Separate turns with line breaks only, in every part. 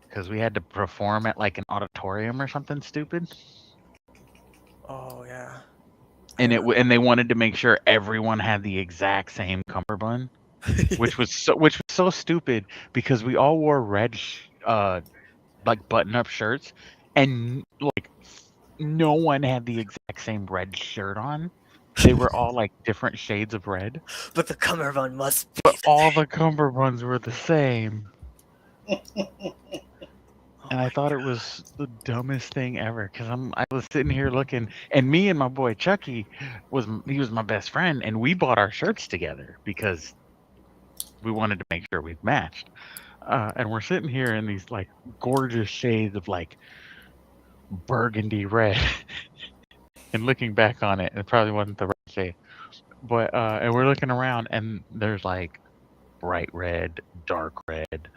because we had to perform at like an auditorium or something stupid,
Oh yeah.
and and they wanted to make sure everyone had the exact same cummerbund, which was so stupid because we all wore red like button up shirts, and like no one had the exact same red shirt on. They were all like different shades of red,
But the cummerbund must be
but
the
all the cummerbunds were the same.
Oh
And I
my
thought it was the dumbest thing ever because I was sitting here looking, and me and my boy Chucky he was my best friend, and we bought our shirts together because we wanted to make sure we matched. And we're sitting here in these like gorgeous shades of like burgundy red, and looking back on it, it probably wasn't the right shade. But and we're looking around, and there's like bright red, dark red,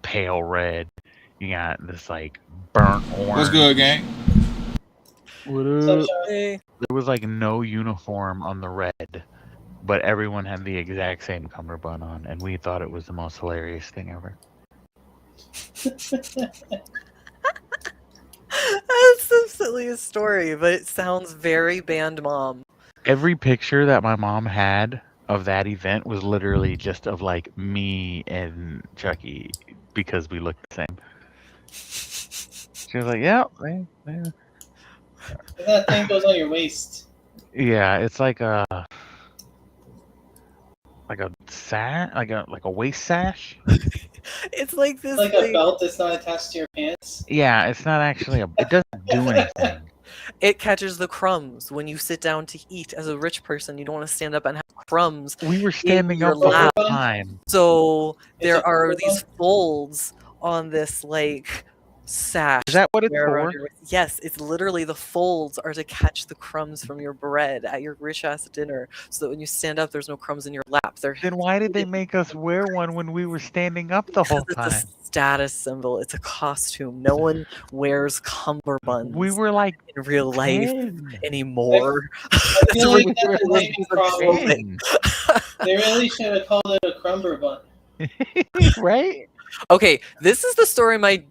pale red. You got this like burnt
What's
orange.
good, gang?
What
What's up,
up?
Sean?
Hey.
There was like no uniform on the red, but everyone had the exact same cummerbund on, and we thought it was the most hilarious thing ever.
That's the silliest story, but it sounds very band mom.
Every picture that my mom had of that event was literally just of like me and Chucky because we looked the same. She was like, "Yeah,
That thing goes on your waist.
yeah, it's like a sash, like a waist sash.
It's like this
Like a
thing.
belt that's not attached to your pants.
Yeah, it's not actually it doesn't do anything.
It catches the crumbs when you sit down to eat. As a rich person, you don't want to stand up and have crumbs
We were
in
standing
your
up the whole
lap.
time.
So
It's
there
a
are
cummerbund?
these folds on this like sash.
Is that what it's
wear around
for?
your waist. Yes, it's literally the folds are to catch the crumbs from your bread at your rich ass dinner, so that when you stand up, there's no crumbs in your lap. They're
Then why did they make us wear one when we were standing up the
because
whole
it's a
time?
status symbol. It's a costume. No one wears cummerbunds
We were like
in real life
10.
anymore.
I
It's
feel
a
like
We
that's
were
a
like
naming problem.
10.
They really should have called it a cummerbund.
Right?
Okay, this is the story my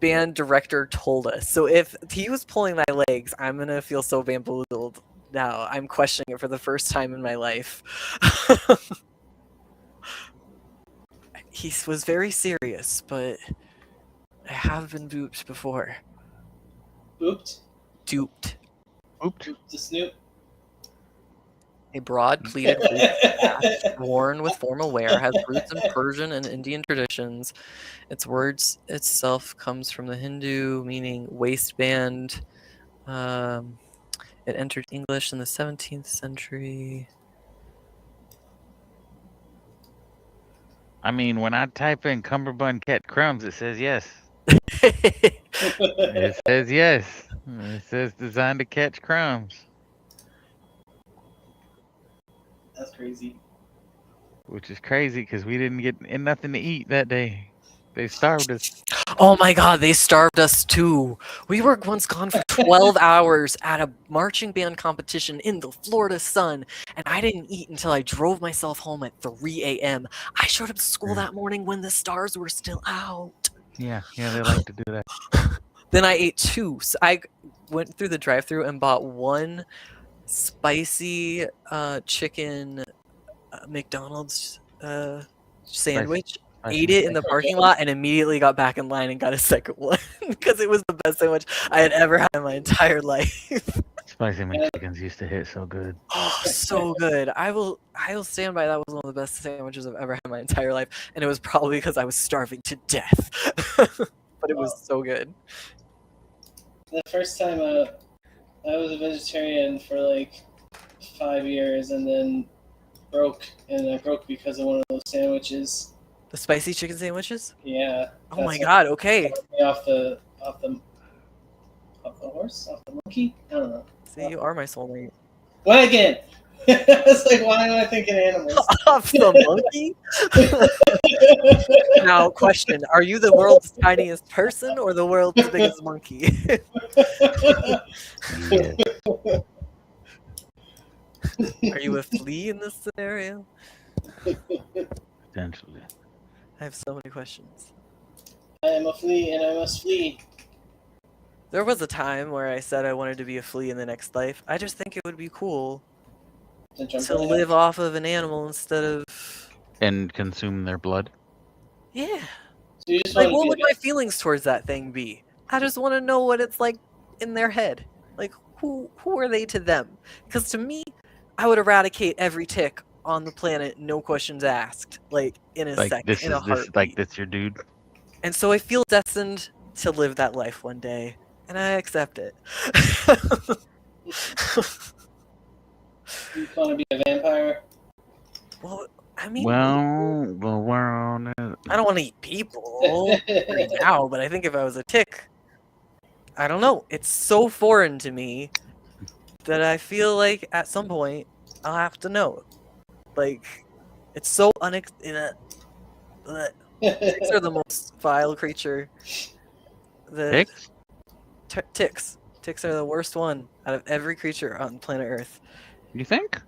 band director told us. So if he was pulling my legs, I'm gonna feel so bamboozled now. I'm questioning it for the first time in my life. He was very serious, but I have been duped before.
Booped?
Duped.
Oops.
The snoot?
A broad pleated waist worn with formal wear has roots in Persian and Indian traditions. Its words itself comes from the Hindu meaning waistband. It entered English in the 17th century.
I mean, when I type in cummerbund cat crumbs, it says yes.
That's
It says yes. It says designed to catch crumbs,
That's crazy.
which is crazy because we didn't get nothing to eat that day. They starved us.
Oh my god, they starved us too. We were once gone for 12 hours at a marching band competition in the Florida sun, and I didn't eat until I drove myself home at 3 a.m. I showed up to school that morning when the stars were still out.
Yeah, they like to do that.
Then I ate two. So I went through the drive-thru and bought one spicy chicken McDonald's sandwich.
Spicy
Ate it in the parking lot and immediately got back in line and got a second one because it was the best sandwich I had ever had in my entire life.
Spicy McChickens used to hit so good.
Oh, so good. I will stand by that was one of the best sandwiches I've ever had in my entire life, and it was probably because I was starving to death. But it was so good.
The first time I was a vegetarian for like 5 years and then broke. And I broke because of one of those sandwiches.
The spicy chicken sandwiches?
Yeah.
Oh my god, okay.
Got me off the horse? Off the monkey? I don't know.
See, you are my soulmate.
Wagon! It's like, why am I thinking animals?
Off the monkey? Now, question: are you the world's tiniest person or the world's biggest monkey?
Yeah.
Are you a flea in this scenario?
Potentially.
I have so many questions.
I am a flea and I must flee.
There was a time where I said I wanted to be a flea in the next life. I just think it would be cool
To jump
to
really
live
high.
off of an animal instead of
And consume their blood.
yeah.
So you just
Like,
want to
what
be
would
a
my
best.
feelings towards that thing be? I just want to know what it's like in their head. Like, who are they to them? Because to me, I would eradicate every tick on the planet, no questions asked. Like in a
Like
second, in a
this
heartbeat.
your dude.
And so I feel destined to live that life one day, and I accept it.
You want to be a vampire.
Well, I mean,
Well, the world is...
I don't want to eat people right now, but I think if I was a tick, I don't know. It's so foreign to me that I feel like at some point I'll have to know. Like, it's so ticks are the most vile creature. The
Ticks?
ticks. Ticks are the worst one out of every creature on planet Earth.
You think?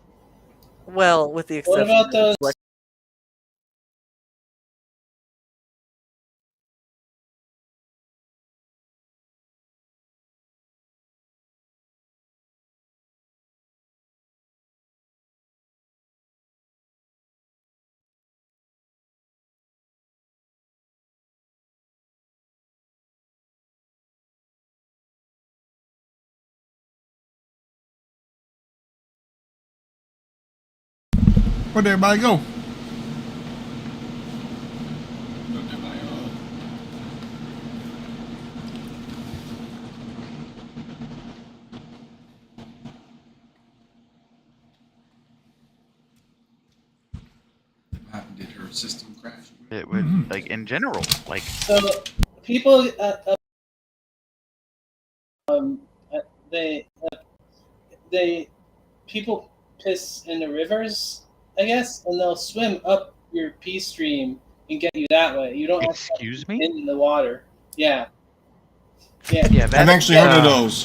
Well, with the
What
exception
about
of
those?
like,
Where'd everybody go? Did her system crash?
It would like in general, like
So people, they people piss in the rivers, I guess, and they'll swim up your pee stream and get you that way. You don't have to
excuse me?
in the water. Yeah.
Yeah,
I've actually heard of
uh,
those.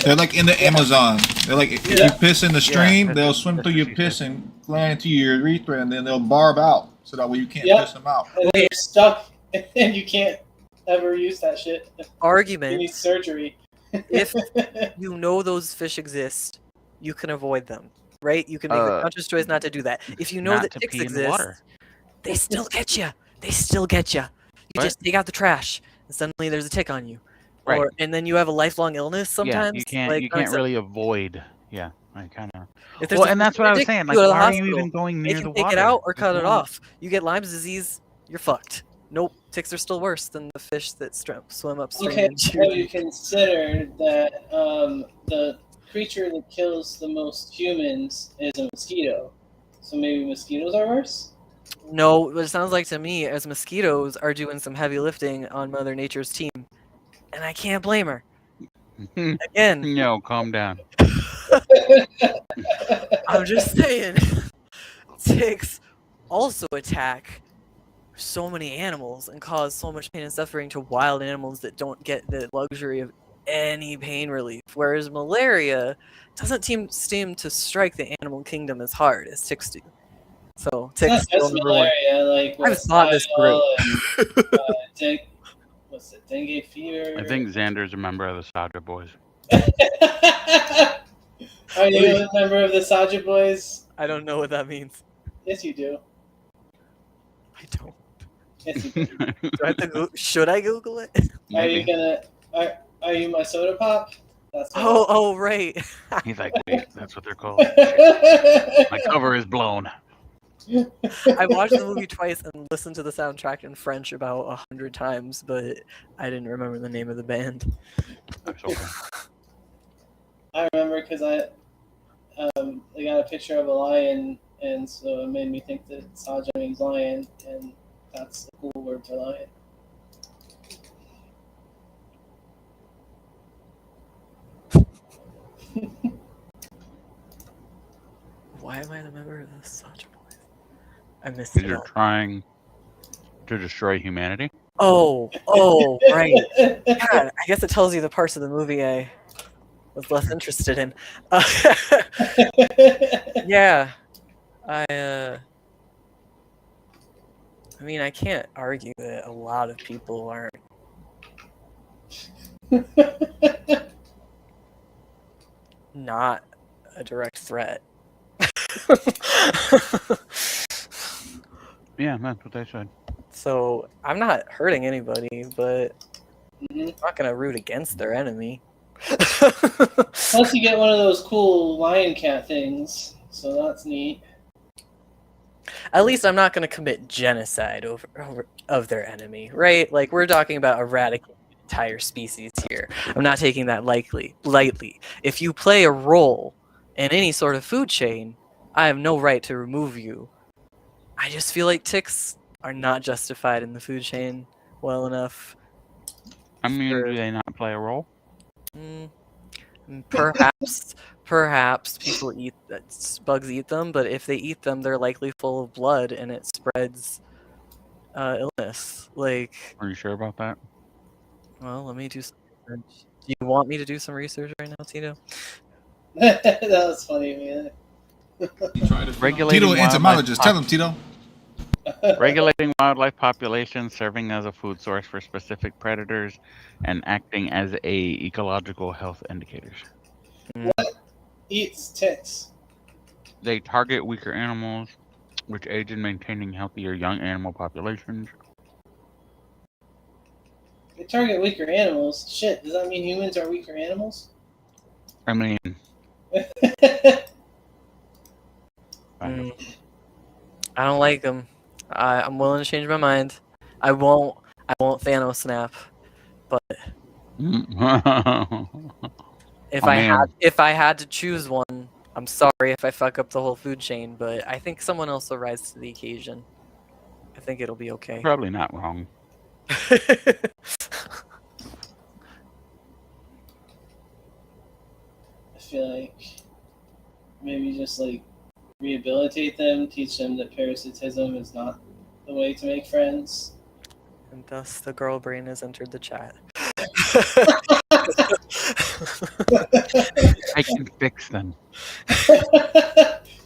They're like in the Amazon. They're like if you piss in the stream,
that's
they'll
what-
swim
that's
through
what
your
she
piss
said.
and land into your urethra, and then they'll barb out, so that way you can't
Yep.
piss them out.
And you're stuck, and you can't ever use that shit. You
argument,
need surgery.
if you know those fish exist, you can avoid them, right? You can make the conscious choice not to do that. If you know
not
that
to
ticks
pee in the
exist,
water.
they still get you. They still get you. You
What?
just take out the trash, and suddenly there's a tick on you.
Right.
Or and then you have a lifelong illness sometimes.
Yeah, you can't
like,
you can't really avoid. Yeah, I kind of.
If there's
Well,
a
and
fish
that's
in
what I
your
was
dick,
saying.
you
Like,
go to the
why are you
hospital.
even going
They
near
can
the
take
water?
it out or cut
There's
it
no-
off. You get Lyme's disease, you're fucked. Nope, ticks are still worse than the fish that swim upstream.
Okay,
into your
have you
dick.
considered that the creature that kills the most humans is a mosquito? So maybe mosquitoes are worse?
No, what it sounds like to me is mosquitoes are doing some heavy lifting on Mother Nature's team, and I can't blame her. Again,
No, calm down.
I'm just saying, ticks also attack so many animals and cause so much pain and suffering to wild animals that don't get the luxury of any pain relief. Whereas malaria doesn't seem to strike the animal kingdom as hard as ticks do. So
It's not
ticks still
just
number one.
malaria, like
I was not this group.
What's it, dengue fever?
I think Xander's a member of the Saga Boys.
Are you a member of the Saja Boys?
I don't know what that means.
Yes, you do.
I don't.
Yes, you do.
Do I have to should I Google it?
Are you
Maybe.
gonna? Are you my soda pop? That's what
Oh, right.
He's like, wait, that's what they're called. My cover is blown.
I watched the movie twice and listened to the soundtrack in French about 100 times, but I didn't remember the name of the band.
That's okay.
I remember because I got a picture of a lion, and so it made me think that Saja means lion, and that's a cool word for lion.
Why am I the member of the Saja Boys? I missed it
You're
all.
trying to destroy humanity.
Oh, right. God, I guess it tells you the parts of the movie I was less interested in. Yeah, I mean, I can't argue that a lot of people aren't not a direct threat.
Yeah, that's what they said.
So I'm not hurting anybody, but
Mhm.
I'm not gonna root against their enemy.
Plus, you get one of those cool lion cat things, so that's neat.
At least I'm not gonna commit genocide of their enemy, right? Like we're talking about eradicating an entire species here. I'm not taking that lightly. If you play a role in any sort of food chain, I have no right to remove you. I just feel like ticks are not justified in the food chain well enough.
I mean,
for-
do they not play a role?
Mm, perhaps people eat bugs eat them, but if they eat them, they're likely full of blood and it spreads illness. Like,
Are you sure about that?
well, let me do some research. Do you want me to do some research right now, Tito?
That was funny, man.
You try to
Regulating
Tito,
wildlife
entomologist. Tell him, Tito.
Regulating wildlife populations, serving as a food source for specific predators, and acting as ecological health indicators.
What eats ticks?
They target weaker animals, which aids in maintaining healthier young animal populations.
They target weaker animals. Shit, does that mean humans are weaker animals?
I mean,
Mm, I don't like them. I'm willing to change my mind. I won't Thanos snap. But if
Oh, man.
if I had to choose one, I'm sorry if I fuck up the whole food chain, but I think someone else will rise to the occasion. I think it'll be okay.
Probably not wrong.
I feel like maybe just like rehabilitate them, teach them that parasitism is not the way to make friends.
And thus the girl brain has entered the chat.
I can fix them.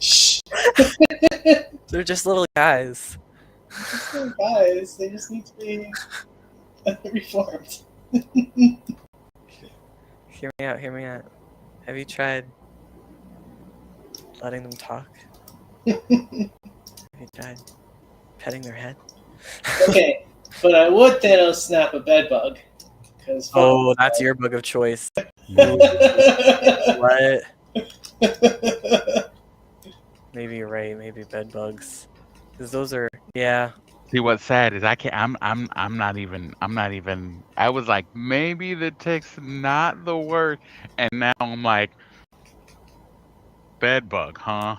Shh.
They're just little guys.
Just little guys, they just need to be reformed.
Hear me out, hear me out. Have you tried letting them talk? Have you tried petting their head?
Okay, but I would Thanos snap a bed bug.
Oh, that's your bug of choice. What? Maybe you're right. Maybe bed bugs, because those are
See, what's sad is I can't. I'm not even. I was like, maybe the tick's not the worst, and now I'm like, bed bug, huh?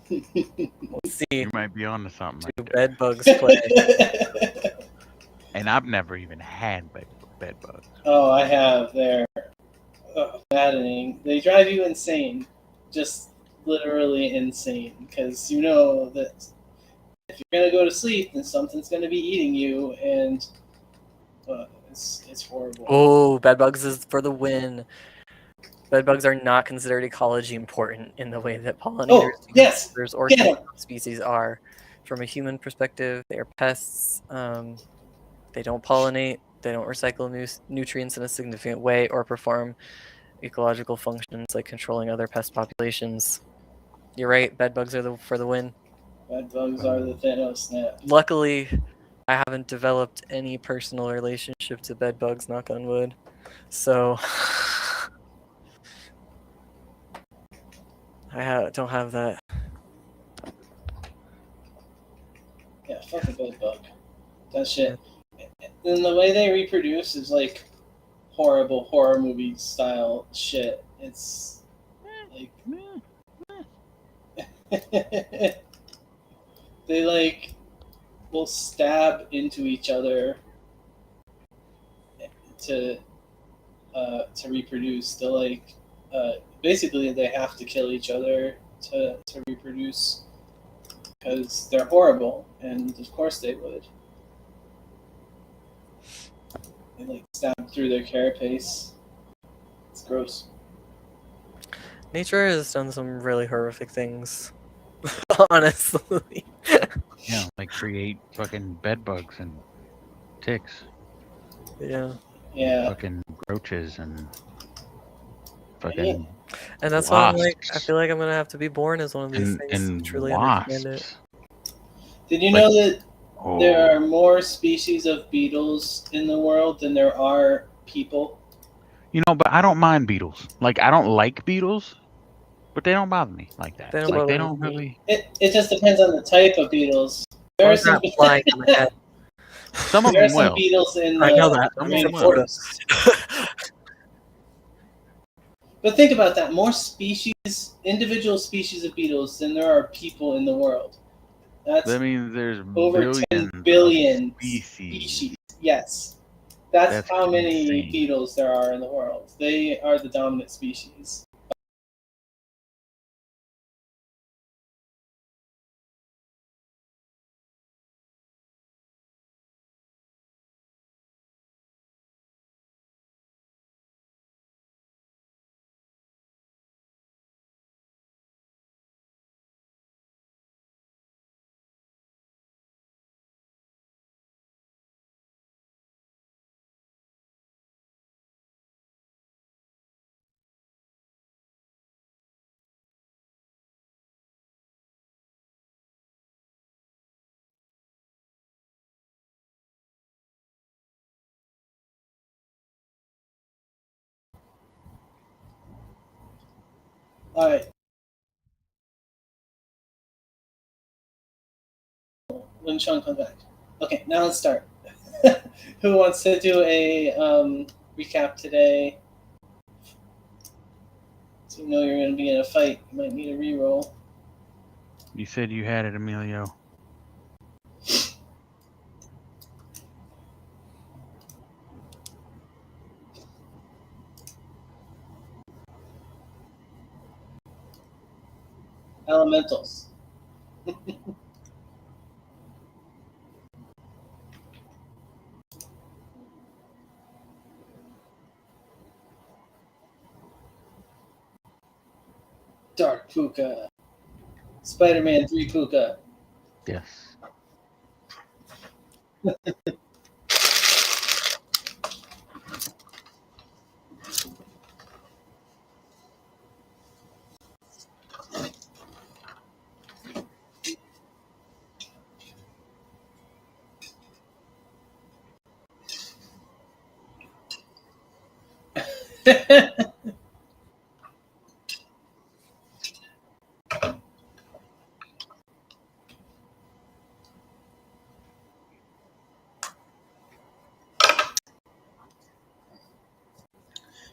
Let's see.
You might be onto something.
Do
Right there.
bed bugs play?
And I've never even had bed bugs.
Oh, I have. They're maddening. They drive you insane. Just literally insane. Because you know that if you're going to go to sleep, then something's going to be eating you, and it's horrible.
Oh, bed bugs is for the win. Bed bugs are not considered ecology important in the way that pollinators,
yes!
or
Get 'em!
species are. From a human perspective, they are pests. They don't pollinate. They don't recycle nutrients in a significant way or perform ecological functions like controlling other pest populations. You're right. Bed bugs are for the win.
Bed bugs are the Thanos snap.
Luckily, I haven't developed any personal relationship to bed bugs. Knock on wood. So I don't have that.
Yeah, fuck a bed bug. That shit. And the way they reproduce is like horrible horror movie style shit. It's like they like will stab into each other to reproduce. They'll like basically they have to kill each other to reproduce because they're horrible, and of course they would. They like stab through their carapace. It's gross.
Nature has done some really horrific things. Honestly.
Yeah, like create fucking bed bugs and ticks,
Yeah.
Yeah.
fucking roaches and
Yeah.
fucking
And that's why I'm like, I
wasps
feel like I'm gonna have to be born as one of these things to
and
truly understand it.
wasps.
Did you
Like,
know that there
oh,
are more species of beetles in the world than there are people?
but I don't mind beetles. Like, I don't like beetles, but they don't bother me like that.
They don't
Like, they
bother me
don't
too.
really.
It just depends on the type of beetles.
As
There
long
are
as they're
some
not flying on my head.
Some of
there are
them
some
will.
beetles in
I know
the
that.
Some
I'm
of
from
them will.
Florida.
rainforest. But think about that: more individual species of beetles than there are people in the world. That's
That means there's
over 10
billions of
billion
species.
species. Yes, that's
That's
how many
insane.
beetles there are in the world. They are the dominant species. All right, when Sean comes back. Okay, now let's start. Who wants to do a recap today? So you know you're going to be in a fight. You might need a reroll.
You said you had it, Emilio.
Elementals. Dark Puka. Spider-Man 3 Puka.
Yes.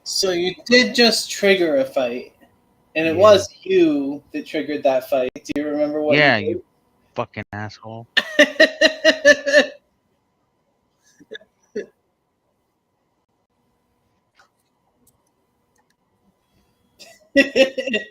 So you did just trigger a fight, and it
Yeah.
was you that triggered that fight. Do you remember what
Yeah,
you
you fucking asshole.
did?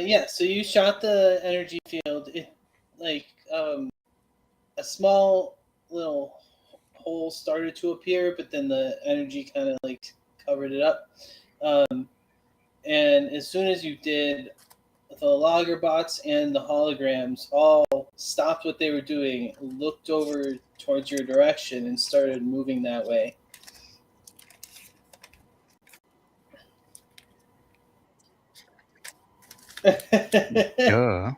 Yeah, so you shot the energy field. It like a small little hole started to appear, but then the energy kind of like covered it up. And as soon as you did, the logger bots and the holograms all stopped what they were doing, looked over towards your direction, and started moving that way.
Duh.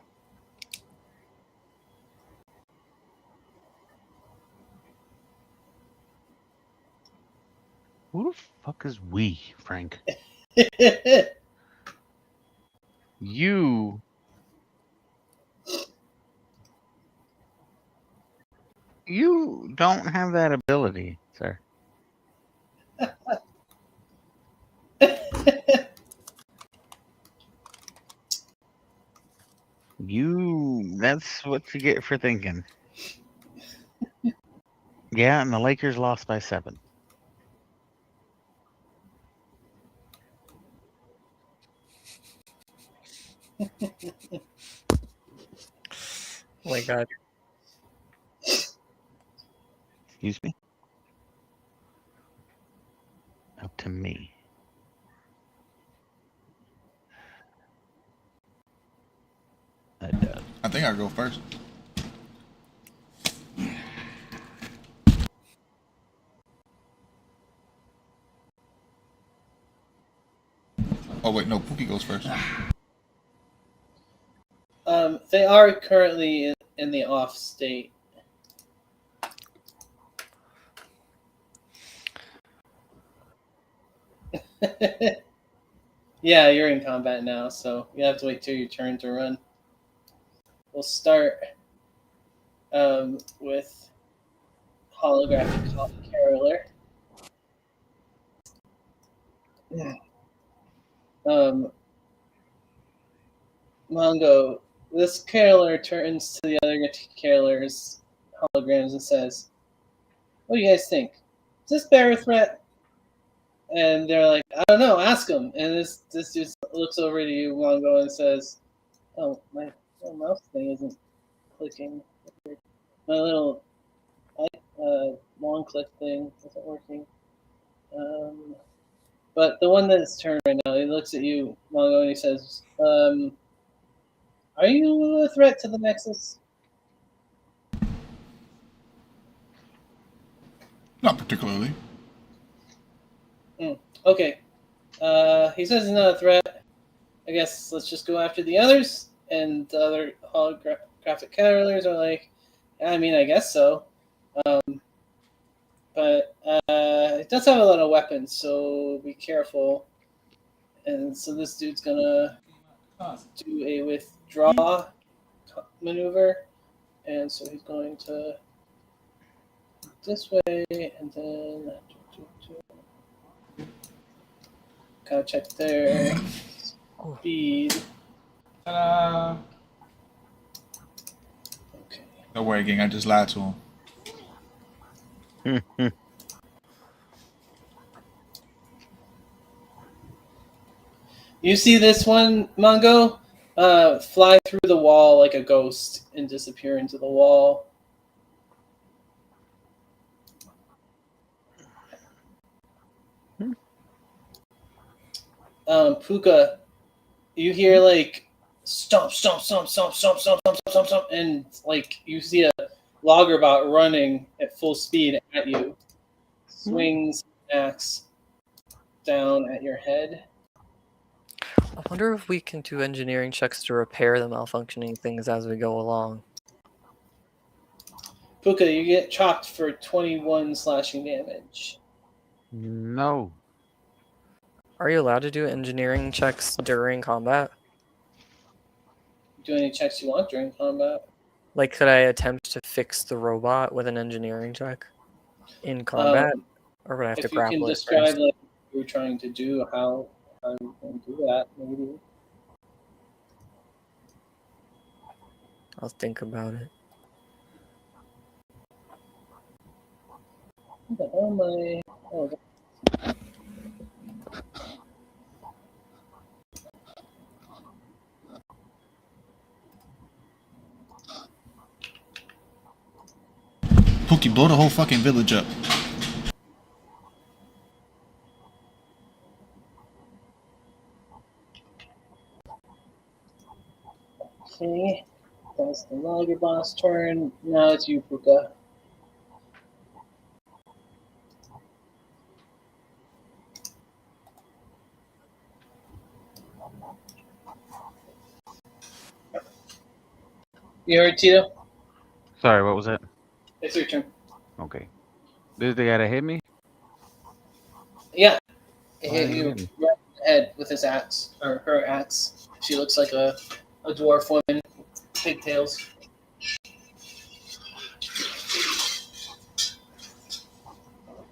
Who the fuck is we, Frank? You don't have that ability, sir. That's what you get for thinking. Yeah, and the Lakers lost by 7.
Oh my god.
Excuse me? Up to me. That does.
I think I go first. Oh wait, no, Pookie goes first.
They are currently in the off state. Yeah, you're in combat now, so you have to wait till your turn to run. We'll start with holographic caroler. Mongo, this caroler turns to the other caroler's holograms and says, "What do you guys think? Is this bear a threat?" And they're like, "I don't know. Ask him." And this dude looks over to you, Mongo, and says, "Oh, my mouse thing isn't clicking. My little long click thing isn't working." But the one that's turned right now, he looks at you, Mongo, and he says, "Are you a threat to the Nexus?"
Not particularly.
Okay. He says he's not a threat. I guess let's just go after the others. And the other holographic carolers are like, I mean, I guess so. But it does have a lot of weapons, so be careful. And so this dude's gonna do a withdraw maneuver. And so he's going to this way, and then gotta check their speed.
Ta-da!
Okay.
Don't worry, gang. I just lied to him.
You see this one, Mongo, fly through the wall like a ghost and disappear into the wall. Puka, you hear like stomp, stomp, stomp, stomp, stomp, stomp, stomp, stomp, stomp, and like you see a loggerbot running at full speed at you, swings axe down at your head.
I wonder if we can do engineering checks to repair the malfunctioning things as we go along.
Puka, you get chopped for 21 slashing damage.
No.
Are you allowed to do engineering checks during combat?
Do any checks you want during combat?
Like, could I attempt to fix the robot with an engineering check in combat? Or would I have to
If you can
grapple it
describe
first?
like what you're trying to do, how you can do that, maybe.
I'll think about it.
What the hell am I? Oh,
Pookie, blow the whole fucking village up.
okay. That's the logger boss turn. Now it's you, Puka. You heard Tito?
Sorry, what was that?
It's your turn.
Okay. This the guy that hit me?
Yeah. It
Why
hit
did he
you
hit me?
right in the head with his axe, or her axe. She looks like a dwarf woman, pigtails.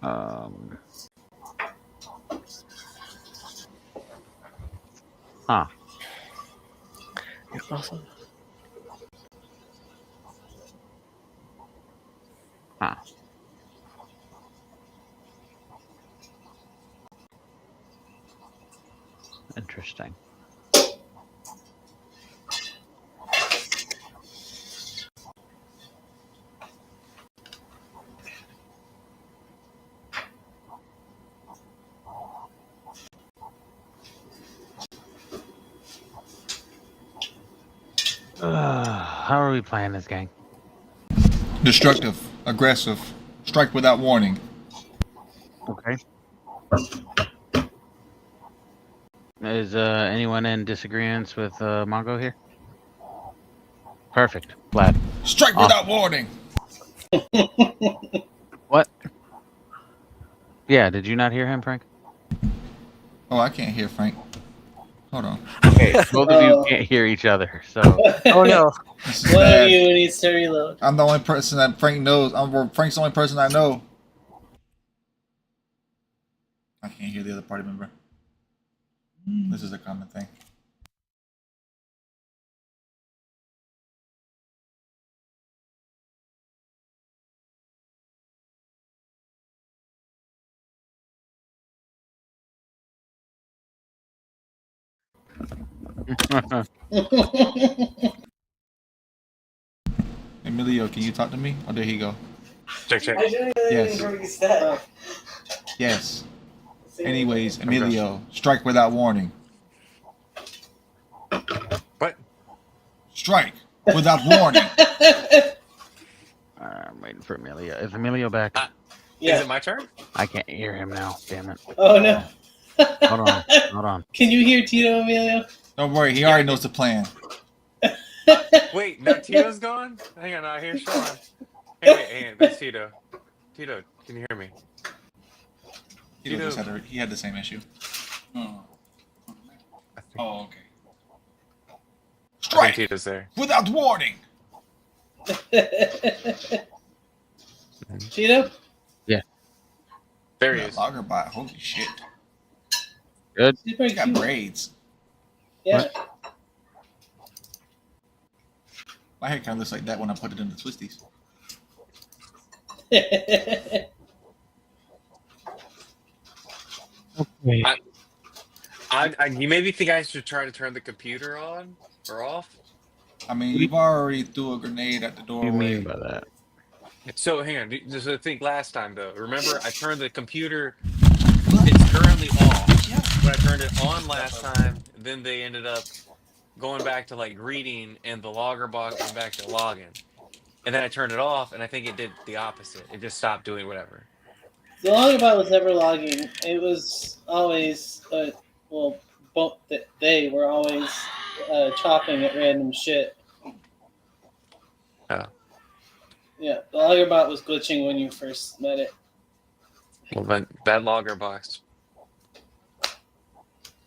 Huh.
You're awesome.
Huh. Interesting. How are we playing this game?
Destructive, aggressive, strike without warning.
Okay. Is anyone in disagreement with Mongo here? Perfect. Glad.
Strike without warning.
What? Yeah, did you not hear him, Frank?
Oh, I can't hear Frank. Hold on.
Okay, both of you can't hear each other, so
Oh no.
This is
One of
bad.
you needs to reload.
I'm the only person that Frank knows. Frank's the only person I know. I can't hear the other party member. This is a common thing. Emilio, can you talk to me? Oh, there he go.
Check.
Yes. Yes. Anyways, Emilio, strike without warning.
What?
Strike without warning.
I'm waiting for Emilio. Is Emilio back?
Is
Yeah.
it my turn?
I can't hear him now. Damn it.
Oh no.
Hold on. Hold on.
Can you hear Tito, Emilio?
Don't worry, he already knows the plan.
Wait, now Tito's gone? Hang on, I hear Sean. Hey, wait, hang on. That's Tito. Tito, can you hear me?
He had the same issue. Oh,
I think,
okay.
I think
Strike
Tito's there.
without warning.
Tito?
There he
That
is.
lager bot, holy shit.
Good.
He's
He
pretty
got
cute.
braids.
Yeah.
My hair kind of looks like that when I put it in the twisties.
You maybe think I should try to turn the computer on or off?
I mean, you've already threw a grenade at the
What do you
doorway.
mean by that?
So hang on, just to think last time though. Remember, I turned the computer. It's currently off, but I turned it on last time. Then they ended up going back to like greeting, and the logger box went back to login. And then I turned it off, and I think it did the opposite. It just stopped doing whatever.
The logabout was never logging. It was always, they were always chopping at random shit.
Oh.
Yeah, the logabout was glitching when you first met it.
Well, that logger box.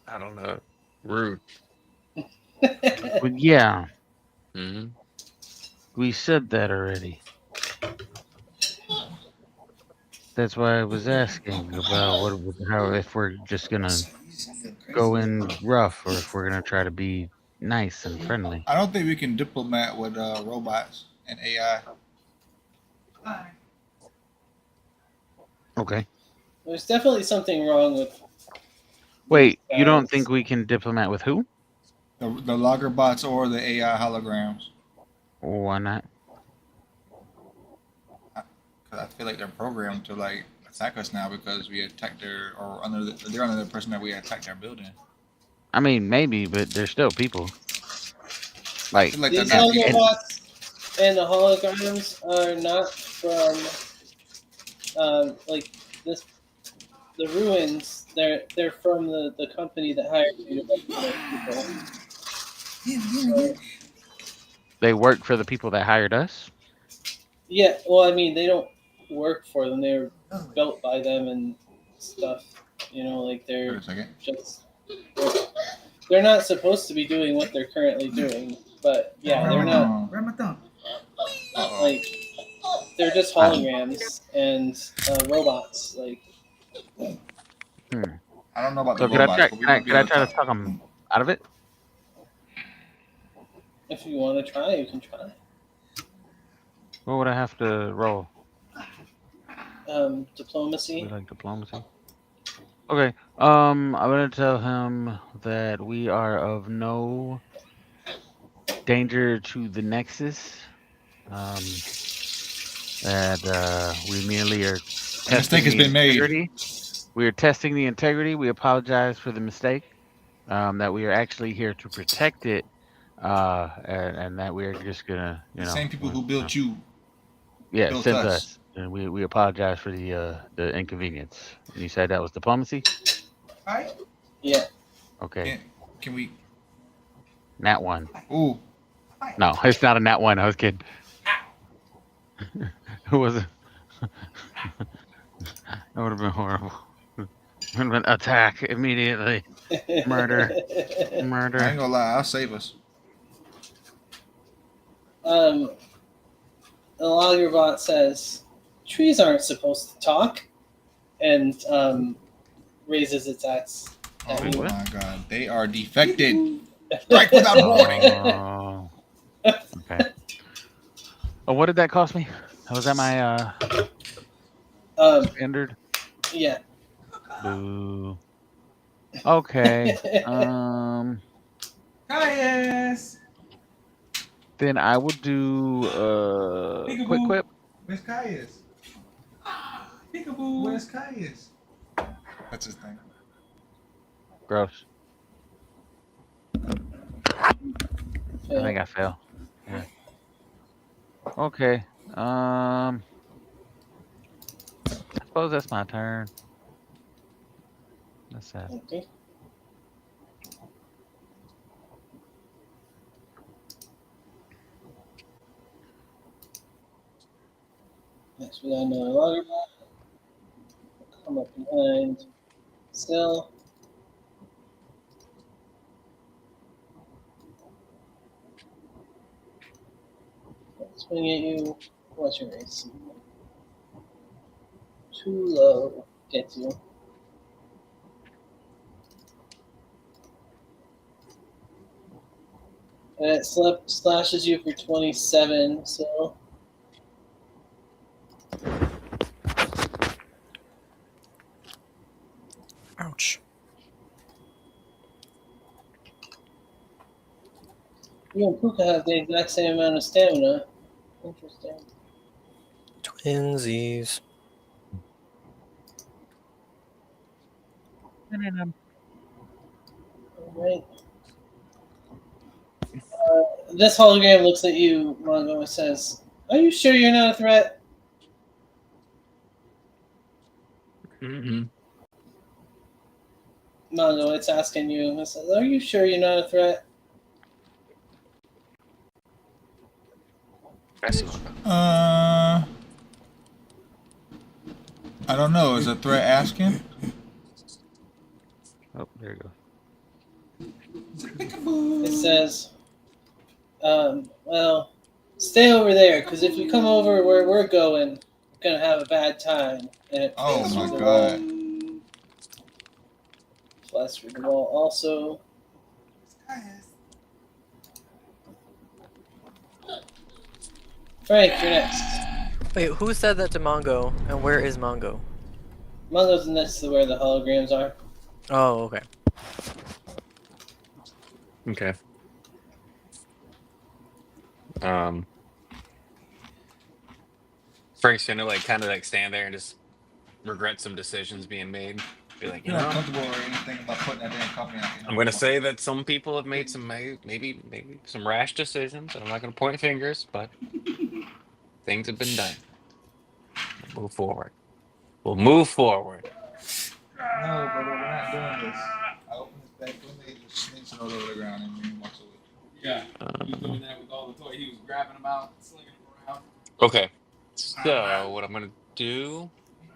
I don't know. Rude.
Well, yeah,
Hmm.
we said that already. That's why I was asking about how if we're just gonna go in rough or if we're gonna try to be nice and friendly.
I don't think we can diplomat with robots and AI.
Okay.
There's definitely something wrong with.
Wait, you don't
guys.
think we can diplomat with who?
The logger bots or the AI holograms.
Why not?
Because I feel like they're programmed to like attack us now because we attacked they're under the person that we attacked their building.
I mean, maybe, but they're still people. Like,
Like they're
These
not people.
logabots and the holograms are not from like this. The ruins. They're from the company that hired you to make people. So,
they work for the people that hired us.
yeah, well, I mean, they don't work for them. They were built by them and stuff. You know, like
Wait
they're
a second.
just. They're not supposed to be doing what they're currently doing, but yeah, they're not. Like, they're just holograms and robots. Like,
I don't know about the
So could I
robots.
try?
but we
Can I,
might be
could I
able
try to talk them out of it?
if you want to try, you can try.
What would I have to roll?
Diplomacy.
We like diplomacy. Okay. I'm gonna tell him that we are of no danger to the Nexus. That we merely are
A mistake
testing
has
the
been made.
integrity. We are testing the integrity. We apologize for the mistake. That we are actually here to protect it. And that we are just gonna,
The same people who built you
yeah,
built
sent
us.
us, and we apologize for the inconvenience. You said that was diplomacy.
Right?
Yeah.
Okay,
Can we?
nat one.
Ooh.
No, it's not a nat one. I was kidding. Who was it? That would have been horrible. Would have been attack immediately. Murder.
I
Murder.
ain't gonna lie. I'll save us.
The logger bot says, "Trees aren't supposed to talk," and raises its axe.
Oh
Wait, what?
my god, they are defected. Strike without warning.
Oh. Okay. Oh, what did that cost me? Was that my standard?
Yeah.
Boo. Okay.
Caius.
Then I will do quick quip.
Where's Caius? Peekaboo. Where's Caius? That's his thing.
Gross. I think I fell. Yeah. Okay. I suppose that's my turn. That's sad.
Okay. Next, we got another logger bot. Come up behind. Still. Swing at you. What's your AC? Too low. Gets you. And it slashes you for 27, so.
Ouch.
You and Puka have the exact same amount of stamina. Interesting.
Twinsies.
Alright. This hologram looks at you, Mongo, and says, "Are you sure you're not a threat?"
Mm-hmm.
Mongo, it's asking you. It says, "Are you sure you're not a threat?"
I don't know. Is a threat asking?
Oh, there you go.
It says, well, stay over there, because if you come over where we're going, we're going to have a bad time. And it
Oh
faces
my
the
god.
wall. Flies through the wall also. Frank, you're next.
Wait, who said that to Mongo? And where is Mongo?
Mongo's next to where the holograms are.
Oh, okay.
Okay. Frank's gonna kind of stand there and just regret some decisions being made. Be like, you
You're not
know,
comfortable or anything about putting that damn company out.
I'm gonna say that some people have made some maybe some rash decisions, and I'm not gonna point fingers, but things have been done. We'll move forward. We'll move forward.
No, but we're not doing this. I opened this back window, he just sneaks it all over the ground and then walks away.
Yeah, he was doing that with all the toys. He was grabbing them out, slinging them around.
Okay. So what I'm gonna do?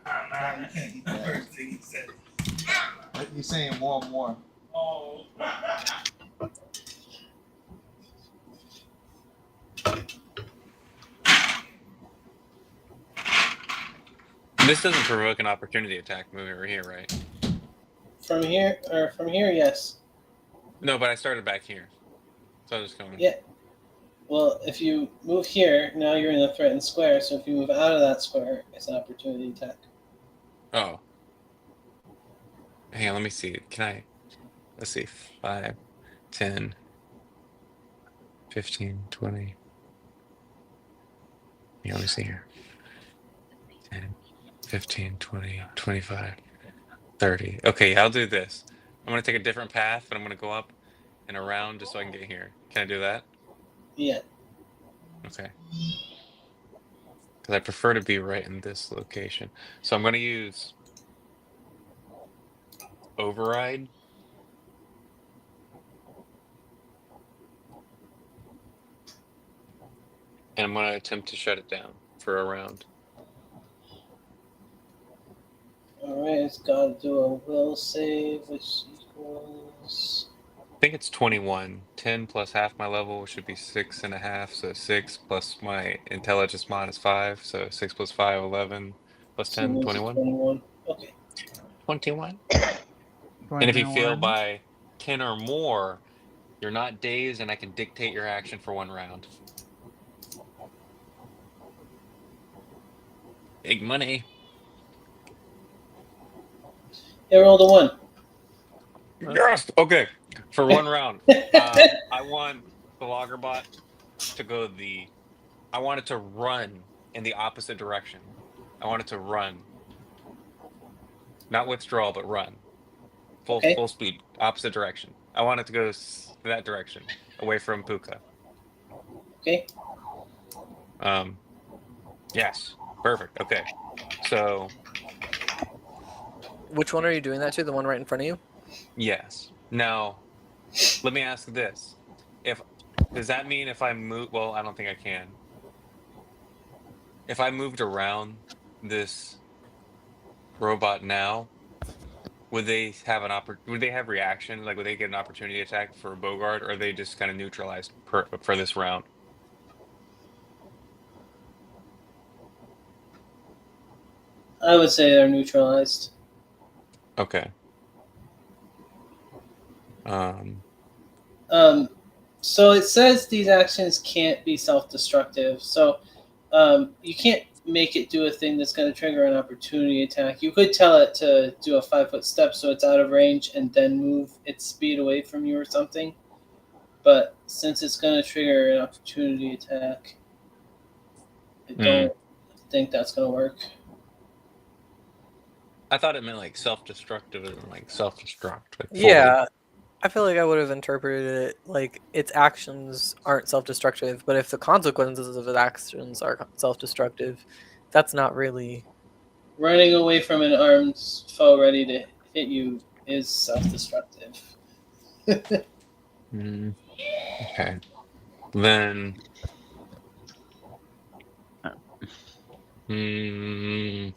No, you can't eat that.
First thing he said.
Like you're saying more and more.
Oh.
This doesn't provoke an opportunity attack moving over here, right?
From here, yes.
No, but I started back here, so I was just going.
Yeah. Well, if you move here, now you're in the threatened square. So if you move out of that square, it's an opportunity attack.
Oh. hang on, let me see. Let's see, 5, 10, 15, 20. Yeah, let me see here. 10, 15, 20, 25, 30. Okay, yeah, I'll do this. I'm gonna take a different path, but I'm gonna go up and around just so I can get here. Can I do that?
Yeah.
Okay. Because I prefer to be right in this location. So I'm gonna use override. And I'm gonna attempt to shut it down for a round.
Alright, it's got to do a will save, which equals.
I think it's 21. 10 plus half my level should be 6.5. So 6 plus my intelligence mod is 5. So 6 plus 5, 11. Plus
So it
10,
moves to
21.
21. Okay.
21. And if you fail
21.
by 10 or more, you're not dazed and I can dictate your action for 1 round. Big money.
Hey, roll the 1.
Yes. Okay. For 1 round, I want the Loggerbot to go I want it to run in the opposite direction. I want it to run, not withdraw, but run
Okay.
full speed, opposite direction. I want it to go that direction, away from Puka.
Okay.
Yes, perfect. Okay, so
Which one are you doing that to? The one right in front of you?
yes. Now, let me ask this: If does that mean if I move? Well, I don't think I can. If I moved around this robot now, would they have would they have reaction? Like, would they get an opportunity attack for Bogart, or are they just kind of neutralized for this round?
I would say they're neutralized.
Okay. Um.
So it says these actions can't be self-destructive. So you can't make it do a thing that's going to trigger an opportunity attack. You could tell it to do a 5-foot step so it's out of range and then move its speed away from you or something. But since it's going to trigger an opportunity attack, I don't think that's going to work.
I thought it meant like self-destructive and like self-destruct, like fully.
Yeah, I feel like I would have interpreted it like its actions aren't self-destructive, but if the consequences of its actions are self-destructive, that's not really.
Running away from an armed foe ready to hit you is self-destructive.
Okay. Then. Mm,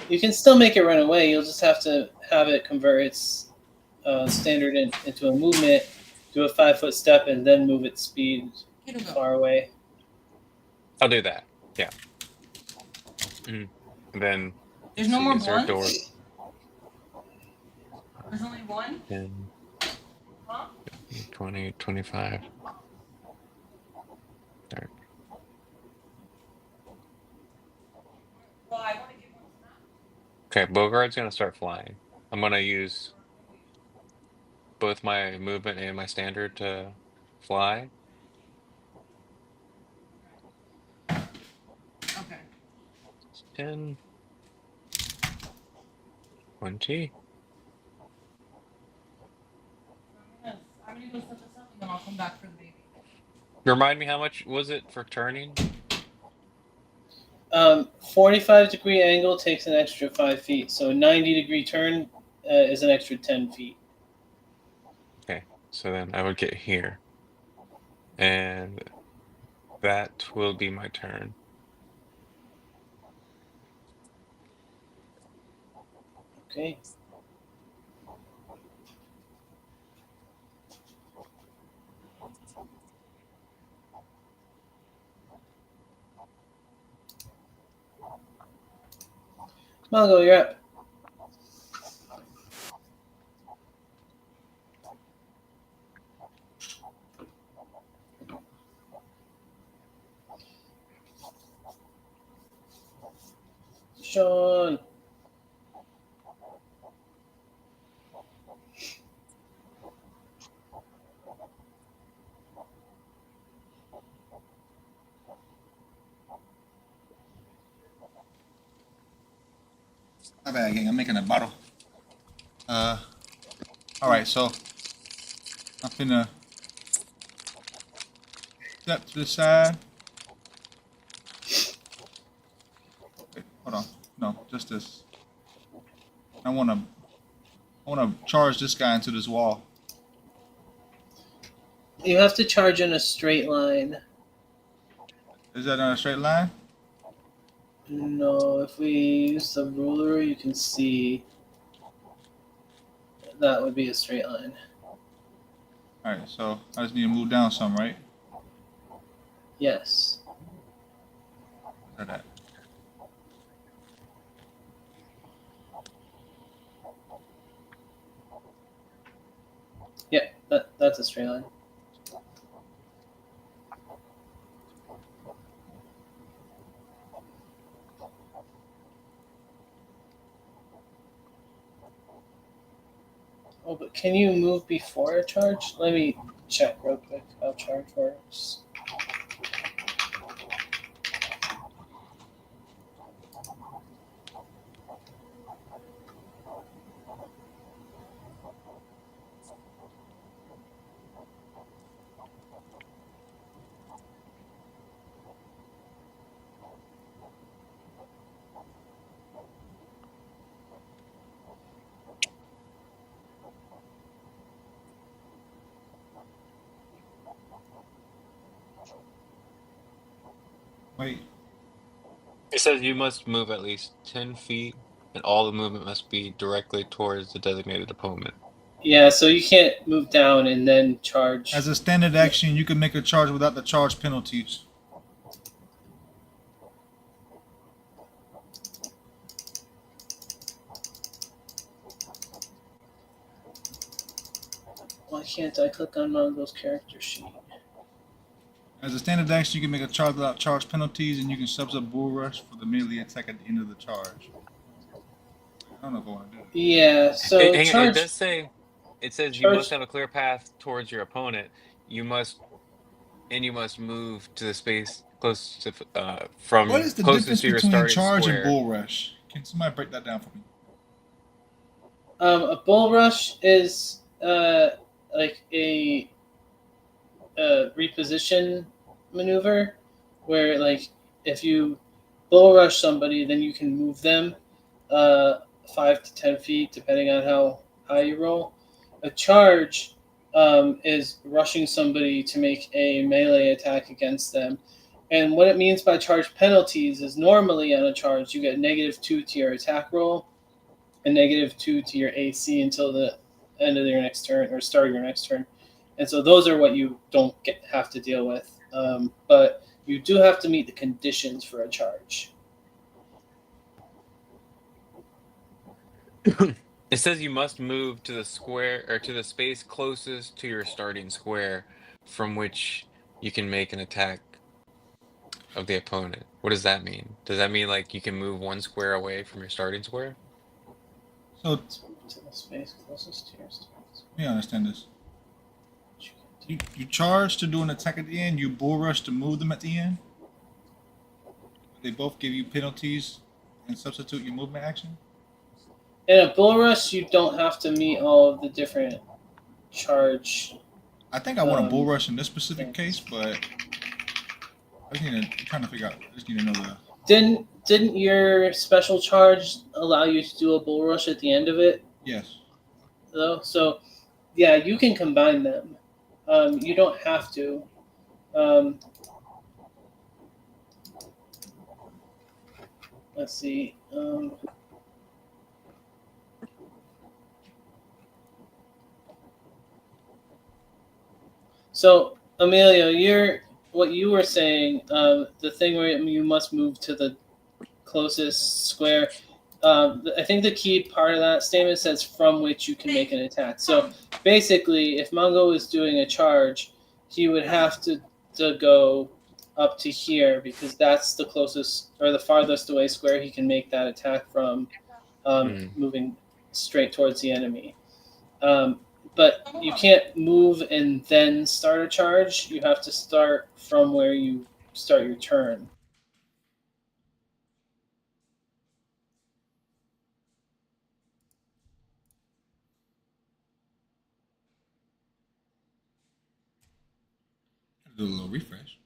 You can still make it run away. You'll just have to have it convert its standard into a movement, do a 5-foot step, and then move its speed far away.
I'll do that. Yeah. And then.
There's no more
Is there a door?
ones? There's only one?
10,
Huh?
20, 25. 30.
Well, I want to give one to Matt.
Okay, Bogart's gonna start flying. I'm gonna use both my movement and my standard to fly.
Okay.
10, 20.
I'm gonna go set this up and then I'll come back for the baby.
Remind me, how much was it for turning?
45-degree angle takes an extra 5 feet, so a 90-degree turn is an extra 10 feet.
Okay, so then I would get here. And that will be my turn.
Okay. Mongo, you're up. Sean.
My bad, gang. I'm making a bottle. Alright, so I'm finna step to the side. Wait, hold on. No, just this. I wanna charge this guy into this wall.
You have to charge in a straight line.
Is that on a straight line?
No, if we use the ruler, you can see that would be a straight line.
Alright, so I just need to move down some, right?
Yes.
Where's that?
Yeah, that's a straight line. Oh, but can you move before a charge? Let me check real quick how charge works.
Wait.
It says you must move at least 10 feet, and all the movement must be directly towards the designated opponent.
Yeah, so you can't move down and then charge.
As a standard action, you can make a charge without the charge penalties.
Why can't I click on one of those character sheet?
As a standard action, you can make a charge without charge penalties, and you can subs up Bull Rush for the melee attack at the end of the charge. I don't know if I want to do it.
Yeah, so
Hang on,
charge.
it does say, it says you must have a clear path towards your opponent. You must move to the space close to from
What is the
closest
difference
to your
between
starting
charge
square.
and Bull Rush? Can somebody break that down for me?
A bull rush is like a reposition maneuver, where like if you bull rush somebody, then you can move them 5 to 10 feet depending on how high you roll. A charge is rushing somebody to make a melee attack against them. And what it means by charge penalties is normally on a charge you get -2 to your attack roll and -2 to your AC until the end of your next turn or start of your next turn. And so those are what you don't have to deal with. But you do have to meet the conditions for a charge.
It says you must move to the square or to the space closest to your starting square from which you can make an attack of the opponent. What does that mean? Does that mean like you can move one square away from your starting square?
So,
To the space closest to your starting square.
let me understand this. You charge to do an attack at the end, you Bull Rush to move them at the end. They both give you penalties and substitute your movement action.
In a bull rush, you don't have to meet all of the different charge.
I think I want a Bull Rush in this specific case, but I just need to, I'm trying to figure out. I just need to know the.
Didn't your special charge allow you to do a bull rush at the end of it?
Yes.
Though, so yeah, you can combine them. You don't have to. Let's see. So Amelia, what you were saying, the thing where you must move to the closest square. I think the key part of that statement says from which you can make an attack. So basically, if Mongo is doing a charge, he would have to go up to here because that's the closest or the farthest away square he can make that attack from, moving straight towards the enemy. But you can't move and then start a charge. You have to start from where you start your turn.
Do a little refresh.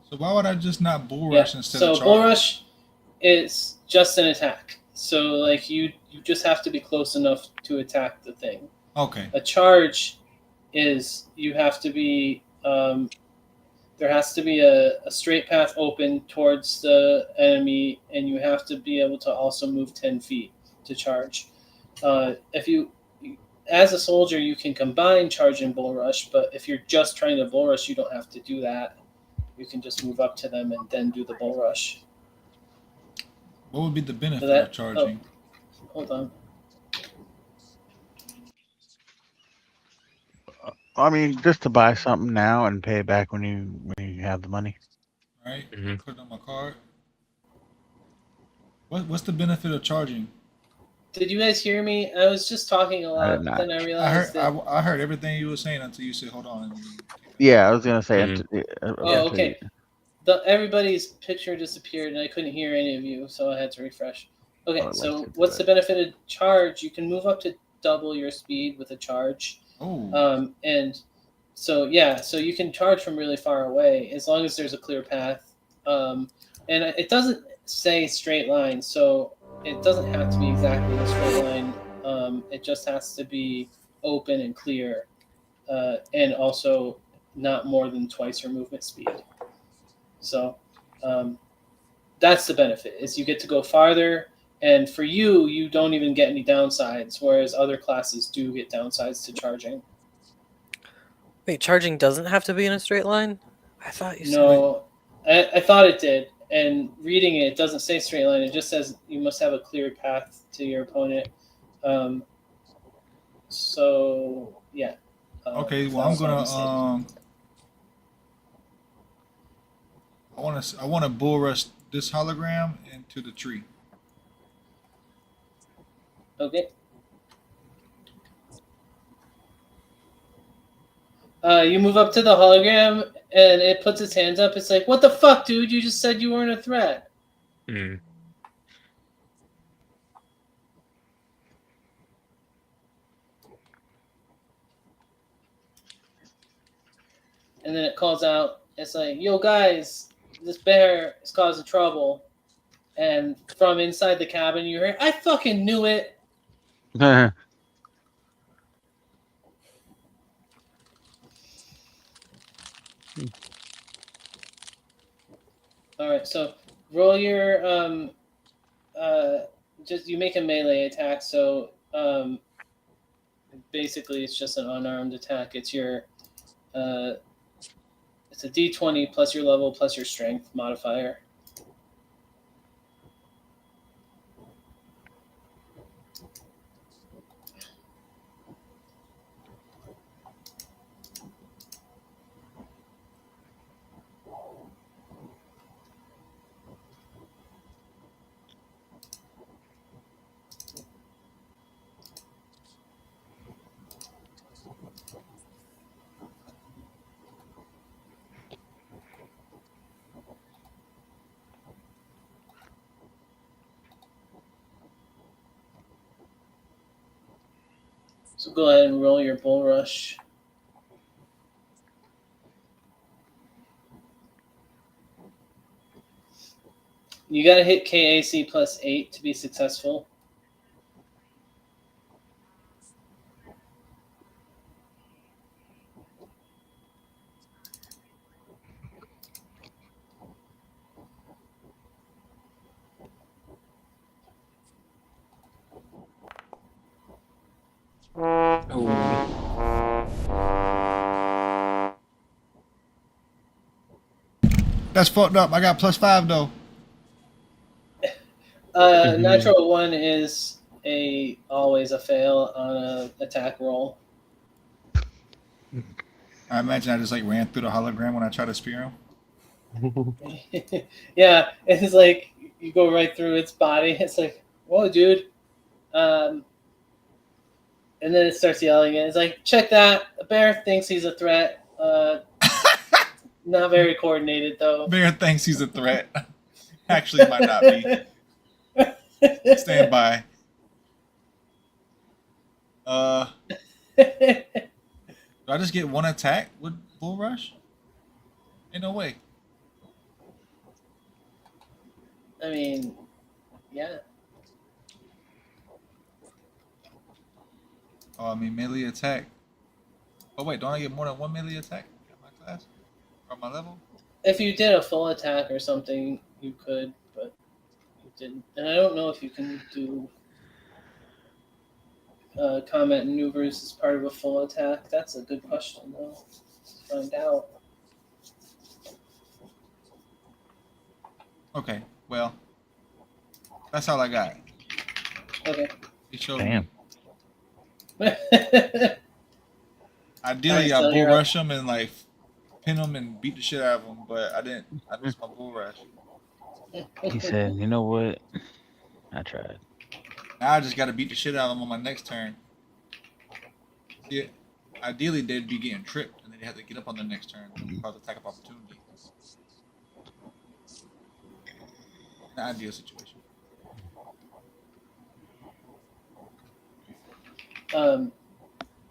So why would I just not bull rush instead of
So
charge?
bull rush is just an attack. So like you just have to be close enough to attack the thing.
Okay.
A charge is you have to be there has to be a straight path open towards the enemy, and you have to be able to also move 10 feet to charge. If you, as a soldier, you can combine charge and bull rush, but if you're just trying to bull rush, you don't have to do that. You can just move up to them and then do the bull rush.
What would be the benefit
So
of charging?
Hold on.
I mean, just to buy something now and pay it back when you have the money.
All right.
Mhm.
Put it on my card. What's the benefit of charging?
Did you guys hear me? I was just talking a
I did
lot.
not.
Then I realized
I heard everything you were saying until you said, "Hold on."
Yeah, I was gonna say.
Mhm.
Okay. Everybody's picture disappeared, and I couldn't hear any of you, so I had to refresh. Okay,
Oh,
so
like
what's the benefit of charge? You can move up to double your speed with a charge.
Oh.
And so you can charge from really far away as long as there's a clear path. And it doesn't say straight line, so it doesn't have to be exactly a straight line. It just has to be open and clear, and also not more than twice your movement speed. So that's the benefit, is you get to go farther, and for you don't even get any downsides, whereas other classes do get downsides to charging.
Wait, charging doesn't have to be in a straight line? I thought you said.
No, I thought it did, and reading it doesn't say straight line. It just says you must have a clear path to your opponent. So yeah.
Okay. Well,
that
I'm
was my
gonna
mistake.
I want to bull rush this hologram into the tree.
Okay. You move up to the hologram, and it puts its hands up. It's like, what the fuck, dude? You just said you weren't a threat.
Mm.
And then it calls out. It's like, yo, guys, this bear is causing trouble. And from inside the cabin, you hear, I fucking knew it. All right, so roll your just you make a melee attack. So basically, it's just an unarmed attack. It's your it's a D20 plus your level plus your strength modifier. So go ahead and roll your bull rush. You gotta hit KAC plus 8 to be successful.
That's fucked up. I got +5 though.
Natural 1 is always a fail on a attack roll.
I imagine I just like ran through the hologram when I tried to spear him.
Yeah, it's like you go right through its body. It's like, whoa, dude. And then it starts yelling, and it's like, check that. A bear thinks he's a threat. Not very coordinated, though.
Bear thinks he's a threat. Actually, might not be. Stand by. Do I just get one attack with Bull Rush? Ain't no way.
I mean, yeah.
Oh, I mean melee attack. Oh wait, don't I get more than one melee attack at my class? Or my level?
If you did a full attack or something, you could, but you didn't. And I don't know if you can do combat maneuvers as part of a full attack. That's a good question, though. Let's find out.
Okay, well, that's all I got.
Okay.
He showed
Damn.
me. Ideally,
Alright,
I
so
bull
you're up.
rush him and like pin him and beat the shit out of him, but I didn't. I missed my bull rush.
He said, "You know what? I tried."
Now I just got to beat the shit out of him on my next turn. See, ideally they'd be getting tripped and they'd have to get up on the next turn, cause attack of opportunity. An ideal situation.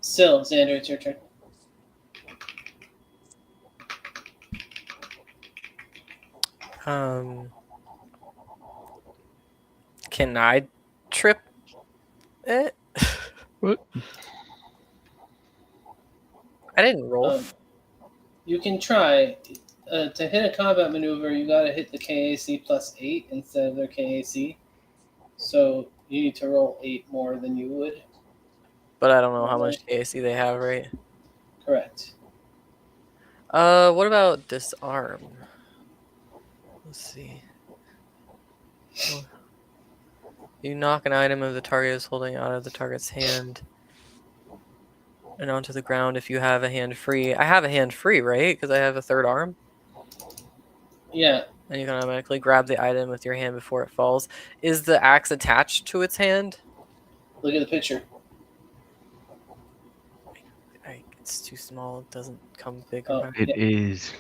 Still, Xander, it's your turn.
Can I trip it?
What?
I didn't roll.
You can try. To hit a combat maneuver, you gotta hit the KAC plus 8 instead of their KAC. So you need to roll 8 more than you would.
But I don't know how much KAC they have, right?
Correct.
What about disarm? Let's see. Well, you knock an item of the target is holding out of the target's hand and onto the ground if you have a hand free. I have a hand free, right? Because I have a third arm.
Yeah.
And you can automatically grab the item with your hand before it falls. Is the axe attached to its hand?
Look at the picture.
It's too small. It doesn't come big.
Oh,
It is.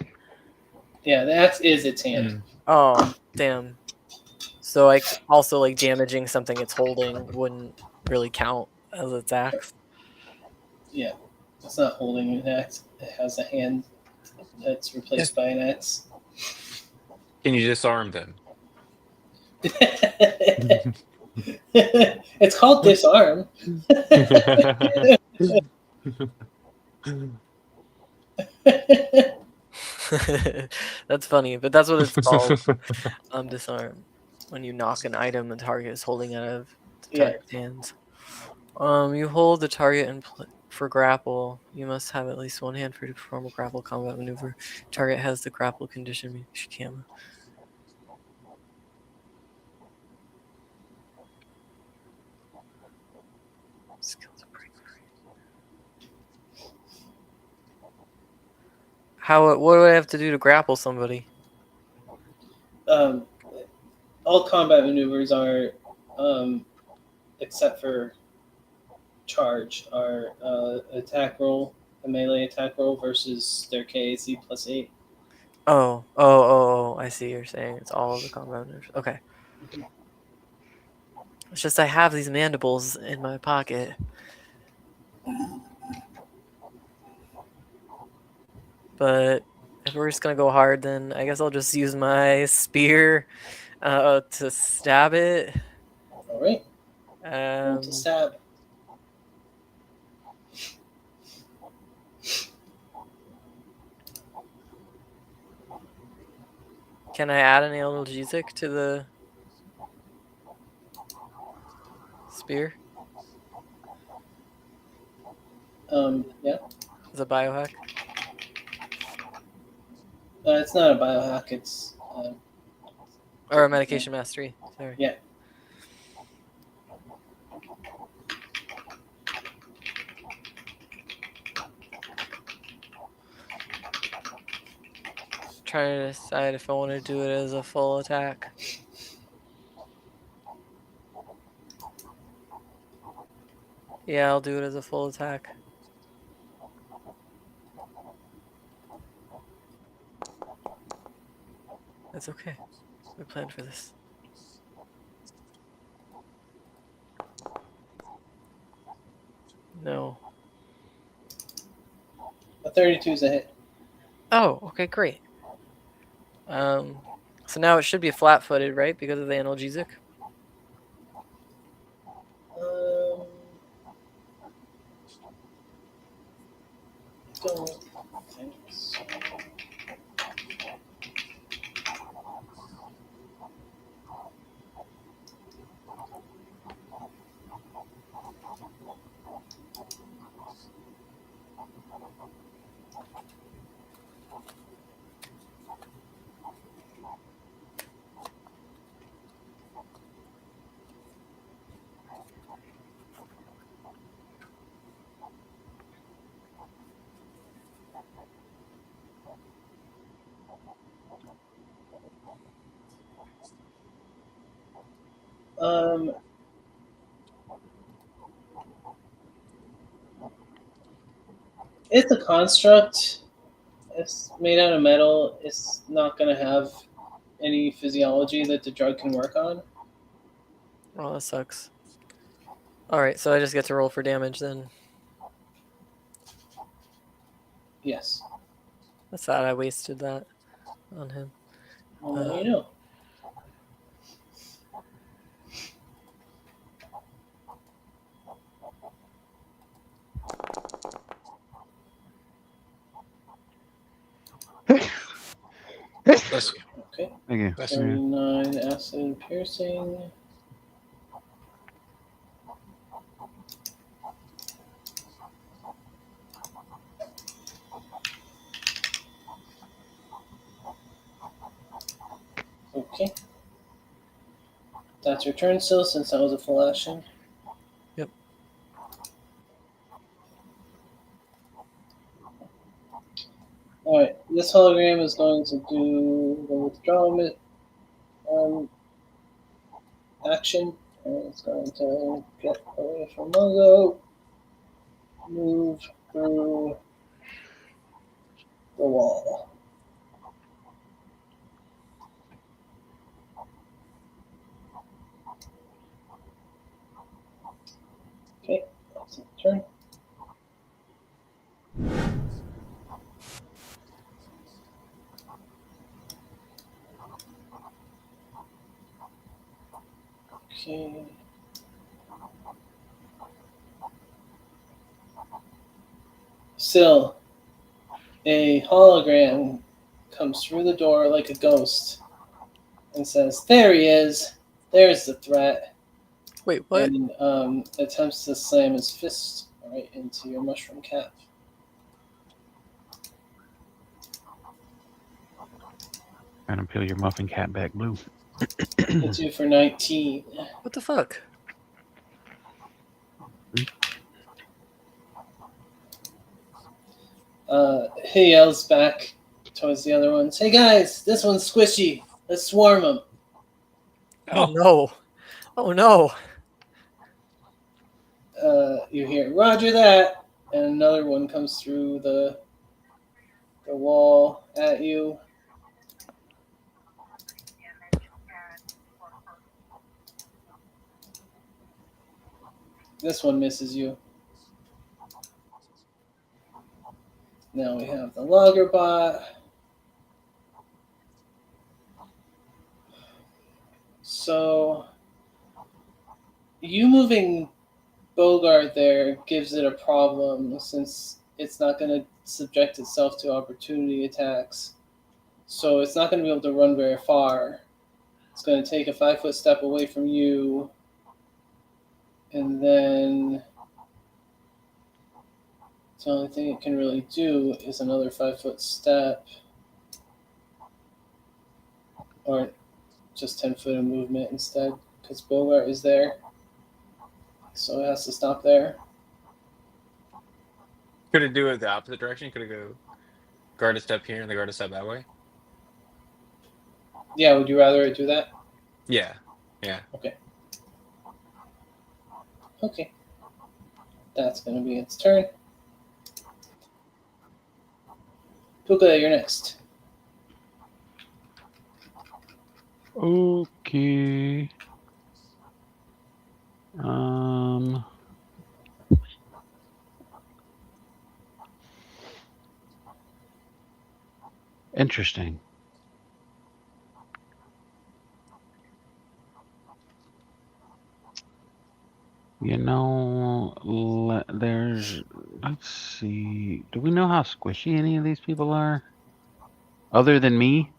Yeah, the axe is its hand.
Oh, damn. So like also like damaging something it's holding wouldn't really count as its axe.
Yeah. It's not holding an axe. It has a hand that's replaced by an axe.
Can you disarm them?
It's called disarm.
That's funny, but that's what it's called. Disarm. When you knock an item the target is holding out of the target's hands. You hold the target and for grapple. You must have at least one hand free to perform a grapple combat maneuver. Target has the grapple condition. She can't. What do I have to do to grapple somebody?
All combat maneuvers are, except for charge, are attack roll, a melee attack roll versus their KAC plus 8.
Oh, I see you're saying it's all of the combat maneuvers. Okay. It's just I have these mandibles in my pocket. But if we're just gonna go hard, then I guess I'll just use my spear to stab it.
All right. To stab.
Can I add an analgesic to the spear?
Yeah.
Is it biohack?
It's not a biohack. It's
or a medication mastery. Sorry.
Yeah.
Trying to decide if I want to do it as a full attack. Yeah, I'll do it as a full attack. That's okay. We planned for this. No.
A 32 is a hit.
Oh, okay, great. So now it should be flat-footed, right? Because of the analgesic.
Don't think so. Um, it's a construct. It's made out of metal. It's not going to have any physiology that the drug can work on.
Oh, that sucks. Alright, so I just get to roll for damage then.
Yes.
That's sad I wasted that on him.
Well, now you know.
Bless you.
Okay.
Thank you.
Bless you.
39 acid piercing. Okay. That's your turn still, since that was a full action.
Yep.
Alright, this hologram is going to do the withdrawal action. And it's going to get away from Mungo. Move through the wall. Okay, that's the turn. Okay. Still, a hologram comes through the door like a ghost and says, "There he is. There's the threat."
Wait, what?
And attempts to slam his fist right into your mushroom cap.
Trying to peel your muffin cap back blue.
Hits you for 19.
What the fuck?
He yells back towards the other ones, "Hey guys, this one's squishy. Let's swarm him."
Oh no. Oh no.
You hear, "Roger that," and another one comes through the wall at you. This one misses you. Now we have the logger bot. So you moving Bogart there gives it a problem, since it's not going to subject itself to opportunity attacks. So it's not going to be able to run very far. It's going to take a 5-foot step away from you, and then the only thing it can really do is another 5-foot step, or just 10 foot of movement instead, because Bogart is there. So it has to stop there.
Could it do it the opposite direction? Could it go guard a step here and the guard a step that way?
Yeah, would you rather it do that?
Yeah. Yeah.
Okay. Okay. That's going to be its turn. Puka, you're next.
Okay. Interesting. You know, let's see. Do we know how squishy any of these people are? Other than me?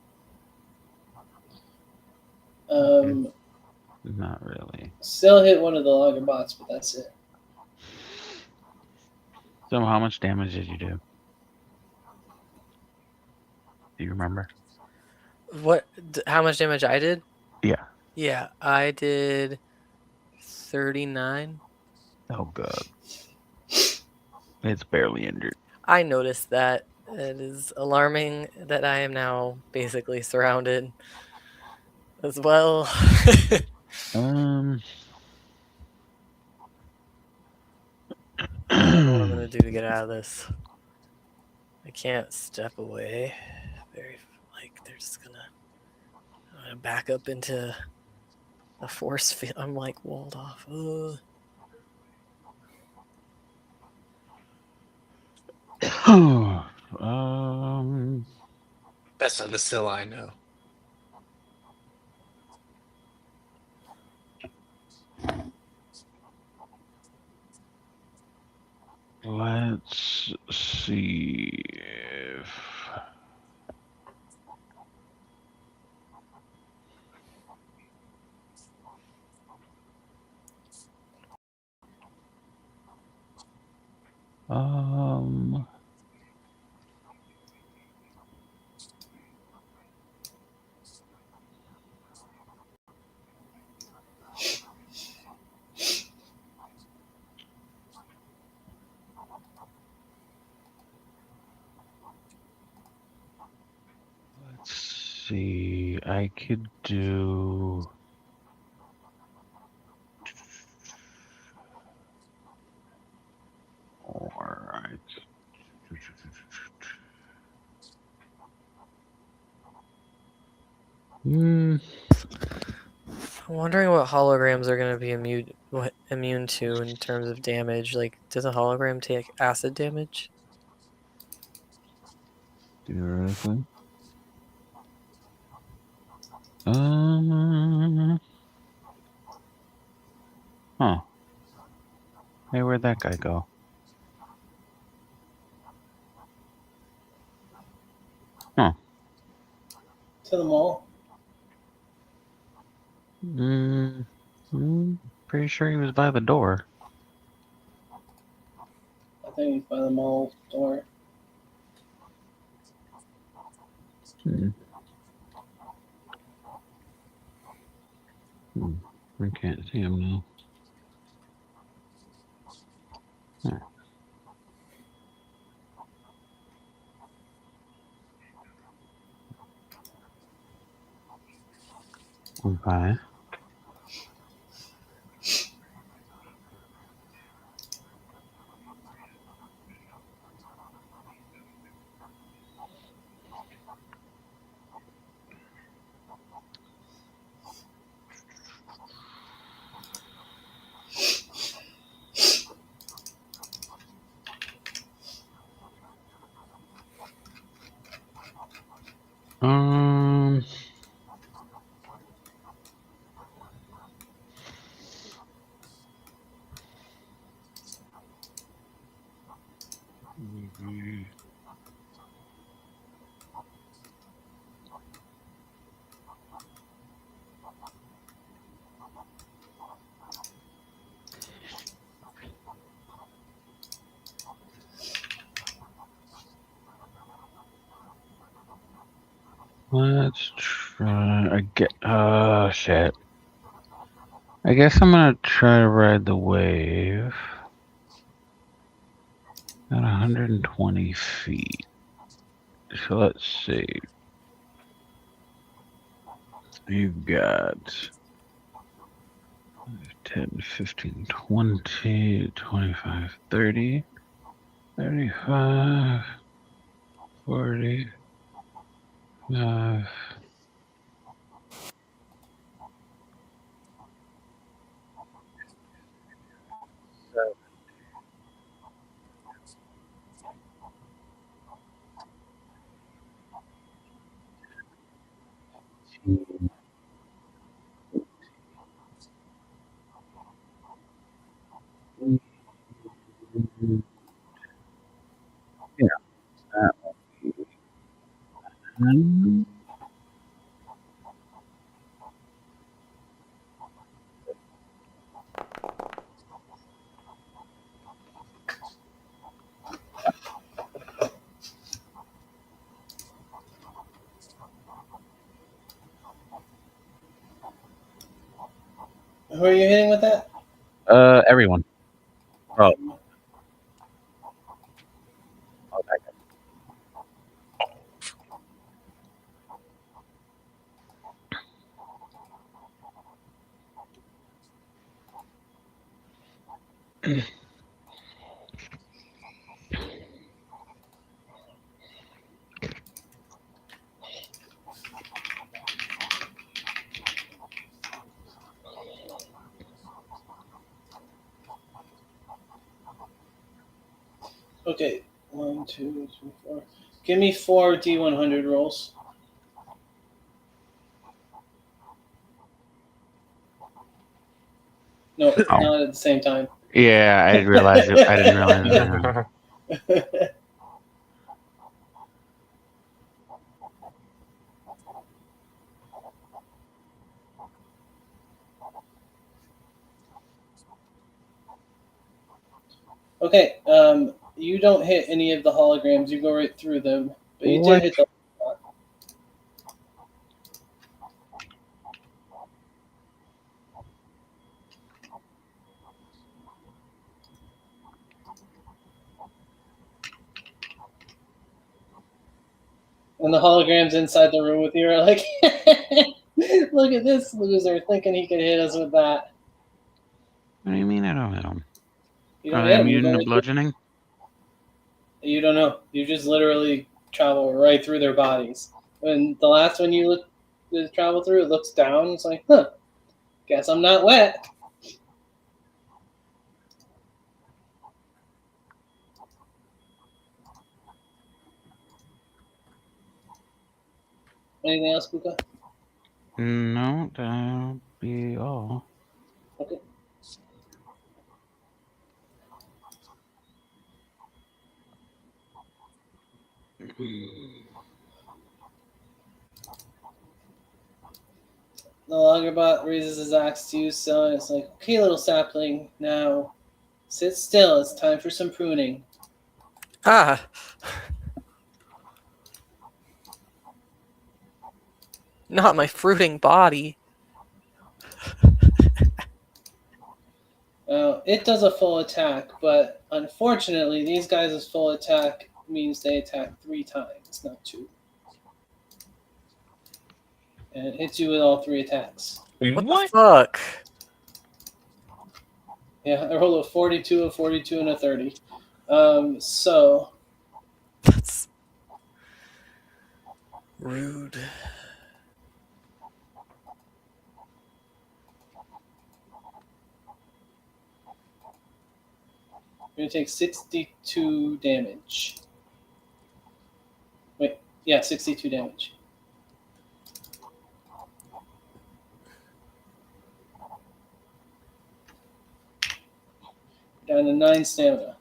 Not really.
Still hit one of the logger bots, but that's it.
So how much damage did you do? Do you remember?
How much damage I did?
Yeah.
Yeah, I did 39.
Oh god. It's barely injured.
I noticed that. It is alarming that I am now basically surrounded as well.
Um
I don't know what I'm gonna do to get out of this. I can't step away. They're just I'm gonna back up into a force field. I'm like walled off. Ugh.
Best of the still I know.
Let's see if let's see. I could do. All right.
I'm wondering what holograms are gonna be immune to in terms of damage. Like, does a hologram take acid damage?
Theoretically. Huh. Hey, where'd that guy go? Huh.
To the mall.
Pretty sure he was by the door.
I think he's by the mall door.
I can't see him now. Okay. Um. Let's try. Oh shit. I guess I'm gonna try to ride the wave at 120 feet. So let's see. You've got 10, 15, 20, 25, 30, 35, 40, 17, yeah, that will be 10.
Who are you hitting with that?
Everyone. Oh, okay.
Okay, 1, 2, 3, 4. Give me 4 D100 rolls. No,
Oh.
not at the same time.
Yeah, I didn't realize it. I didn't realize it.
Okay, you don't hit any of the holograms. You go right through them. But you
What?
did hit the. And the holograms inside the room with you are like, look at this loser thinking he could hit us with that.
What do you mean I don't hit them?
You
Are
don't
they
hit him.
immune to bludgeoning?
You don't know. You just literally travel right through their bodies. And the last one you travel through, it looks down. It's like, huh, guess I'm not wet. Anything else, Puka?
No, that'll be all.
Okay. The Lagerbot raises his axe to you, so it's like, okay, little sapling, now sit still. It's time for some pruning.
Ah, not my fruiting body.
It does a full attack, but unfortunately, these guys' full attack means they attack 3 times, not 2. And it hits you with all 3 attacks.
What
What?
the fuck?
Yeah, I rolled a 42, a 42, and a 30. So
That's rude.
you're going to take 62 damage. Wait, yeah, 62 damage. Down to 9 stamina.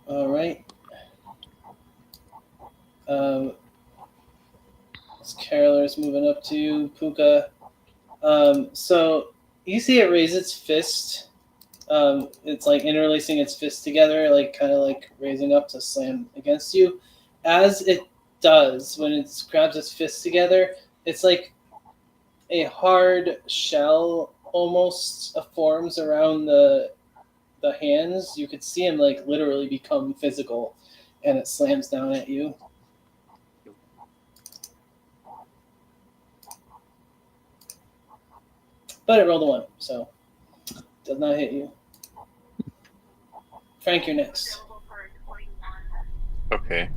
All right. This Caroler's moving up to you, Puka. So you see it raise its fist. It's like interlacing its fists together, like kind of like raising up to slam against you. As it does, when it grabs its fists together, it's like a hard shell almost forms around the hands. You could see him like literally become physical, and it slams down at you. But it rolled a 1, so does not hit you. Frank, you're next.
Okay.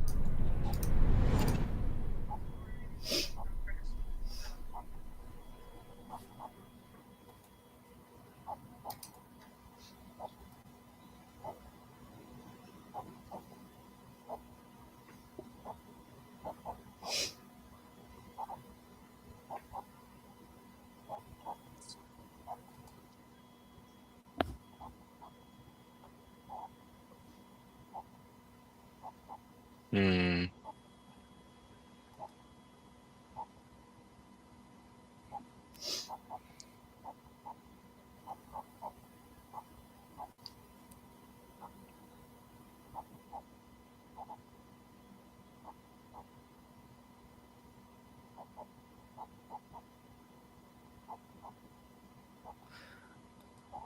Hmm.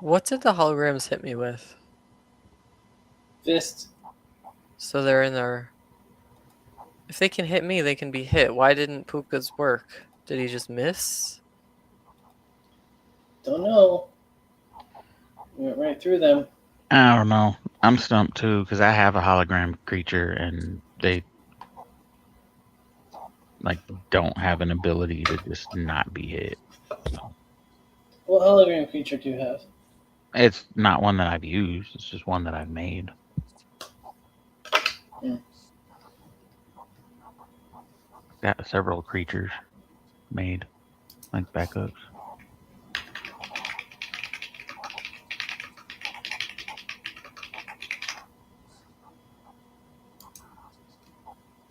What did the holograms hit me with?
Fist.
So they're in there. If they can hit me, they can be hit. Why didn't Puka's work? Did he just miss?
Don't know. You went right through them.
I don't know. I'm stumped too because I have a hologram creature and they like don't have an ability to just not be hit. So
What hologram creature do you have?
it's not one that I've used. It's just one that I've made. Got several creatures made like backups.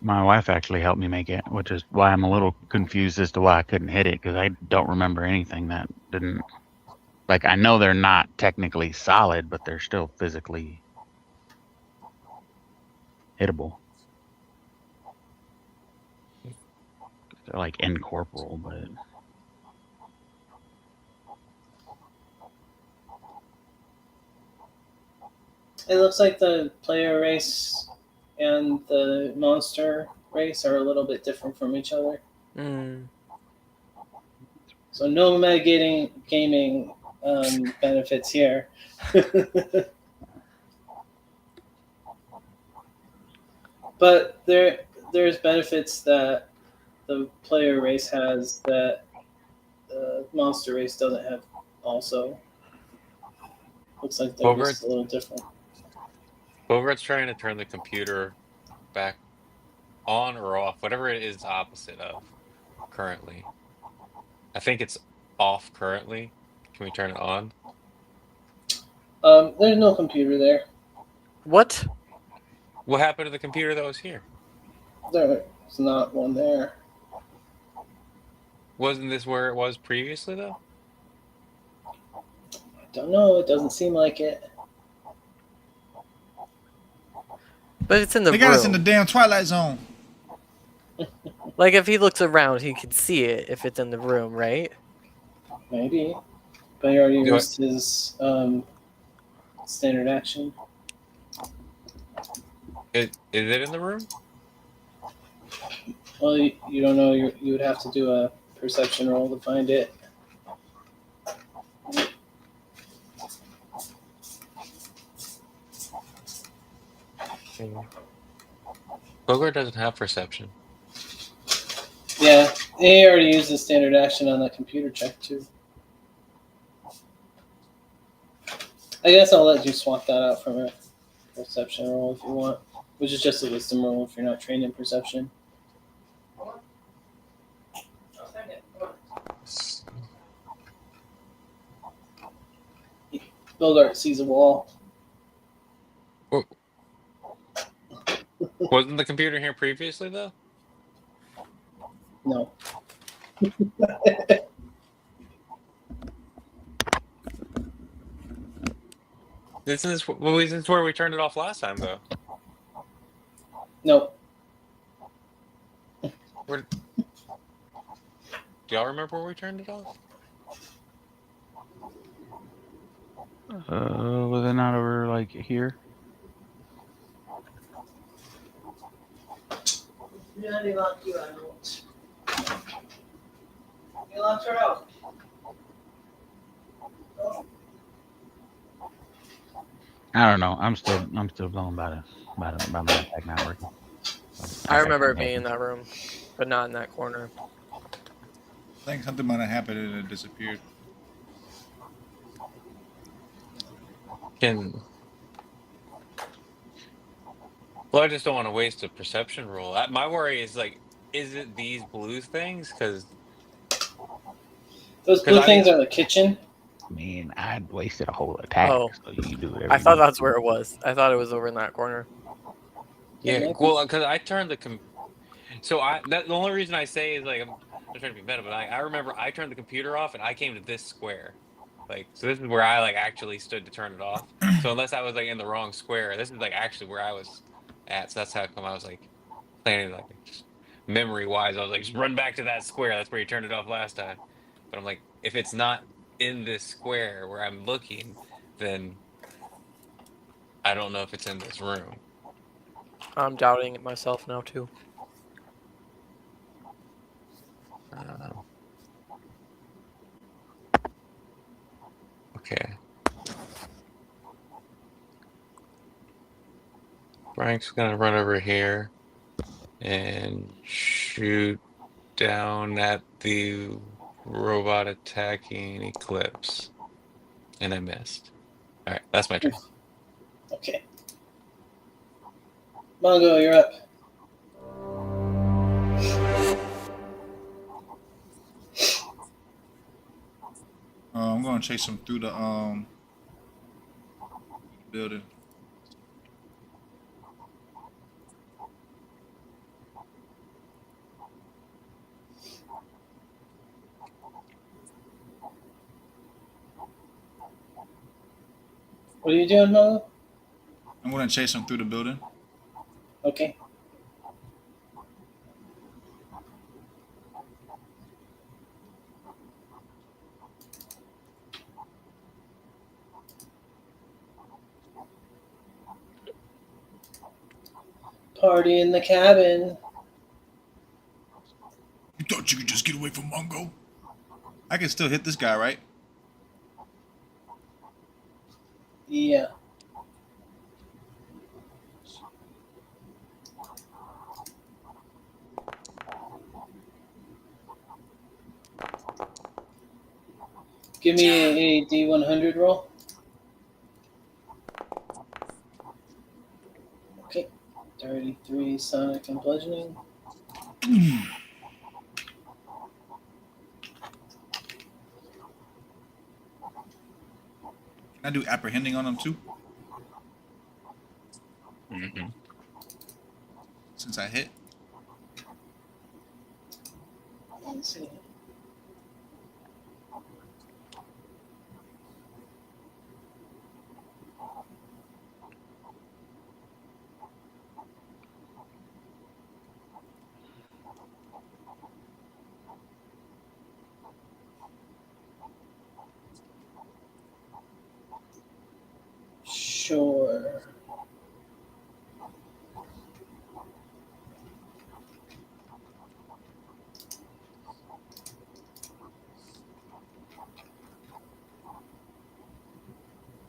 My wife actually helped me make it, which is why I'm a little confused as to why I couldn't hit it because I don't remember anything that didn't. Like, I know they're not technically solid, but they're still physically hittable. They're like incorporeal, but
It looks like the player race and the monster race are a little bit different from each other.
Hmm.
So no metagaming gaming benefits here. But there's benefits that the player race has that the monster race doesn't have also. Looks like they're just
Bogart's
a little different.
Bogart's trying to turn the computer back on or off, whatever it is opposite of currently. I think it's off currently. Can we turn it on?
There's no computer there.
What?
What happened to the computer that was here?
There's not one there.
Wasn't this where it was previously though?
Don't know. It doesn't seem like it.
But it's in the
They
room.
got us in the damn Twilight Zone.
Like, if he looks around, he can see it if it's in the room, right?
Maybe. But he already
Do I-
used his standard action.
Is it in the room?
Well, you don't know. You would have to do a perception roll to find it.
Bogart doesn't have perception.
Yeah, he already used his standard action on that computer check too. I guess I'll let you swap that out from a perception roll if you want, which is just a wisdom roll if you're not trained in perception. Bogart sees a wall.
Wasn't the computer here previously though?
No.
Isn't this where we turned it off last time though?
No.
Where, do y'all remember where we turned it off?
was it not over like here?
Yeah, they locked you out. They locked her out.
I don't know. I'm still blown by my attack not working. So
I remember
can't
it being
help
in that room, but not in that corner.
I think something might have happened and it disappeared.
Can Well, I just don't want to waste a perception roll. My worry is like, is it these blue things?
Those
Because
blue
I mean,
things are the kitchen.
Man, I wasted a whole attack,
Oh,
so you do whatever
I
you
thought
want.
that's where it was. I thought it was over in that corner.
yeah.
Maybe.
Well, because I turned so the only reason I say is like I'm not trying to be meta, but I remember I turned the computer off and I came to this square, like so this is where I like actually stood to turn it off. So unless I was like in the wrong square, this is like actually where I was at. So that's how come I was like planning like just memory wise. I was like just run back to that square. That's where you turned it off last time. But I'm like, if it's not in this square where I'm looking, then I don't know if it's in this room.
I'm doubting it myself now too.
Uh, okay. Frank's gonna run over here and shoot down at the robot attacking Eclipse. And I missed. Alright, that's my turn.
Okay. Mongo, you're up.
I'm going to chase him through the building.
What are you doing, Mongo?
I'm going to chase him through the building.
Okay. Party in the cabin.
You thought you could just get away from Mongo? I can still hit this guy, right?
Yeah. Give me a D100 roll. Okay. 33 sonic and bludgeoning.
Can I do apprehending on him too?
Mm-hmm.
Since I hit?
Let's see. Sure.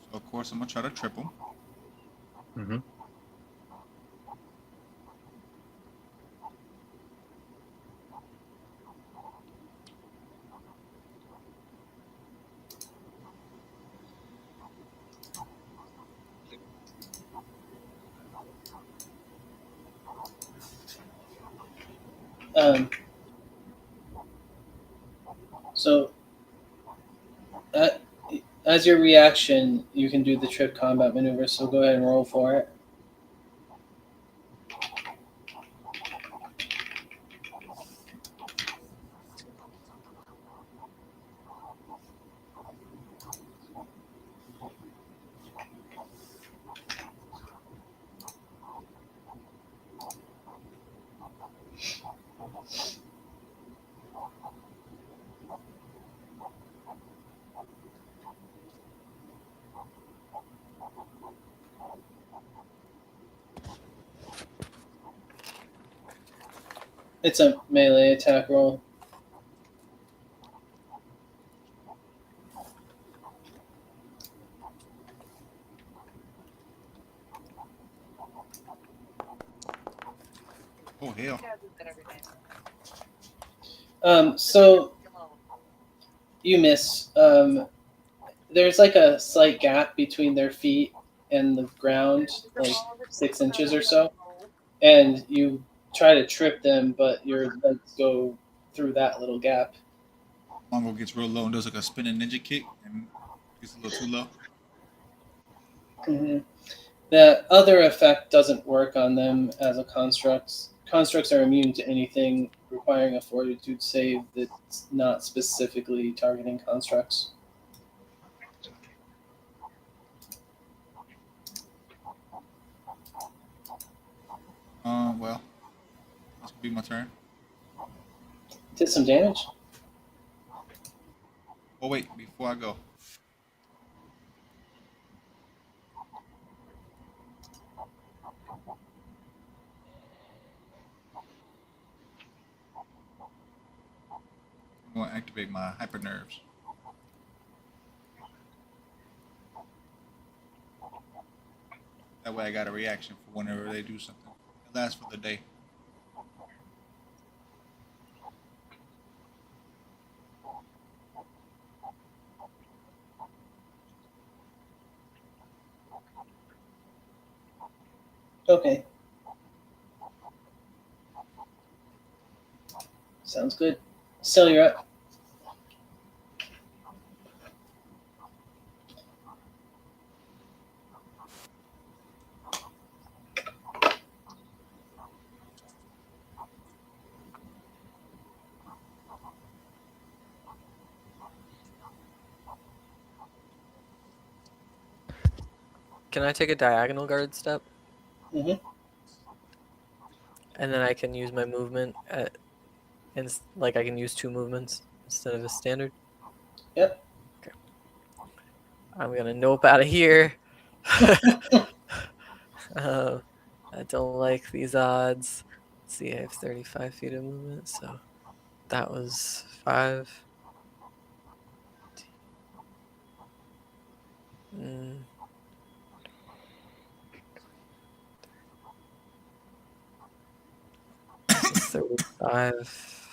So of course I'm going to try to trip him.
Mm-hmm.
Um, so, uh, as your reaction, you can do the trip combat maneuver, so go ahead and roll for it. It's a melee attack roll.
Oh hell!
So you miss. There's like a slight gap between their feet and the ground, like 6 inches or so, and you try to trip them, but your legs go through that little gap.
Mongo gets real low and does like a spinning ninja kick and gets a little too low.
hmm The other effect doesn't work on them as a construct. Constructs are immune to anything requiring a fortitude save that's not specifically targeting constructs.
Well, that's gonna be my turn.
Did some damage.
Oh wait, before I go, I'm gonna activate my hyper nerves. That way, I got a reaction for whenever they do something. It lasts for the day.
Okay. Sounds good. Still, you're up.
Can I take a diagonal guard step?
hmm
And then I can use my movement like I can use 2 movements instead of a standard?
Yep.
Okay. I'm gonna nope out of here. I don't like these odds. Let's see, I have 35 feet of movement, so that was 5. Mm. 35.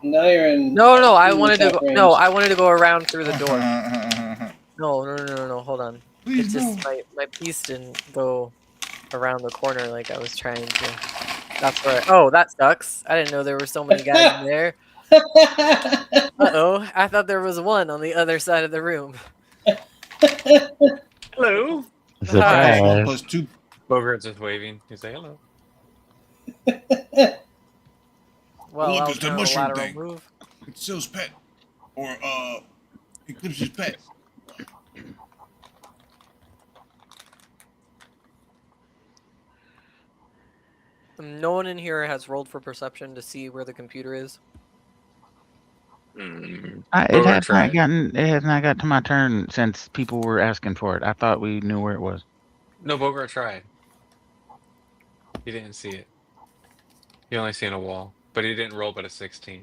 Now you're in.
No, I
in
wanted to
attack
go. No,
range.
I wanted to go around through the door. No. Hold on.
Please
It's just
no.
my piece didn't go around the corner like I was trying to. That's right. Oh, that sucks. I didn't know there were so many guys in there. Uh-oh. I thought there was one on the other side of the room.
Hello.
Hi.
Plus one,
Surprise.
plus two.
Bogart's just waving. He's like, hello.
Well,
Look,
I'll
it's the
turn a
mushroom
lateral
thing.
move.
It's Sil's pet, or Eclipse's pet.
No one in here has rolled for perception to see where the computer is.
It
Bogart
has not
tried.
gotten. It has not got to my turn since people were asking for it. I thought we knew where it was.
No, Bogart tried. He didn't see it. He only seen a wall, but he didn't roll but a 16.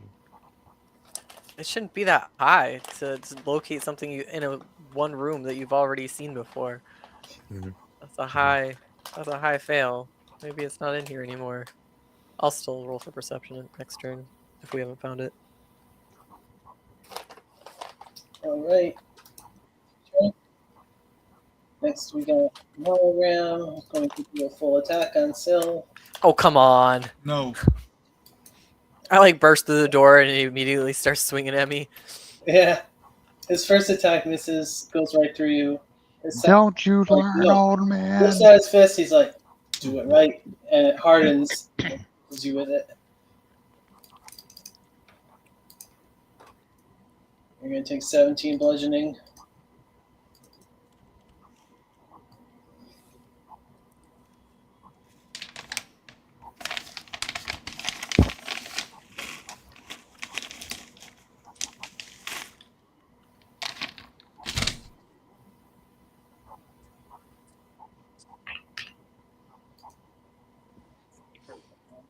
It shouldn't be that high to locate something in a one room that you've already seen before.
Mhm.
That's a high. That's a high fail. Maybe it's not in here anymore. I'll still roll for perception next turn if we haven't found it.
All right. Next, we got Monogram. Going to do a full attack on Sil.
Oh, come on.
No.
I like burst through the door and he immediately starts swinging at me.
Yeah. His first attack misses, goes right through you. His second,
Don't you
like,
learn,
no.
old man?
Lifts out his fist. He's like, "Do it right," and it hardens. And kills you with it. You're gonna take 17 bludgeoning.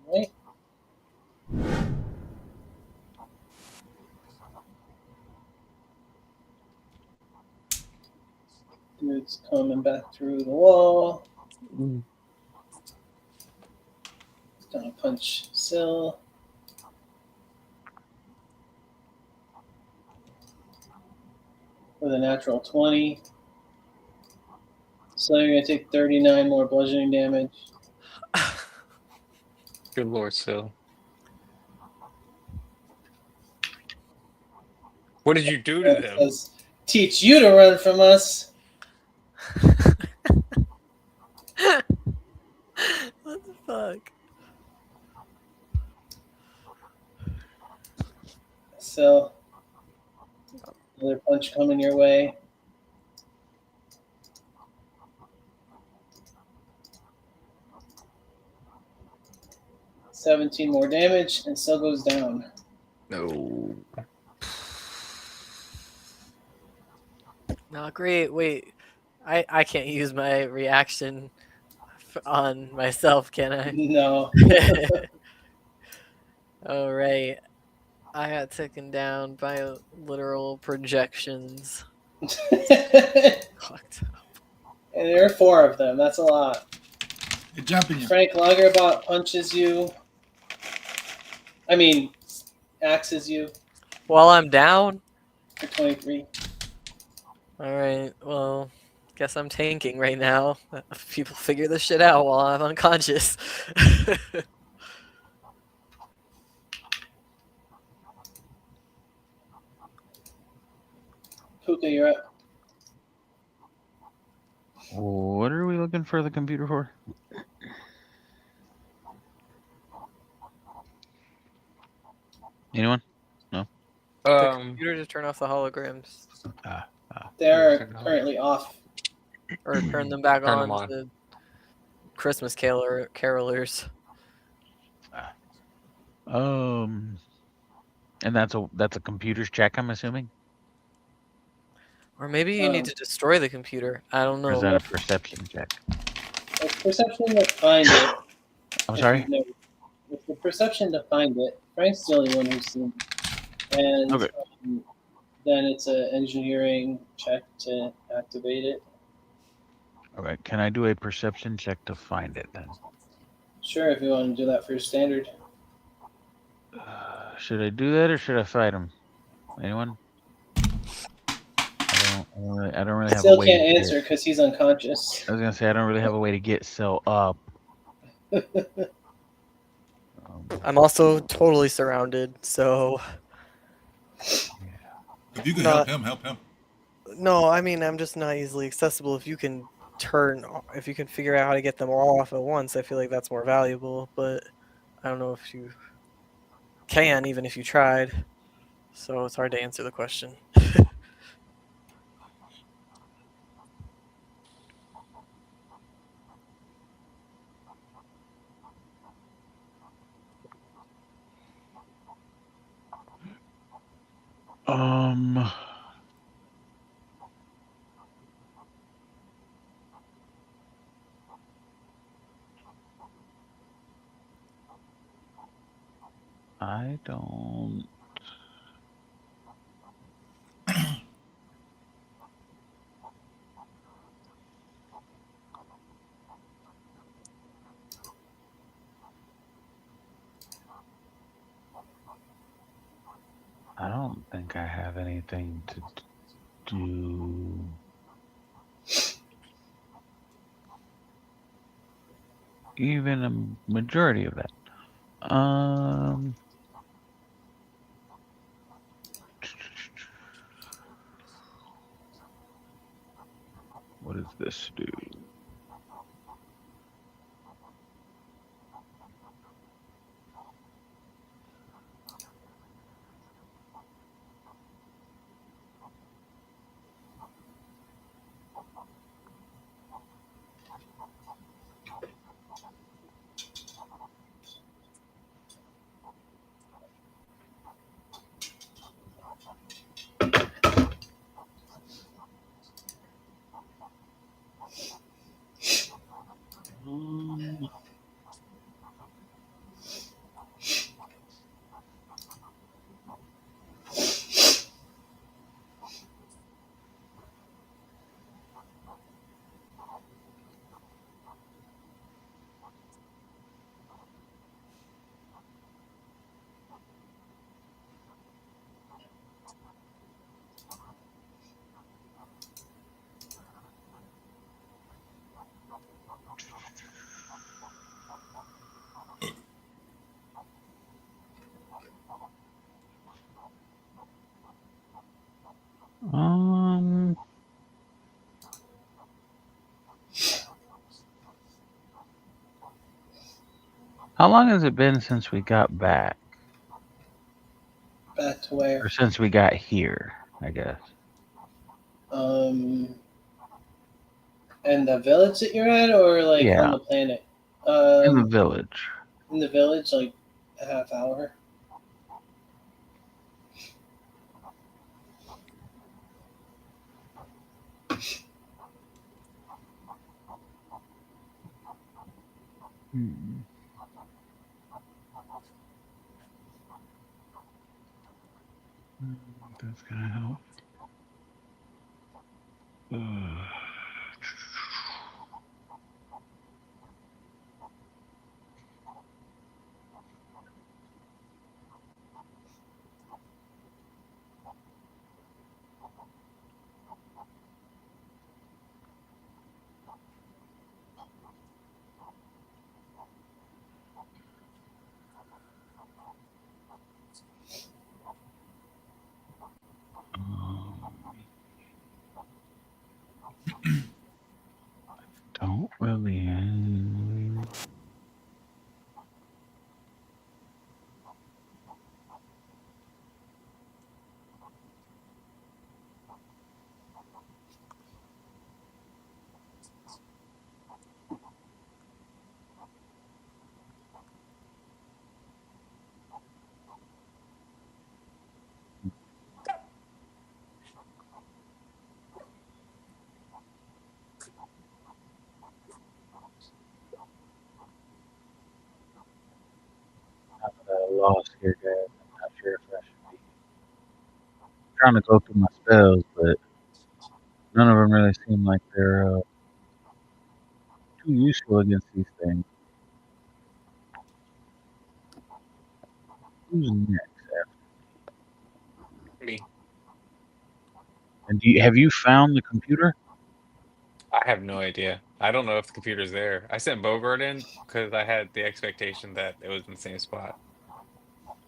All right. Dude's coming back through the wall. Gonna punch Syl. With a natural 20. So you're gonna take 39 more bludgeoning damage.
Good lord, Sil. What did you do to
It
them?
says, teach you to run from us.
What the fuck?
So another punch coming your way. $17 more damage, and Syl goes down.
No.
Not great. Wait, I can't use my reaction on myself, can I?
No.
All right. I got taken down by literal projections.
And
Fucked up.
there are 4 of them. That's a lot.
They're jumping you.
Frank Lagerbot punches you. I mean, axes you
While I'm down.
for 23.
All right. Well, guess I'm tanking right now. People figure this shit out while I'm unconscious.
Puka, you're up.
What are we looking for the computer for? Anyone?
The computer to turn off the holograms
They're currently off.
or turn them back
Turn them
on
on.
to Christmas carolers.
And that's a computer's check, I'm assuming.
Or maybe you need to destroy the computer. I don't
Or is
know.
that a perception check?
It's perception to find it.
I'm sorry.
It's the perception to find it. Frank's the only one who's seen it. And
Okay.
then it's an engineering check to activate it.
Okay. Can I do a perception check to find it then?
Sure, if you want to do that for your standard.
Should I do that or should I fight him? Anyone? I don't really have a
Still
way.
can't answer because he's unconscious.
I was gonna say I don't really have a way to get Syl up.
I'm also totally surrounded, so
If you can
Not-
help him.
no, I mean I'm just not easily accessible. If you can figure out how to get them all off at once, I feel like that's more valuable, but I don't know if you can, even if you tried. So it's hard to answer the question.
I don't. I don't think I have anything to do. Even a majority of that. What does this do? How long has it been since we got back?
Back to where?
Or since we got here, I guess.
In the village that you're at, or like
Yeah.
on the planet?
In the village.
In the village, like a half hour.
Hmm. That's gonna help. Don't really. I'm at a loss here, guys. I'm not sure if I should be trying to go through my spells, but none of them really seem like they're too useful against these things. Who's next?
Me.
And have you found the computer?
I have no idea. I don't know if the computer's there. I sent Bogart in because I had the expectation that it was in the same spot.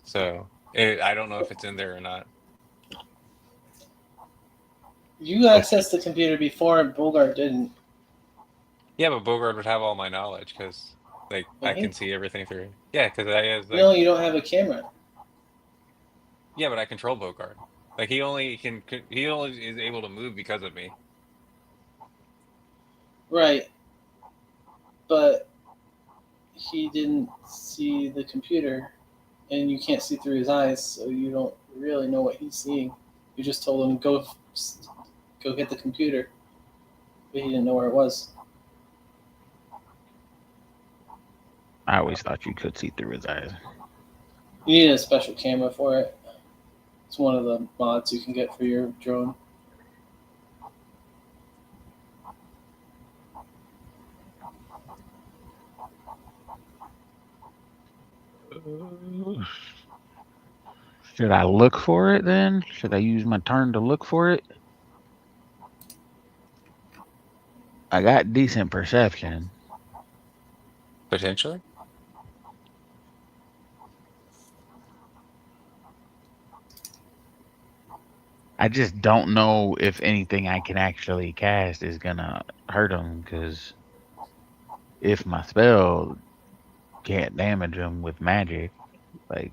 So I don't know if it's in there or not.
You accessed the computer before, and Bogart didn't.
Yeah, but Bogart would have all my knowledge because like I
Really?
can see everything through. Yeah, because I has like
No, you don't have a camera.
yeah, but I control Bogart. Like he only is able to move because of me.
Right. But he didn't see the computer, and you can't see through his eyes, so you don't really know what he's seeing. You just told him go get the computer, but he didn't know where it was.
I always thought you could see through his eyes.
You need a special camera for it. It's one of the mods you can get for your drone.
Should I look for it then? Should I use my turn to look for it? I got decent perception.
Potentially.
I just don't know if anything I can actually cast is gonna hurt him, because if my spell can't damage him with magic, like,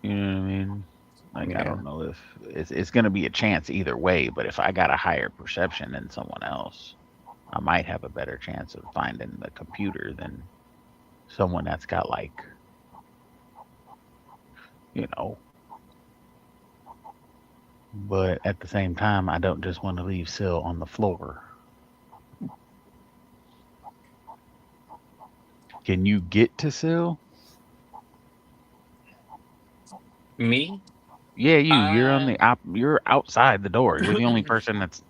you know what I mean? Like, I
Yeah.
don't know if it's gonna be a chance either way, but if I got a higher perception than someone else, I might have a better chance of finding the computer than someone that's got, like, you know. But at the same time, I don't just want to leave Syl on the floor. Can you get to Syl?
Me?
Yeah, you're on
I
the you're outside the door. You're the only person that's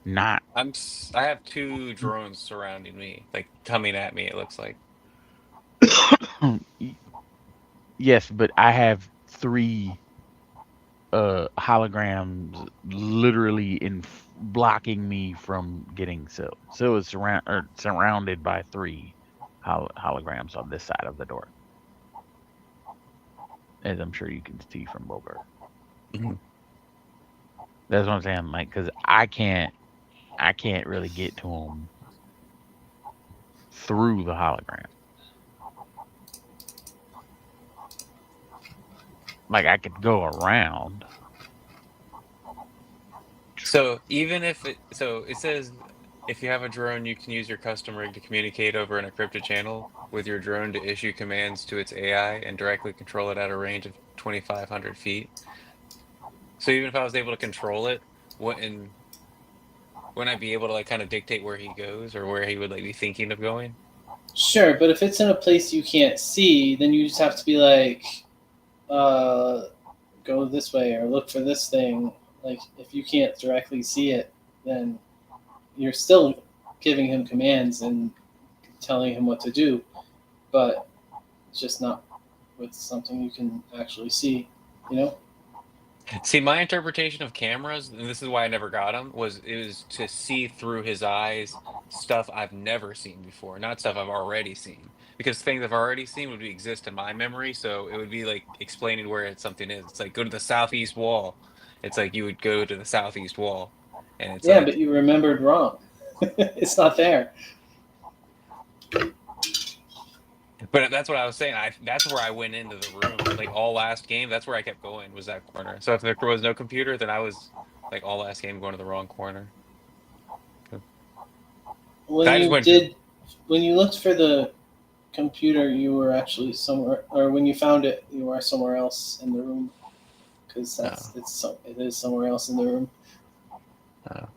not.
I have two drones surrounding me, like coming at me, it looks like.
Yes, but I have 3 holograms literally blocking me from getting Syl. Syl is surrounded by 3 holograms on this side of the door, as I'm sure you can see from Bogart.
Mhm.
That's what I'm saying, like, because I can't I can't really get to him through the hologram. Like I could go around.
So even if it says if you have a drone, you can use your custom rig to communicate over an encrypted channel with your drone to issue commands to its AI and directly control it at a range of 2,500 feet. So even if I was able to control it, wouldn't wouldn't I be able to like kind of dictate where he goes or where he would like be thinking of going?
Sure, but if it's in a place you can't see, then you just have to be like, uh, go this way or look for this thing. Like, if you can't directly see it, then you're still giving him commands and telling him what to do, but it's just not with something you can actually see, you know?
See, my interpretation of cameras, and this is why I never got them, was it was to see through his eyes stuff I've never seen before, not stuff I've already seen. Because things I've already seen would exist in my memory, so it would be like explaining where something is. It's like go to the southeast wall. It's like you would go to the southeast wall, and it's
Yeah, but
like,
you remembered wrong. It's not there.
but that's what I was saying. That's where I went into the room, like all last game. That's where I kept going was that corner. So if there was no computer, then I was like all last game going to the wrong corner.
When
I just
you
went to
did, when you looked for the computer, you were actually somewhere, or when you found it, you were somewhere else in the room, because
oh,
it is somewhere else in the room.
oh.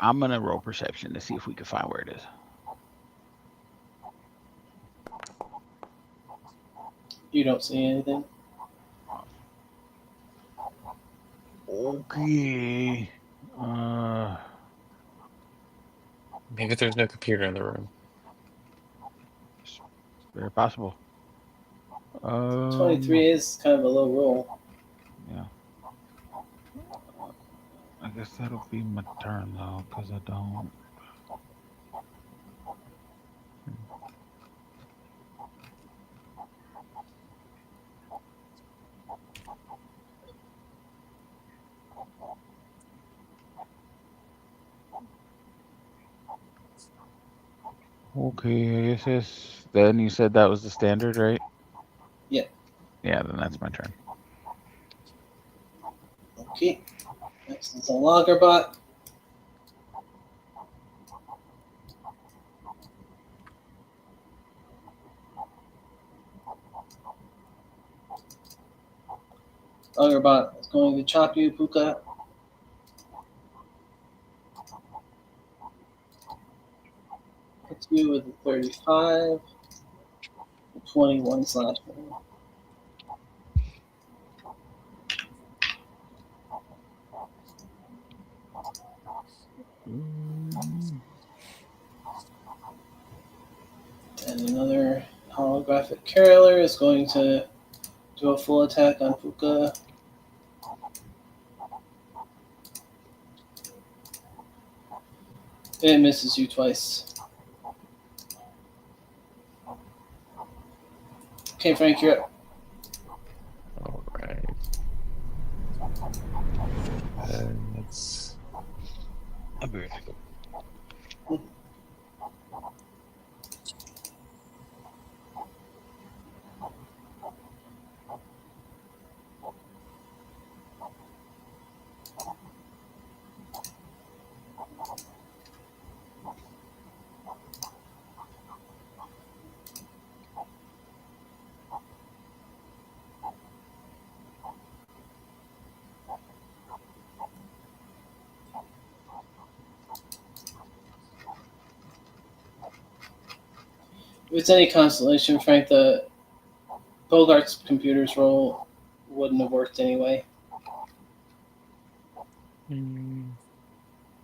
I'm gonna roll perception to see if we can find where it is.
You don't see anything.
Okay.
Maybe there's no computer in the room.
Very possible.
23 is kind of a low roll.
Yeah. I guess that'll be my turn though, because I don't. Okay, I guess then you said that was the standard, right?
Yeah.
Yeah, then that's my turn.
Okay. Next is a Loggerbot. Loggerbot is going to chop you, Puka. Hits you with a 35. 21 slashing. And another holographic carrier is going to do a full attack on Puka. It misses you twice. Okay, Frank, you're up.
All right. Let's.
I'll be right back.
If it's any consolation, Frank, the Bogart's computer's roll wouldn't have worked anyway.
Mm,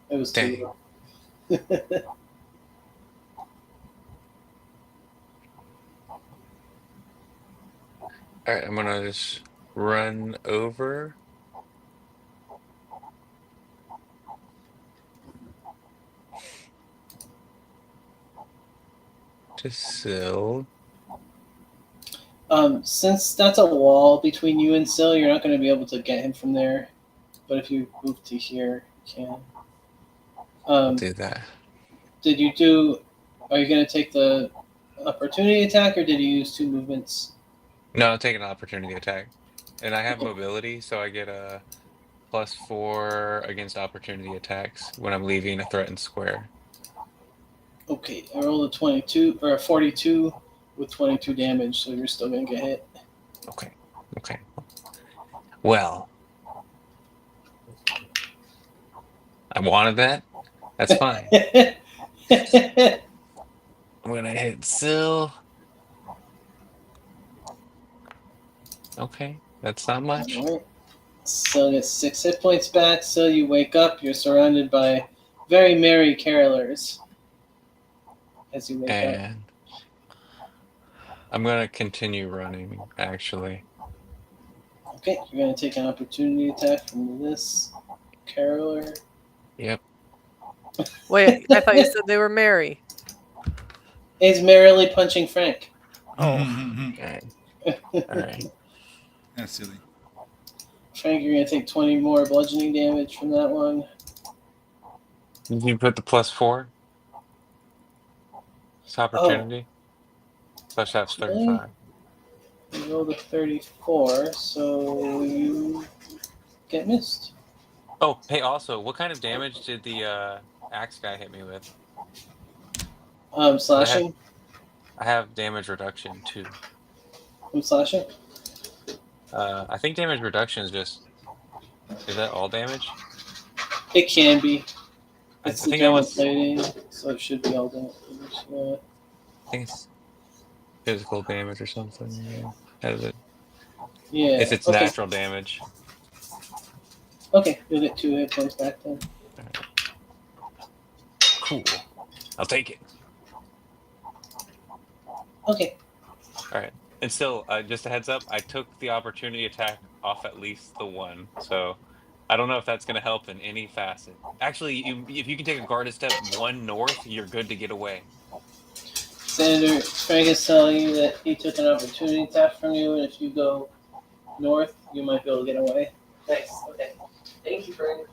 It was
Dang.
too
All right, I'm gonna just run over to Sill.
Since that's a wall between you and Sil, you're not going to be able to get him from there. But if you move to here, you can.
I'll do that.
Did you do? Are you going to take the opportunity attack, or did you use 2 movements?
No, I'll take an opportunity attack. And I have mobility, so I get a +4 against opportunity attacks when I'm leaving a threatened square.
Okay, I rolled a 22 or a 42 with 22 damage, so you're still going to get hit.
Okay. Okay. Well, I wanted that. That's fine. I'm gonna hit Sil. Okay, that's not much.
Alright. So gets 6 hit points back. So you wake up. You're surrounded by very merry carolers as you wake up.
And I'm gonna continue running, actually.
Okay, you're going to take an opportunity attack from this caroler.
Yep.
Wait, I thought you said they were merry.
He's merrily punching Frank.
Okay. All right.
That's silly.
Frank, you're going to take 20 more bludgeoning damage from that one.
Did you put the +4? It's opportunity. Plus that's 35.
You rolled a 34, so you get missed.
Oh, hey, also, what kind of damage did the axe guy hit me with?
Slashing.
I have damage reduction too.
I'm slashing.
I think damage reduction is just. Is that all damage?
It can be.
I
It's the
think that
general
was.
plating, so it should be all damage. Yeah.
I think it's physical damage or something. Yeah. Has it?
Yeah.
If it's
Okay.
natural damage.
Okay, you'll get 2 hit points back then.
Right. Cool. I'll take it.
Okay.
All right. And still, just a heads up, I took the opportunity attack off at least the one, so I don't know if that's going to help in any facet. Actually, if you can take a guarded step 1 north, you're good to get away.
Senator Frank is telling you that he took an opportunity attack from you, and if you go north, you might be able to get away. Nice. Okay. Thank you, Frank.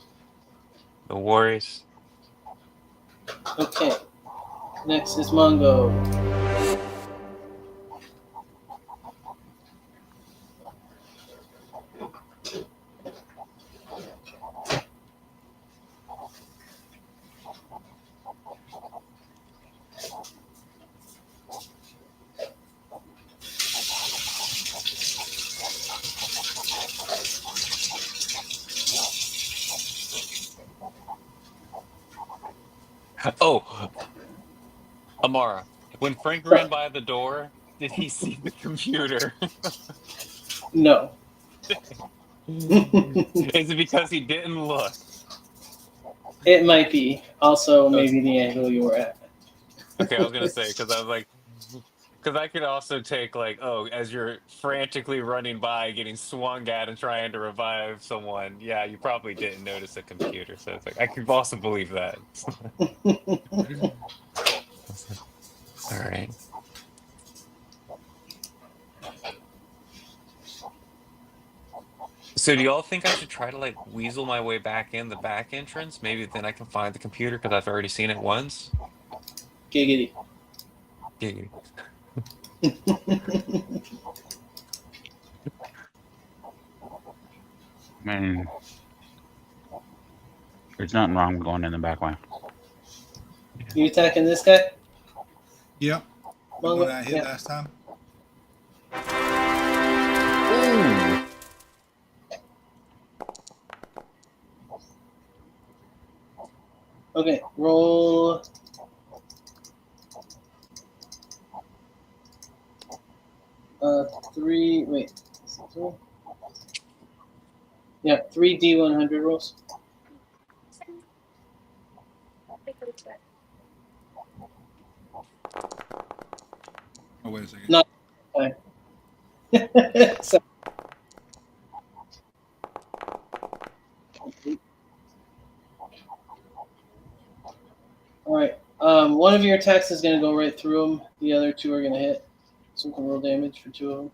No worries.
Okay. Next is Mongo.
Oh, Amara, when Frank ran by the door, did he see the computer?
No.
Is it because he didn't look?
It might be. Also,
Okay.
maybe the angle you were at.
Okay, I was gonna say because I was like, because I could also take like, oh, as you're frantically running by, getting swung at and trying to revive someone. Yeah, you probably didn't notice a computer, so it's like I could also believe that. All right. So do y'all think I should try to like weasel my way back in the back entrance? Maybe then I can find the computer because I've already seen it once.
Giggity.
Giggity.
I mean, there's nothing wrong with going in the back way.
You attacking this guy?
Yep. The
Mongo?
one I hit
Yeah.
last time.
Ooh.
Okay, roll. Three. Wait. Is it 3? Yeah, 3 D100 rolls.
Oh, wait a second.
No. So, all right. One of your attacks is going to go right through him. The other 2 are going to hit. So we can roll damage for 2 of them.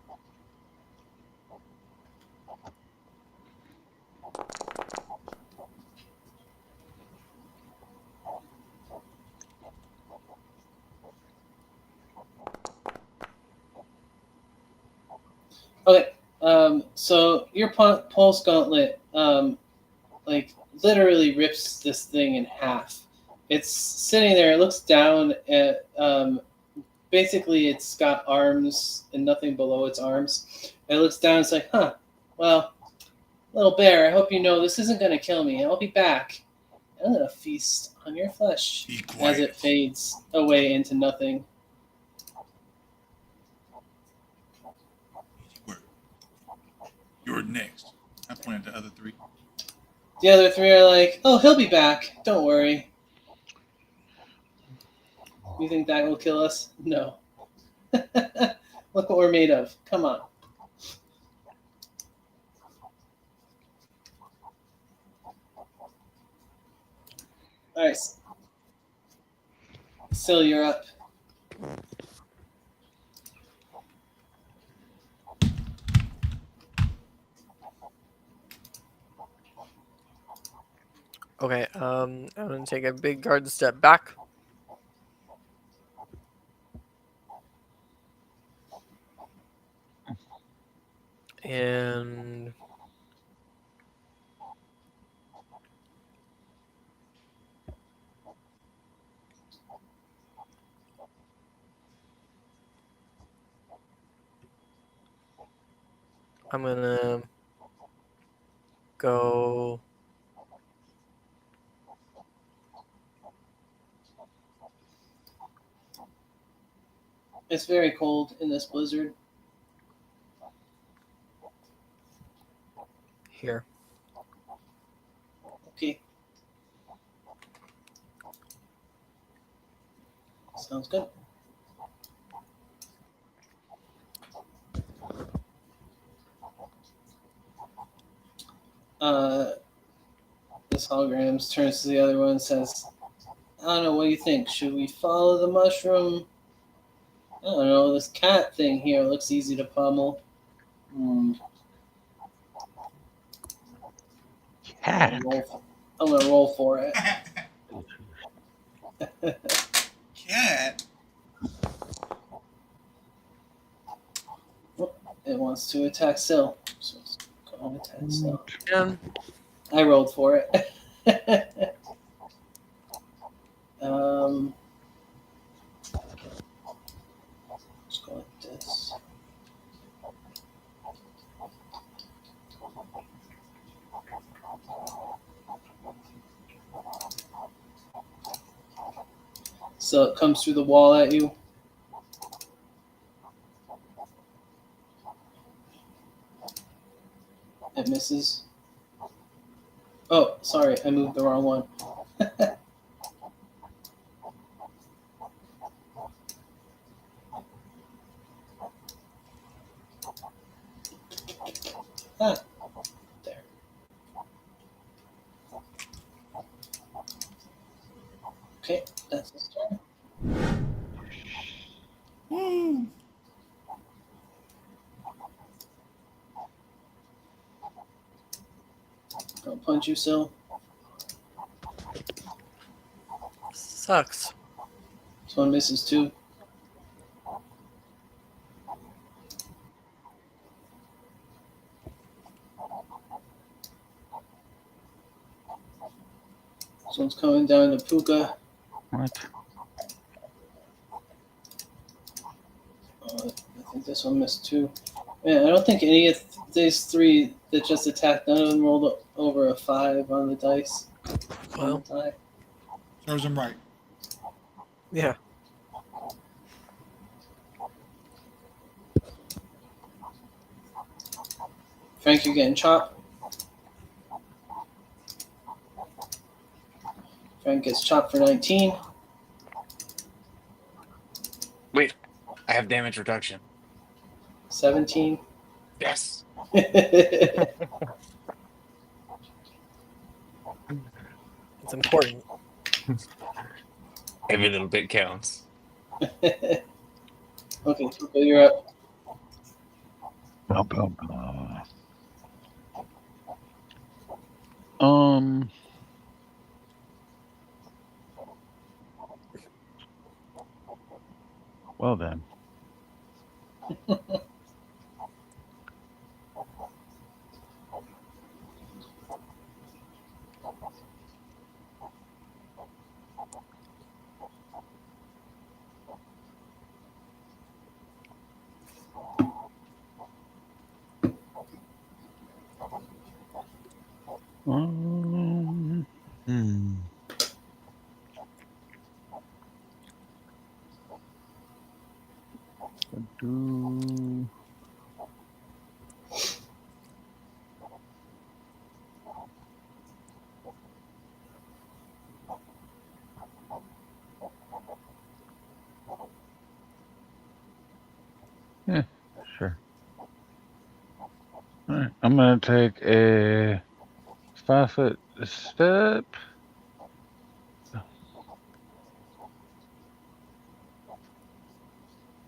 Okay. So your pulse gauntlet, like literally rips this thing in half. It's sitting there. It looks down at. Basically, it's got arms and nothing below its arms. And it looks down. It's like, huh. Well, little bear. I hope you know this isn't gonna kill me. I'll be back. I'm gonna feast on your flesh
Be
as it
quiet.
fades away into nothing.
You're next. I pointed at the other three.
The other three are like, oh, he'll be back. Don't worry. You think that will kill us? No. Look what we're made of. Come on. All right. Sil, you're up.
Okay, I'm gonna take a big guard step back. And I'm gonna go.
It's very cold in this blizzard.
Here.
Okay. Sounds good. This hologram turns to the other one and says, I don't know, what do you think? Should we follow the mushroom? I don't know, this cat thing here looks easy to pummel. I'm
Cat.
gonna roll for it.
Cat.
It wants to attack Sil. So it's going to attack Sil. I rolled for it. Let's go like this. So it comes through the wall at you. It misses. Oh, sorry, I moved the wrong one. Ah, there. Okay, that's his turn.
Woo.
I'll punch you, Sil.
Sucks.
This one misses too. This one's coming down to Puka.
What?
I think this one missed too. Man, I don't think any of these three that just attacked, none of them rolled over a 5 on the dice.
Well,
On the die.
Serves him right.
yeah.
Frank, you're getting chopped. Frank gets chopped for 19.
Wait, I have damage reduction.
17.
Yes.
It's important.
Every little bit counts.
Okay, Puka, you're up.
Bum, bum, bum. Um. Well then. Hmm. Do. Yeah, sure. All right, I'm gonna take a 5-foot step.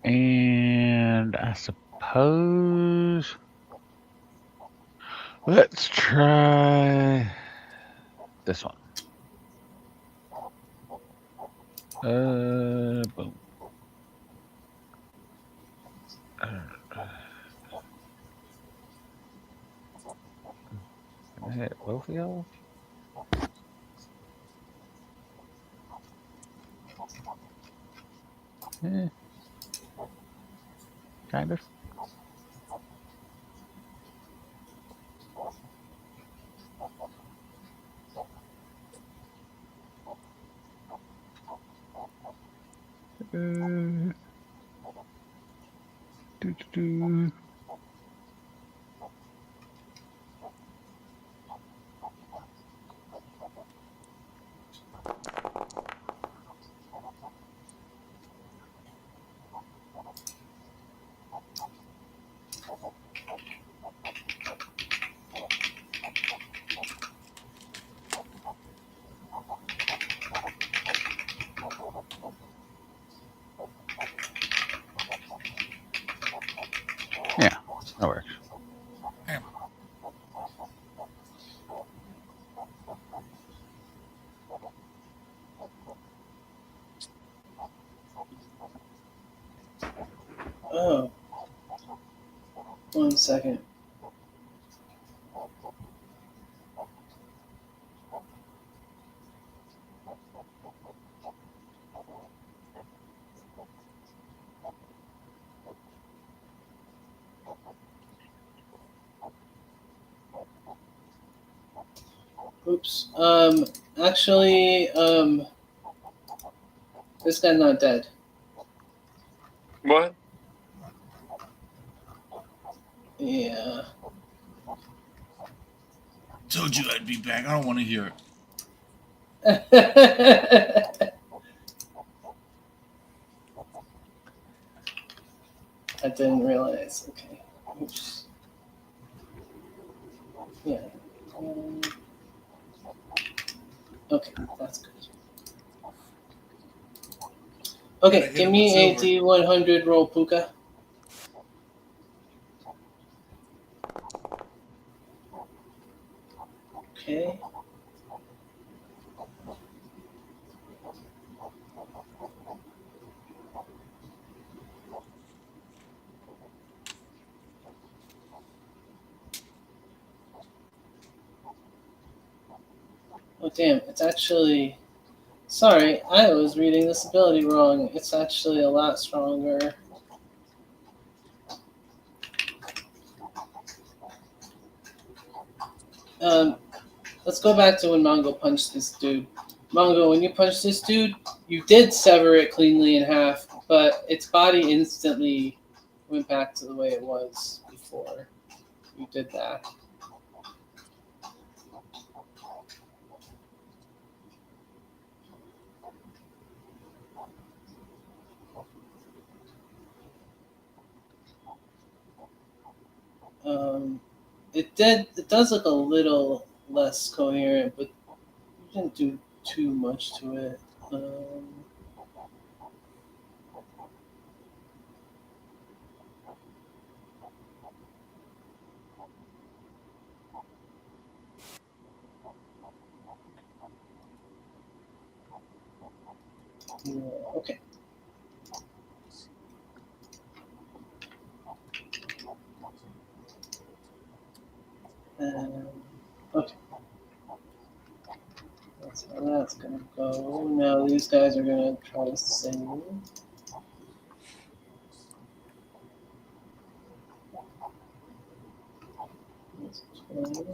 And I suppose let's try this one. Boom. Can I hit both of y'all? Eh, kind of. Do, do, do. Yeah, that works.
Damn.
Oh, 1 second. Oops. Actually, this guy's not dead.
What?
Yeah.
Told you I'd be back. I don't want to hear it.
I didn't realize. Okay. Oops. Yeah. Okay, that's good.
Gotta
Okay,
hit
give
him
me a
with silver.
D100 roll, Puka. Okay. Oh, damn. It's actually. Sorry, I was reading this ability wrong. It's actually a lot stronger. Let's go back to when Mongo punched this dude. Mongo, when you punched this dude, you did sever it cleanly in half, but its body instantly went back to the way it was before you did that. It does look a little less coherent, but you didn't do too much to it. Yeah, okay. Okay. That's how that's gonna go. Now these guys are gonna try to save. That's 20.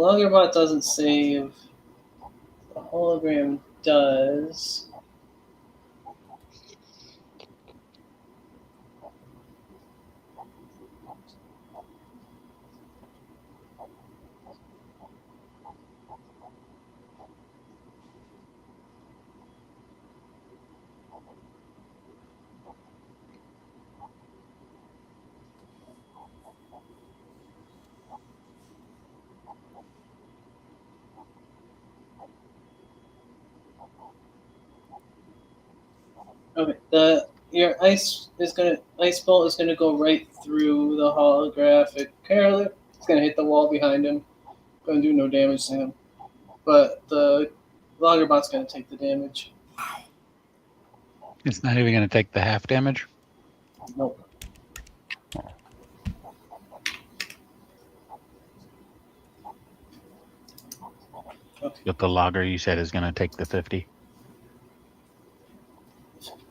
Loggerbot doesn't save. The hologram does. Okay, your ice bolt is gonna go right through the holographic carrier. It's gonna hit the wall behind him. Gonna do no damage to him, but the Loggerbot's gonna take the damage.
It's not even going to take the half damage.
Nope. Okay.
But the logger you said is going to take the 50.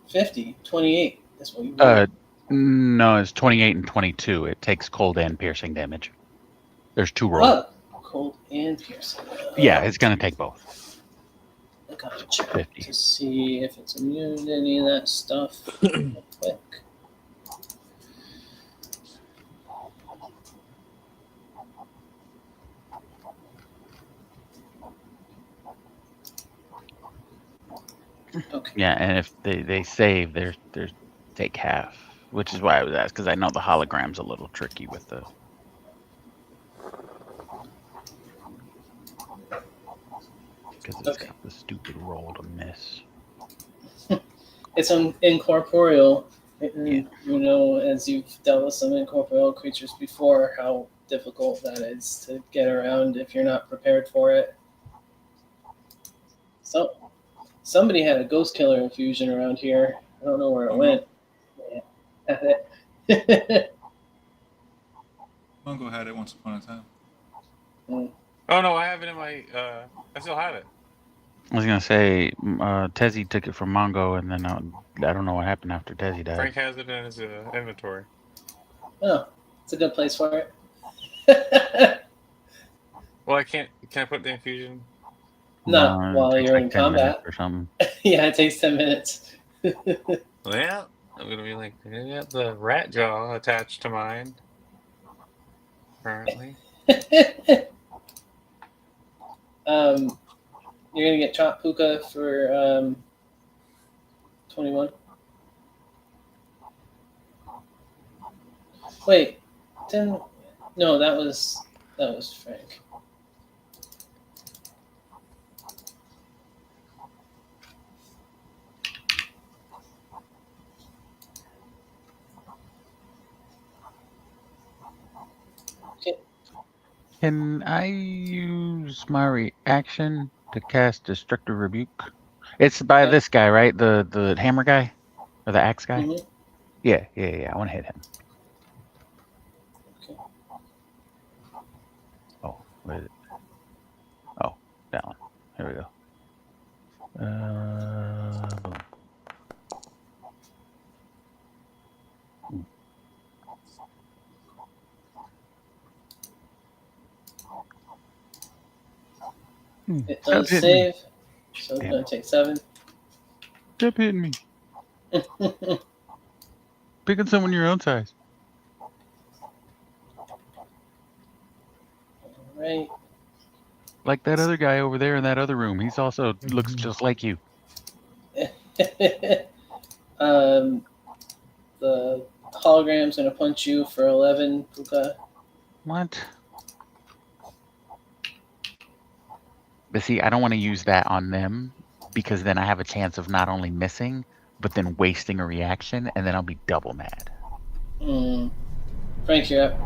50, 28. That's what you rolled.
No, it's 28 and 22. It takes cold and piercing damage. There's 2 rolls.
Oh, cold and piercing.
Yeah, it's going to take both.
I gotta check
50.
to see if it's immune to any of that stuff. Real quick. Okay.
Yeah, and if they save, they're take half, which is why I was asked, because I know the hologram's a little tricky with the. Because it's
Okay.
got the stupid roll to miss.
It's incorporeal.
Yeah.
You know, as you've dealt with some incorporeal creatures before, how difficult that is to get around if you're not prepared for it. So, somebody had a ghost killer infusion around here. I don't know where it went. Yeah.
Mongo had it once upon a time.
Oh no, I have it in my. I still have it.
I was gonna say Tezzy took it from Mongo, and then I don't know what happened after Tezzy died.
Frank has it in his inventory.
Oh, it's a good place for it.
Well, I can't. Can I put the infusion?
Not
No, it
while
takes
you're
like
in
10 minutes
combat.
or something.
Yeah, it takes 10 minutes.
Well, I'm gonna be like, I got the rat jaw attached to mine. Currently.
You're gonna get Chop Puka for 21. Wait, didn't? No, that was Frank.
Can I use my reaction to cast Destructive Rebuke? It's by
Yeah.
this guy, right? The hammer guy? Or the axe guy?
Mhm.
Yeah. I want to hit him.
Okay.
Oh, what is it? Oh, that one. Here we go. Boom.
It
Stop
does
hitting me.
save, so it's
Damn
gonna
it.
take 7.
Stop hitting me. Pick on someone your own size.
Right.
Like that other guy over there in that other room. He's also looks just like you.
The hologram's gonna punch you for 11, Puka.
What? But see, I don't want to use that on them because then I have a chance of not only missing, but then wasting a reaction, and then I'll be double mad.
Frank, you're up.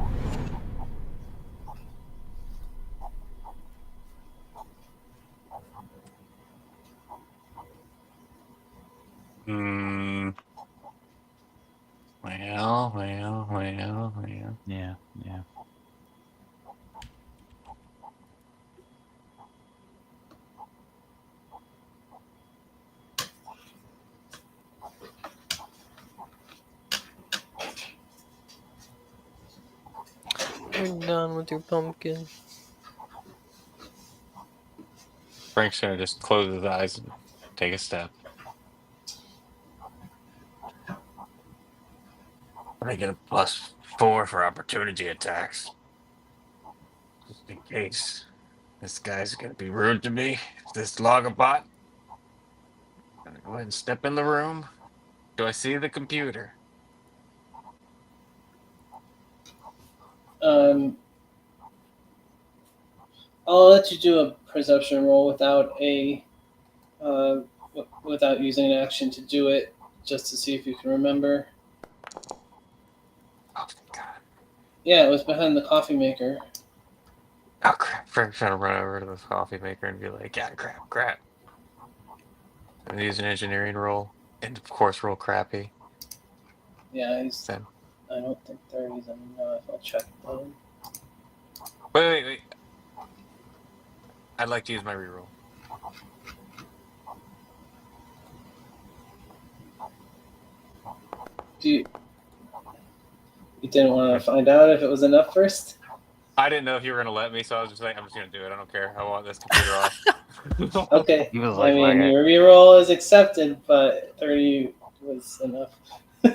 Well.
Yeah.
You're done with your pumpkin.
Frank's gonna just close his eyes and take a step. I get a +4 for opportunity attacks. Just in case this guy's gonna be rude to me. This Logobot. Gonna go ahead and step in the room. Do I see the computer?
I'll let you do a perception roll without using an action to do it, just to see if you can remember.
Oh god.
Yeah, it was behind the coffee maker.
Oh crap. Frank's trying to run over to this coffee maker and be like, yeah, crap. And use an engineering roll. And of course roll crappy.
Yeah,
Then
I don't think 30's enough. I'll check though.
wait. I'd like to use my reroll.
You didn't want to find out if it was enough first?
I didn't know if you were gonna let me, so I was just like, I'm just gonna do it. I don't care. I want this computer off.
Okay.
He was
I
like,
mean,
"Fuck it."
your reroll is accepted, but 30 was enough.
I'll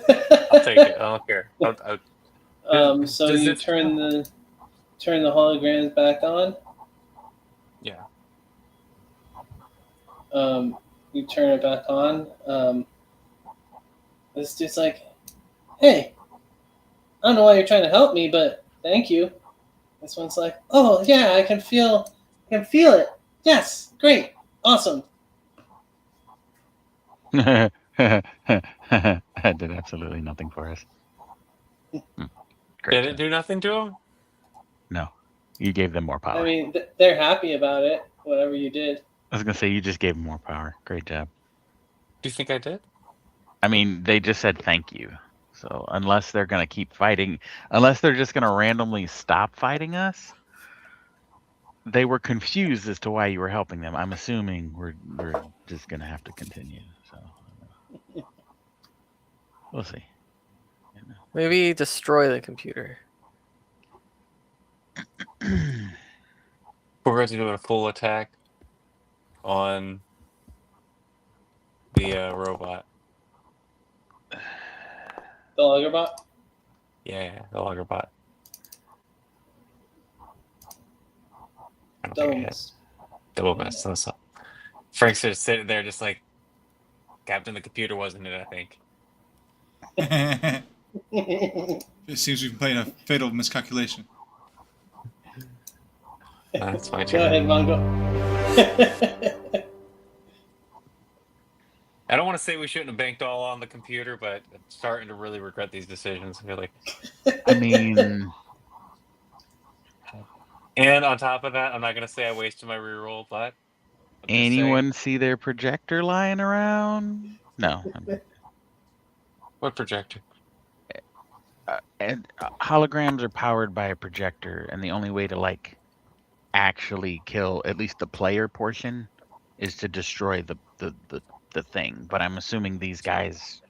take it. I don't care.
So
Does
you
it-
turn the holograms back on.
Yeah.
You turn it back on. This dude's like, "Hey, I don't know why you're trying to help me, but thank you." This one's like, "Oh yeah, I can feel it. Yes, great, awesome."
That did absolutely nothing for us. Great
Did it
job.
do nothing to him?
No, you gave them more power.
I mean, they're happy about it. Whatever you did.
I was gonna say you just gave them more power. Great job.
Do you think I did?
I mean, they just said thank you. So unless they're gonna keep fighting, unless they're just gonna randomly stop fighting us, they were confused as to why you were helping them. I'm assuming we're just gonna have to continue. So we'll see.
Maybe destroy the computer.
We're going to do a full attack on the robot.
The Loggerbot?
Yeah, the Loggerbot. I don't
Double
think I hit.
miss.
Double miss. That's all. Frank's just sitting there, just like Captain the computer, wasn't it? I think.
It seems we've been playing a fatal miscalculation.
That's my
Go
turn.
ahead, Mongo.
I don't want to say we shouldn't have banked all on the computer, but I'm starting to really regret these decisions. I feel like,
I mean,
and on top of that, I'm not gonna say I wasted my reroll, but I'm just saying.
anyone see their projector lying around? No.
What projector?
And holograms are powered by a projector, and the only way to like actually kill at least the player portion is to destroy the thing. But I'm assuming these guys.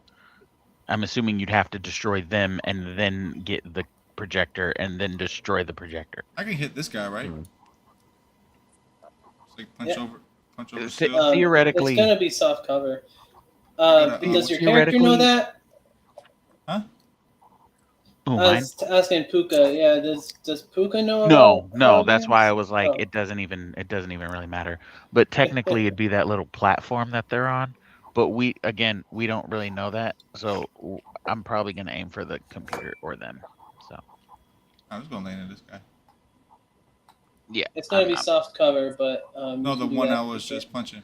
I'm assuming you'd have to destroy them and then get the projector and then destroy the projector.
I can hit this guy, right? Just like punch over still.
Theoretically,
it's gonna be soft cover.
Gotta,
Does your character know that?
Huh?
Oh,
I
mine?
was asking Puka. Yeah, does Puka know about?
No. That's why I
holograms?
was like,
Oh.
it doesn't even really matter. But technically, it'd be that little platform that they're on. But we don't really know that, so I'm probably gonna aim for the computer or them. So
I was gonna land in this guy.
yeah,
It's gonna be soft cover, but
No,
you
the
can do
one
that
I
if
was
you
just
can.
punching.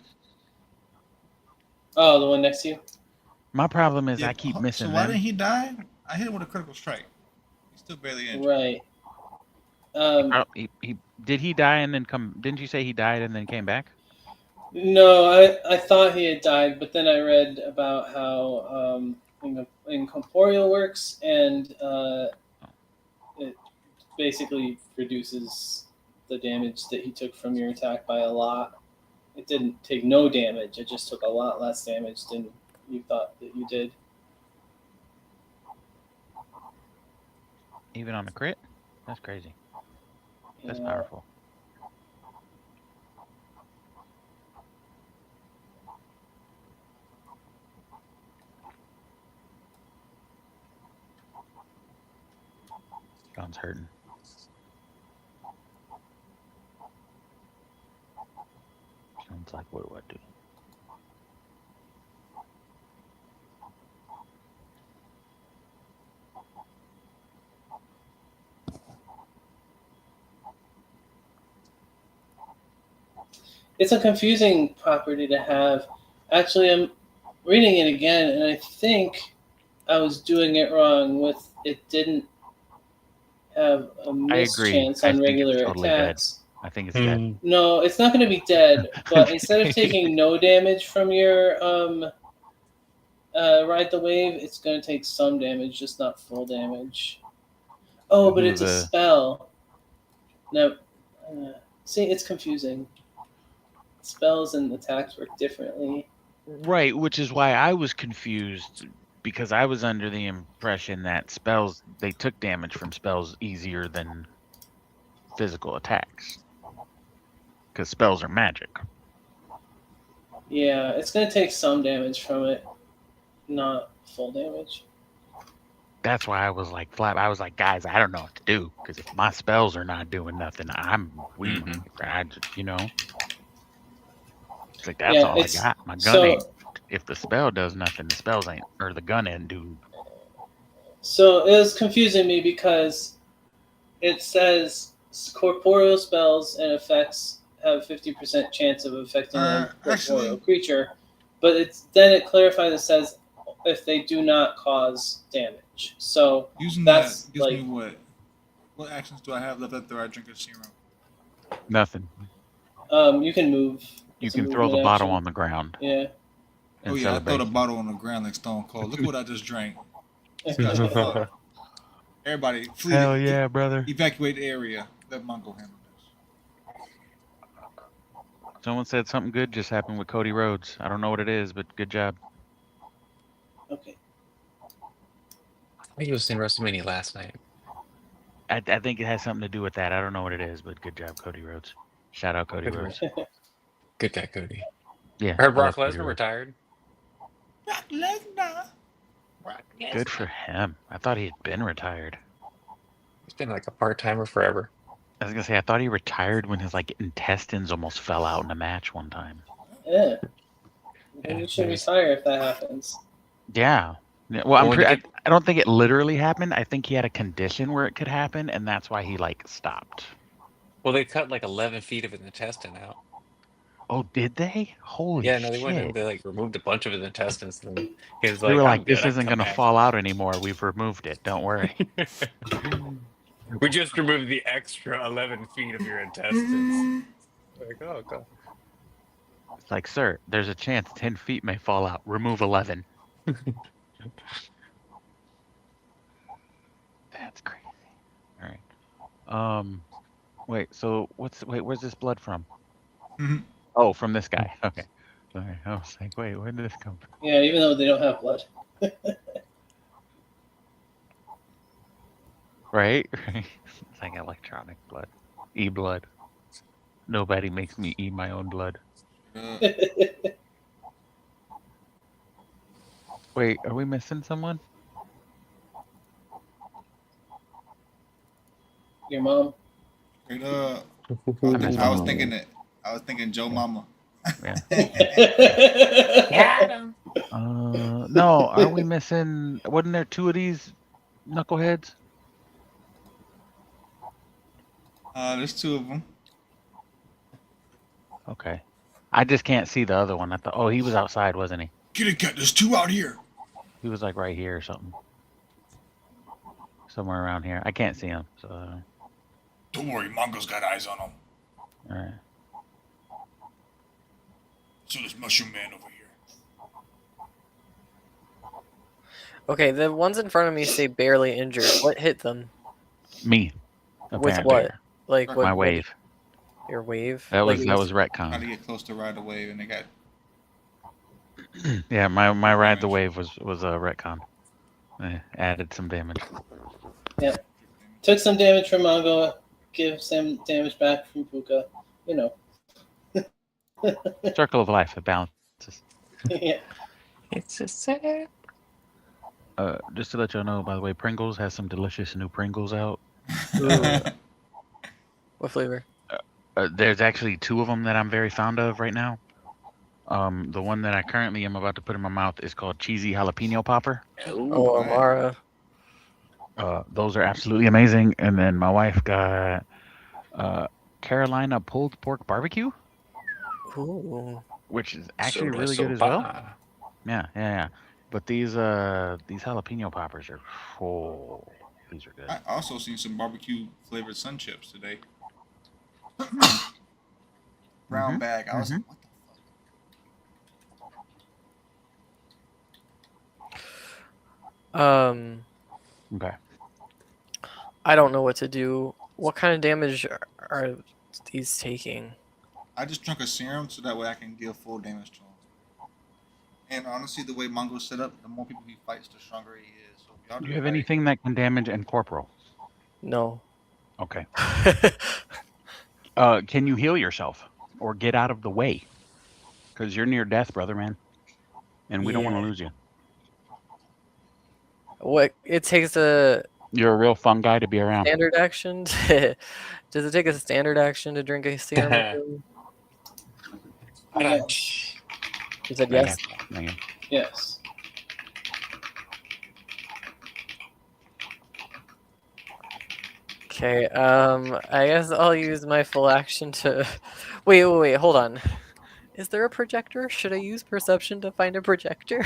Oh, the one next to you.
my problem is
Yeah,
I keep missing
so why
them.
didn't he die? I hit him with a critical strike. He's still barely injured.
Right.
Did he die and then come? Didn't you say he died and then came back?
No, I thought he had died, but then I read about how incorporeal works, and it basically reduces the damage that he took from your attack by a lot. It didn't take no damage; it just took a lot less damage than you thought that you did.
Even on a crit? That's crazy. That's
Yeah.
powerful. Gun's hurting. Sounds like, what do I do?
It's a confusing property to have. Actually, I'm reading it again, and I think I was doing it wrong. With it didn't have a
I
miss
agree.
chance
I
on
think it's
regular
totally dead.
attacks.
I think it's dead.
No, it's not going to be dead. But instead of taking no damage from your ride the wave, it's going to take some damage, just not full damage. Oh, but
Who
it's a
the-
spell. No, see, it's confusing. Spells and attacks work differently.
Right, which is why I was confused because I was under the impression that spells they took damage from spells easier than physical attacks. Because spells are magic.
Yeah, it's going to take some damage from it, not full damage.
That's why I was like flat. I was like, guys, I don't know what to do because if my spells are not doing nothing, I'm weak. I just, it's like that's
Yeah,
all I
it's-
got. My gun
so-
ain't. If the spell does nothing, the spells ain't, or the gun ain't do.
So it was confusing me because it says corporeal spells and effects have a 50% chance of affecting a corporeal
Actually-
creature, but then it clarifies and says if they do not cause damage. So
Using
That's
that gives
like-
me what? What actions do I have left after I drink a serum?
Nothing.
you can move.
You
It's a
can throw the
movement
bottle
action.
on the ground.
Yeah.
In
Oh yeah, I throw the
celebration.
bottle on the ground like Stone Cold. Look what I just drank. These guys are fucked. Everybody, flee.
Hell yeah, brother.
Evacuate the area. Let Mongo handle this.
Someone said something good just happened with Cody Rhodes. I don't know what it is, but good job.
Okay.
I think he was in WrestleMania last night.
I think it has something to do with that. I don't know what it is, but good job, Cody Rhodes. Shout out Cody
Good
Rhodes.
Good guy, Cody.
Yeah.
I heard
I
Brock
love Cody
Lesnar
Rhodes.
retired.
Brock Lesnar.
Good for him. I thought he had been retired.
He's been like a part timer forever.
I was gonna say I thought he retired when his intestines almost fell out in a match one time.
Yeah.
Yeah,
You should
maybe.
retire if that happens.
Yeah. Yeah, well,
Well, when you get-
I don't think it literally happened. I think he had a condition where it could happen, and that's why he stopped.
Well, they cut like 11 feet of his intestine out.
Oh, did they? Holy
Yeah, no, they went
shit!
and they removed a bunch of his intestines. And then he was
They
like,
were
"I'm
like,
good,
"This
I
isn't
can
gonna
come
fall out anymore. We've removed it. Don't worry."
back." We just removed the extra 11 feet of your intestines. Like, oh god.
It's like, sir, there's a chance 10 feet may fall out. Remove 11. That's crazy. All right. Wait. So where's this blood from?
Mhm.
Oh, from this guy. Okay. Sorry. I was like, wait, where did this come from?
Yeah, even though they don't have blood.
Right? It's like electronic blood. E-blood. Nobody makes me eat my own blood. Wait, are we missing someone?
Your mom.
Straight up.
I miss
I was
my
thinking it. I was thinking Joe Mama.
No, are we missing? Wasn't there two of these knuckleheads?
There's two of them.
Okay. I just can't see the other one. I thought, oh, he was outside, wasn't he?
Get it, cat. There's two out here.
He was like right here or something. Somewhere around here. I can't see him. So,
Don't worry, Mongo's got eyes on him.
all right.
So there's Mushroom Man over here.
Okay, the ones in front of me say barely injured. What hit them?
Me.
With
apparently.
what? Like what?
My wave.
Your wave?
That
Like,
was
Trying
retcon.
to get close to ride the wave, and they got.
Yeah, my ride the wave was a retcon. Added some damage.
Took some damage from Mongo, give some damage back from Puka. You know.
Circle of life. It balances.
Yeah.
It's a sad.
Just to let y'all know, by the way, Pringles has some delicious new Pringles out.
Ooh. What flavor?
There's actually 2 of them that I'm very fond of right now. The one that I currently am about to put in my mouth is called cheesy jalapeno popper.
Oh,
Right.
Amara.
Those are absolutely amazing. And then my wife got Carolina pulled pork barbecue,
Ooh.
which is actually
Soda
really good as well.
sopa.
Yeah. But these jalapeno poppers are these are good.
I also seen some barbecue flavored sun chips today. Brown
Mhm,
bag. I was
mhm.
like, what the fuck?
Okay.
I don't know what to do. What kind of damage are these taking?
I just drunk a serum so that way I can deal full damage to him. And honestly, the way Mongo's set up, the more people he fights, the stronger he is. So if y'all
Do
do
you
the
have
right,
anything that can damage and corporal?
No.
Okay. Can you heal yourself or get out of the way? Because you're near death, brother, man, and we don't want to
Yeah.
lose you.
What it takes a
You're a real fun guy to be around.
standard action? Does it take a standard action to drink a serum?
Yes.
You said
I
yes.
got you.
Yes.
Okay. I guess I'll use my full action to. Wait. Hold on. Is there a projector? Should I use perception to find a projector?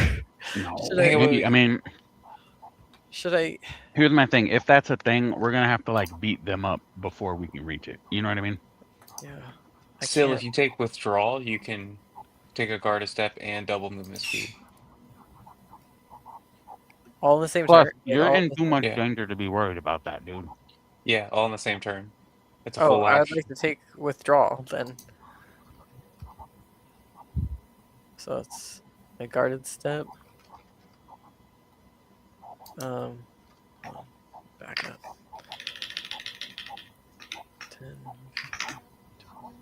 No,
Should I?
maybe. I mean,
Should I?
here's my thing. If that's a thing, we're gonna have to like beat them up before we can reach it. You know what I mean?
Yeah. I
Still,
can't.
if you take withdrawal, you can take a guard a step and double movement speed.
All in the same
Plus,
turn. Like,
you're
all
in
the
too
same-
much
Yeah.
danger to be worried about that, dude.
Yeah, all in the same turn. It's a
Oh,
full
I'd
action.
like to take withdrawal then. So it's a guarded step. Hold on, back up. 10, 15, 20.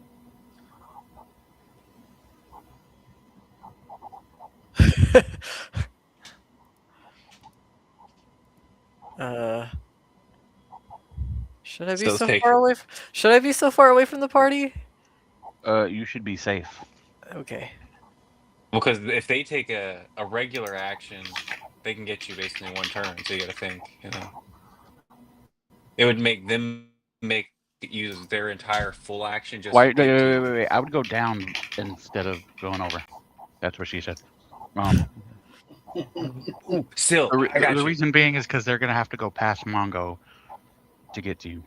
Should I be
Still
so
take
far
it.
away? Should I be so far away from the party?
You should be safe.
Okay.
Because if they take a regular action, they can get you basically in one turn. So you got to think, it would make them use their entire full action just
Why?
to get to you.
Wait. I would go down instead of going over. That's what she said.
Ooh, still, I got
The
you.
reason being is because they're gonna have to go past Mongo to get to you,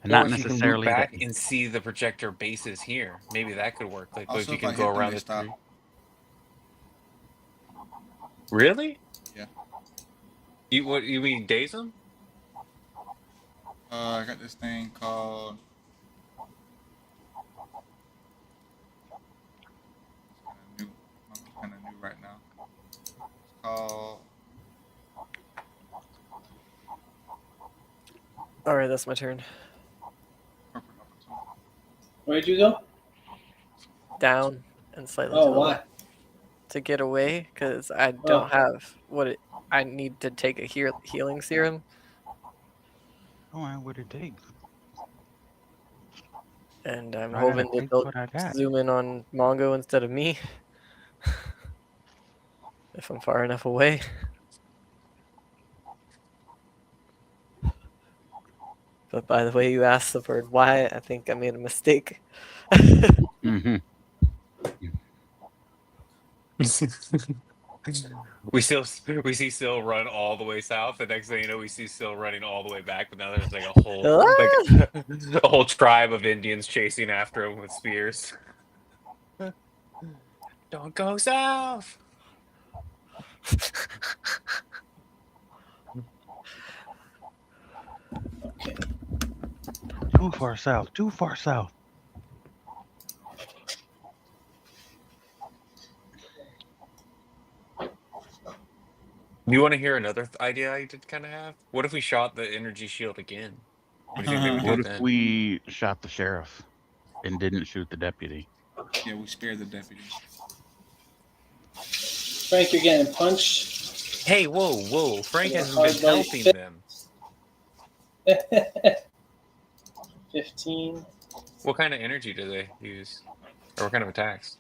and
Or
not
if you can loop
necessarily that.
back and see the projector bases here, maybe that could work. Like, if
Also,
you
if I
can go
hit them,
around
they
the
stop.
three. Really?
Yeah.
You mean daze them?
I got this thing called. It's kind of new right now. It's called.
All right, that's my turn.
Perfect Opportunity.
Where'd you go?
Down and slightly
Oh,
to the
why?
left to get away because I don't have I need to take a healing serum.
Oh, what it takes.
And I'm
I gotta
hoping that
take
they'll
what I got.
zoom in on Mongo instead of me. If I'm far enough away. But by the way you asked the bird why, I think I made a mistake.
Mm-hmm.
we see Sil run all the way south. The next thing you know, we see Sil running all the way back. But now there's like a whole a whole tribe of Indians chasing after him with spears. Don't go south.
Okay.
Too far south. Too far south.
You want to hear another idea I did kind of have? What if we shot the energy shield again? What do you think they would
What
do
if
then?
we shot the sheriff and didn't shoot the deputy?
Yeah, we spared the deputy.
Frank, you're getting punched.
Hey, whoa! Frank
Yeah,
hasn't
hard
been
light
helping
fit.
them.
15
What kind of energy do they use? Or what kind of attacks?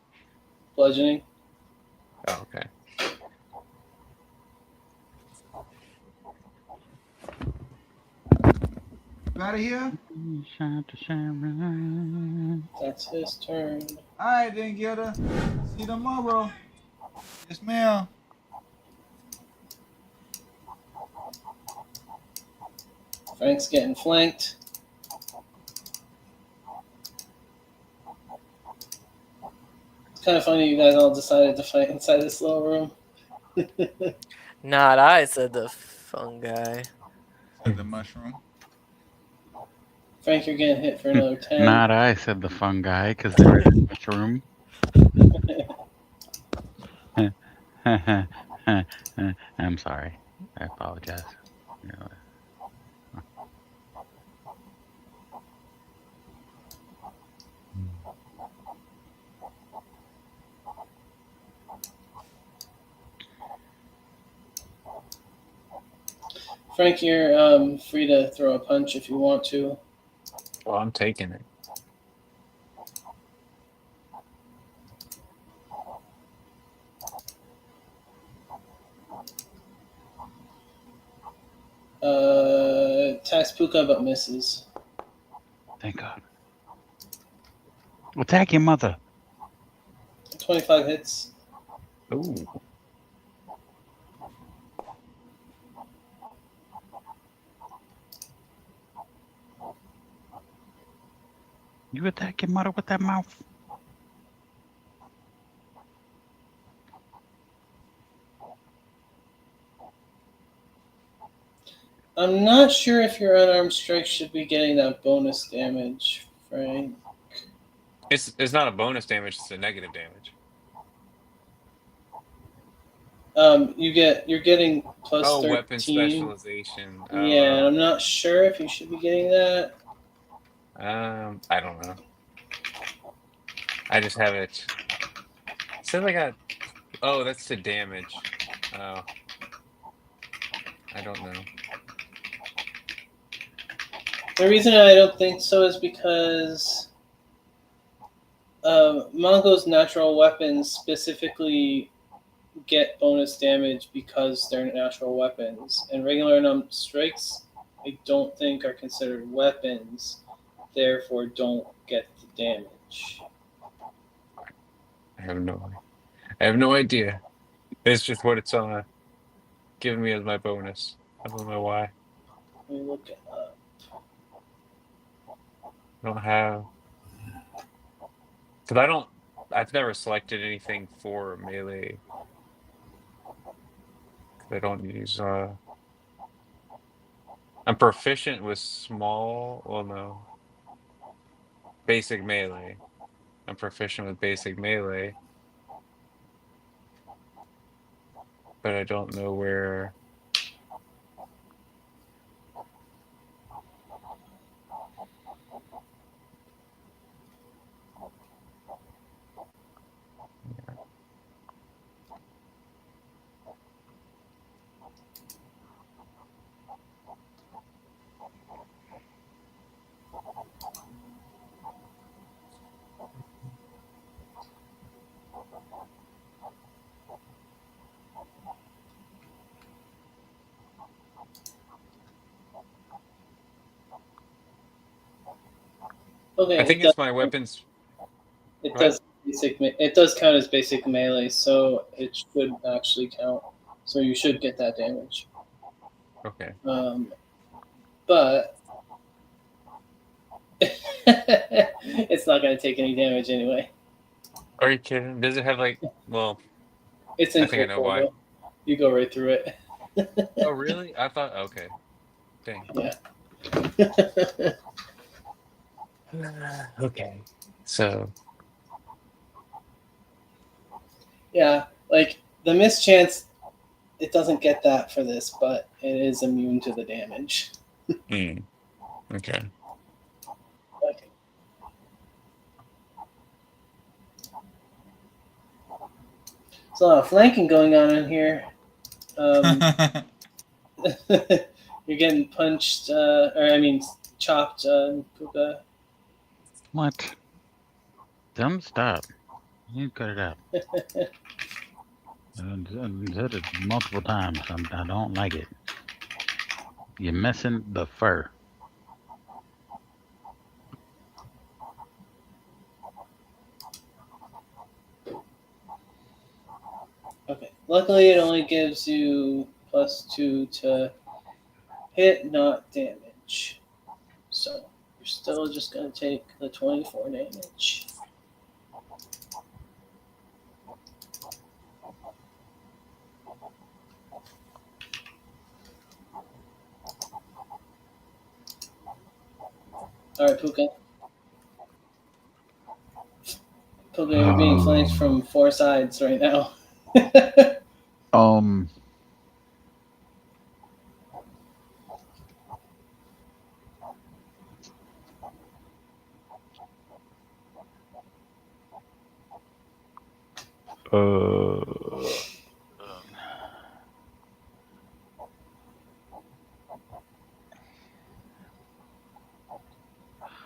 bludgeoning.
Oh, okay.
Out of here.
That's his turn.
All right, then, Gilda. See you tomorrow. Yes, ma'am.
Frank's getting flanked. It's kind of funny you guys all decided to fight inside this little room.
Not I, said the fungi.
Said the mushroom.
Frank, you're getting hit for another 10.
Not I, said the fungi, because they're in this room. I'm sorry. I apologize.
Frank, you're free to throw a punch if you want to.
Well, I'm taking it.
Attacks Puka but misses.
Thank God. Attack your mother.
25 hits.
Ooh.
You attack your mother with that mouth.
I'm not sure if your unarmed strike should be getting that bonus damage, Frank.
It's not a bonus damage, it's a negative damage.
You're getting plus
Oh,
13.
weapon specialization.
Yeah, and I'm not sure if you should be getting that.
I don't know. I just have it. Says I got. Oh, that's to damage. Oh. I don't know.
The reason I don't think so is because Mongo's natural weapons specifically get bonus damage because they're natural weapons, and regular unarmed strikes I don't think are considered weapons, therefore don't get the damage.
I have no idea. It's just what it's giving me as my bonus. I don't know why.
Let me look it up.
I don't have. Because I've never selected anything for melee. 'Cause I don't use. I'm proficient with small. Well, no. Basic melee. I'm proficient with basic melee. But I don't know where.
Okay,
I think it's my weapons.
It
Go ahead.
does it does count as basic melee, so it should actually count. So you should get that damage.
Okay.
But it's not going to take any damage anyway.
Are you kidding? Does it have like? Well,
It's in
I think I know why.
portfolio. You go right through it.
Oh, really? I thought. Okay. Dang.
Yeah.
Okay. So.
Yeah, like the mischance, it doesn't get that for this, but it is immune to the damage.
Okay.
Okay. There's a lot of flanking going on in here. You're getting punched, chopped, Puka.
What? Don't stop. You cut it out. I said it multiple times. I don't like it. You're missing the fur.
Okay. Luckily, it only gives you +2 to hit, not damage. So you're still just gonna take the 24 damage. All right, Puka. Puka, you're being flanked from 4 sides right now.
Um.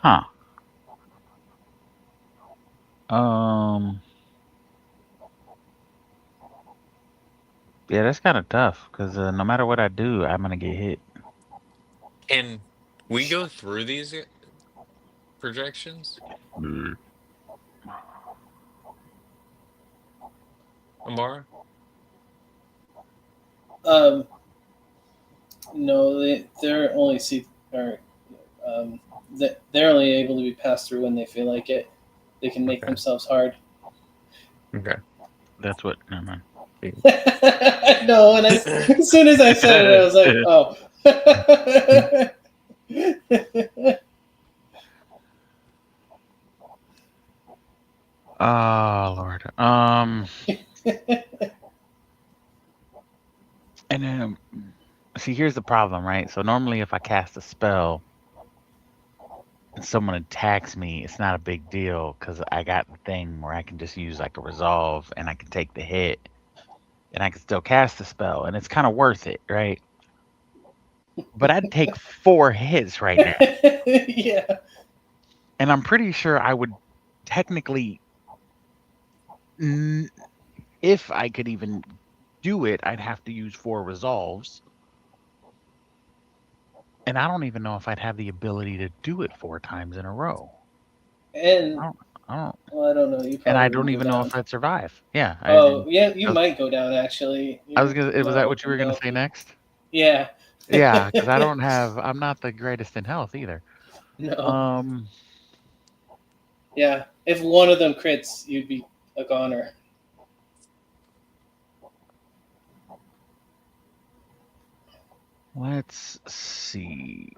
Huh. Yeah, that's kind of tough because no matter what I do, I'm gonna get hit.
Can we go through these projections, Amara?
No, they're only they're only able to be passed through when they feel like it. They can make
Okay.
themselves hard.
Okay.
That's what. Never mind.
No, and as soon as I said it, I was like, oh.
Oh Lord. And then see, here's the problem, right? So normally, if I cast a spell and someone attacks me, it's not a big deal because I got the thing where I can just use like a resolve and I can take the hit and I can still cast the spell and it's kind of worth it, right? But I'd take 4 hits right now,
Yeah.
and I'm pretty sure I would technically, n- if I could even do it, I'd have to use 4 resolves. And I don't even know if I'd have the ability to do it 4 times in a row.
And
I don't, I don't,
well, I don't know. You
and
probably
I
would
don't
go
even know
down.
if I'd survive. Yeah,
Oh, yeah, you
I was,
might go down actually.
I was
You
gonna. Was
might
that what you
open
were gonna
up.
say next?
Yeah.
Yeah, because I don't have. I'm not the greatest in health either.
No.
Um,
Yeah. If one of them crits, you'd be a goner.
let's see.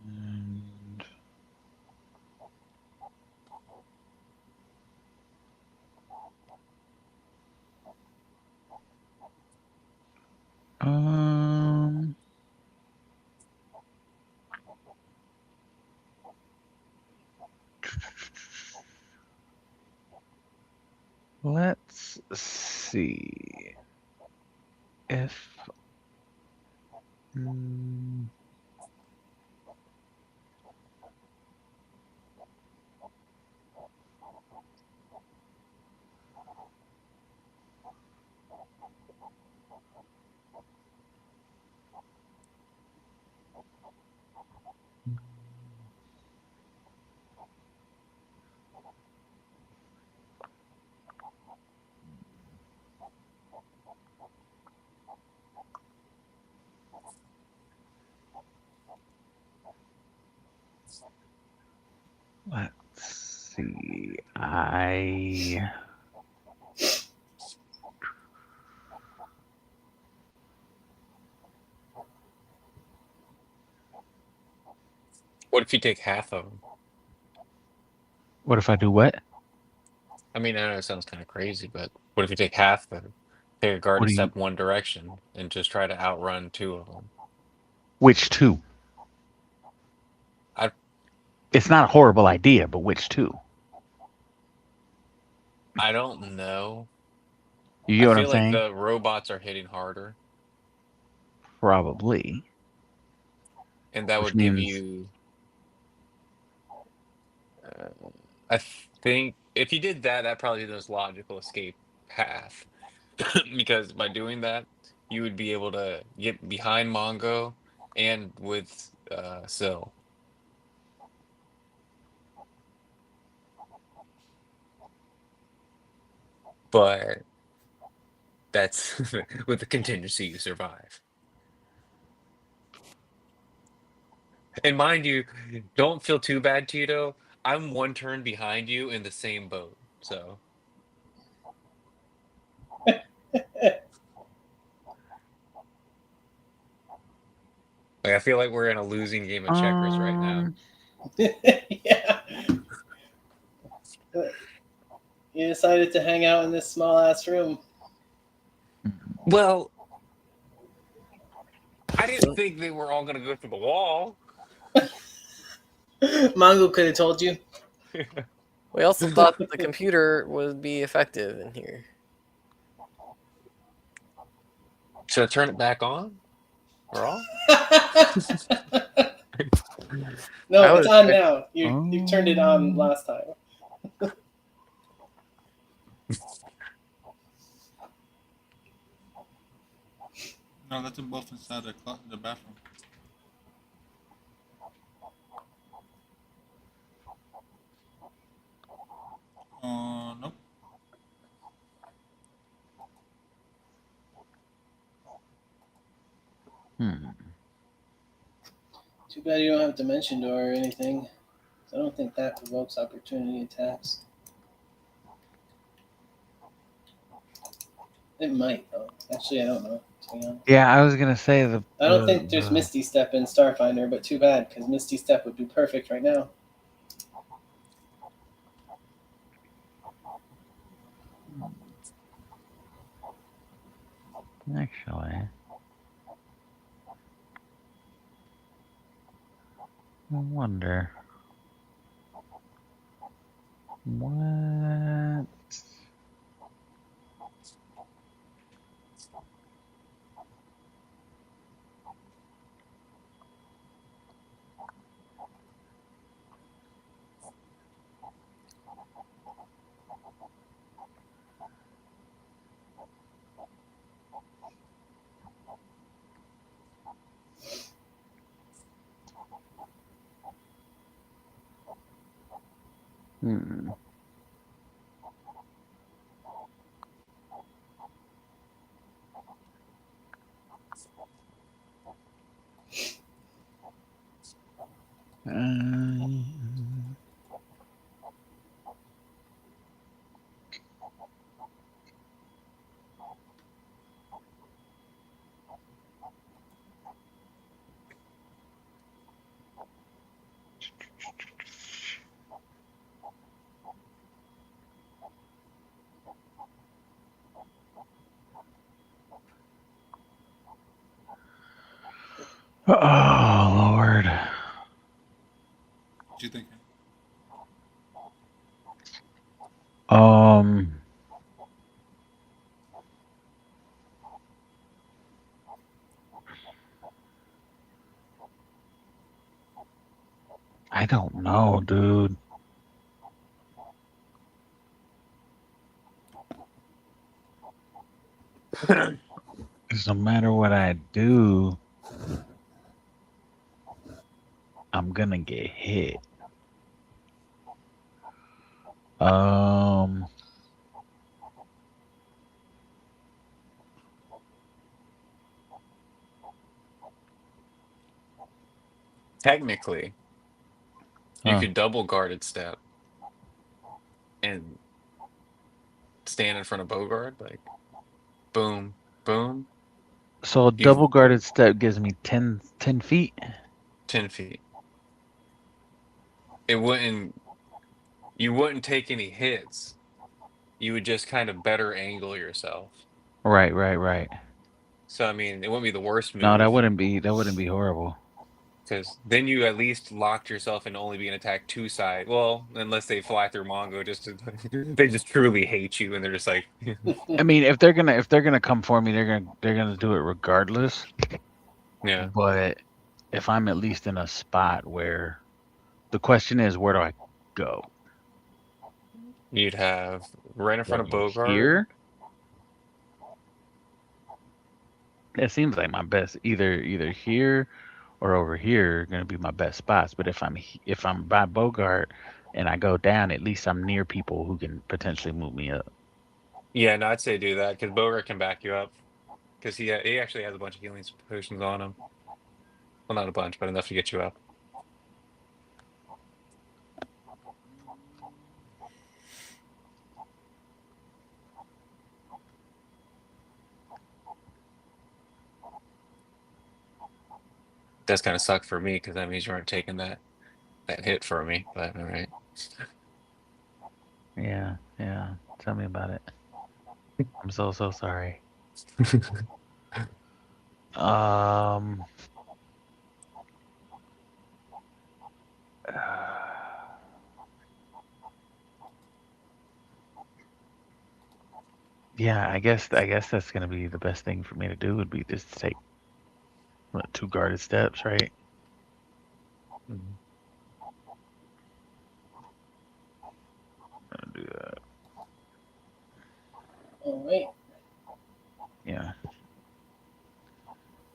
And, um, let's see if. mm, let's see.
What if you take half of them?
What if I do what?
I mean, I know it sounds kind of crazy, but what if you take half the take a
What
guarded
do you?
step one direction and just try to outrun two of them?
Which two?
I
It's not a horrible idea, but which two?
I don't know.
You
I
get what I'm
feel like
saying?
the robots are hitting harder,
Probably.
and that
Which
would give
means,
you. Uh, I think if you did that, that'd probably be the most logical escape path. Because by doing that, you would be able to get behind Mongo and with Sill. But that's with the contingency you survive. And mind you, don't feel too bad, Tito. I'm one turn behind you in the same boat. So like, I feel like we're in a losing game of checkers right now.
Yeah. You decided to hang out in this small ass room.
Well, I didn't think they were all going to go through the wall.
Mongo could have told you.
We also thought that the computer would be effective in here.
Should I turn it back on? Or off?
No,
I
it's
would
on
check-
now. You turned it on last time.
No, let them both inside the bathroom. Nope.
Too bad you don't have dimension door or anything. I don't think that provokes opportunity attacks. It might though. Actually, I don't know. To be honest.
yeah, I was gonna say the.
I don't think there's Misty Step in Starfinder, but too bad because Misty Step would be perfect right now.
Actually, I wonder what. Hmm. Oh Lord.
What you thinking?
Um. I don't know, dude. Because no matter what I do, I'm gonna get hit. Um.
Technically, you
Huh.
could double guarded step and stand in front of Bogard, like boom, boom.
So a
You've
double guarded step gives me 10 feet.
10 feet. It wouldn't. you wouldn't take any hits. You would just kind of better angle yourself.
Right.
So I mean, it wouldn't be the worst
No,
move
that wouldn't be horrible.
because then you at least locked yourself into only being attacked two side. Well, unless they fly through Mongo, just to, they just truly hate you and they're just like,
I mean, if they're gonna come for me, they're gonna do it regardless.
yeah,
But if I'm at least in a spot where the question is, where do I go?
you'd have right in front of
Like
Bogart.
here? It seems like my best either here or over here are gonna be my best spots. But if I'm by Bogart and I go down, at least I'm near people who can potentially move me up.
Yeah, no, I'd say do that because Bogart can back you up because he actually has a bunch of healing potions on him. Well, not a bunch, but enough to get you up. Does kind of suck for me because that means you aren't taking that hit for me. But all right.
Yeah. Tell me about it. I'm so sorry. Um. Yeah, I guess that's gonna be the best thing for me to do would be just to take what, 2 guarded steps, right?
Mhm.
I'll do that.
All right.
Yeah,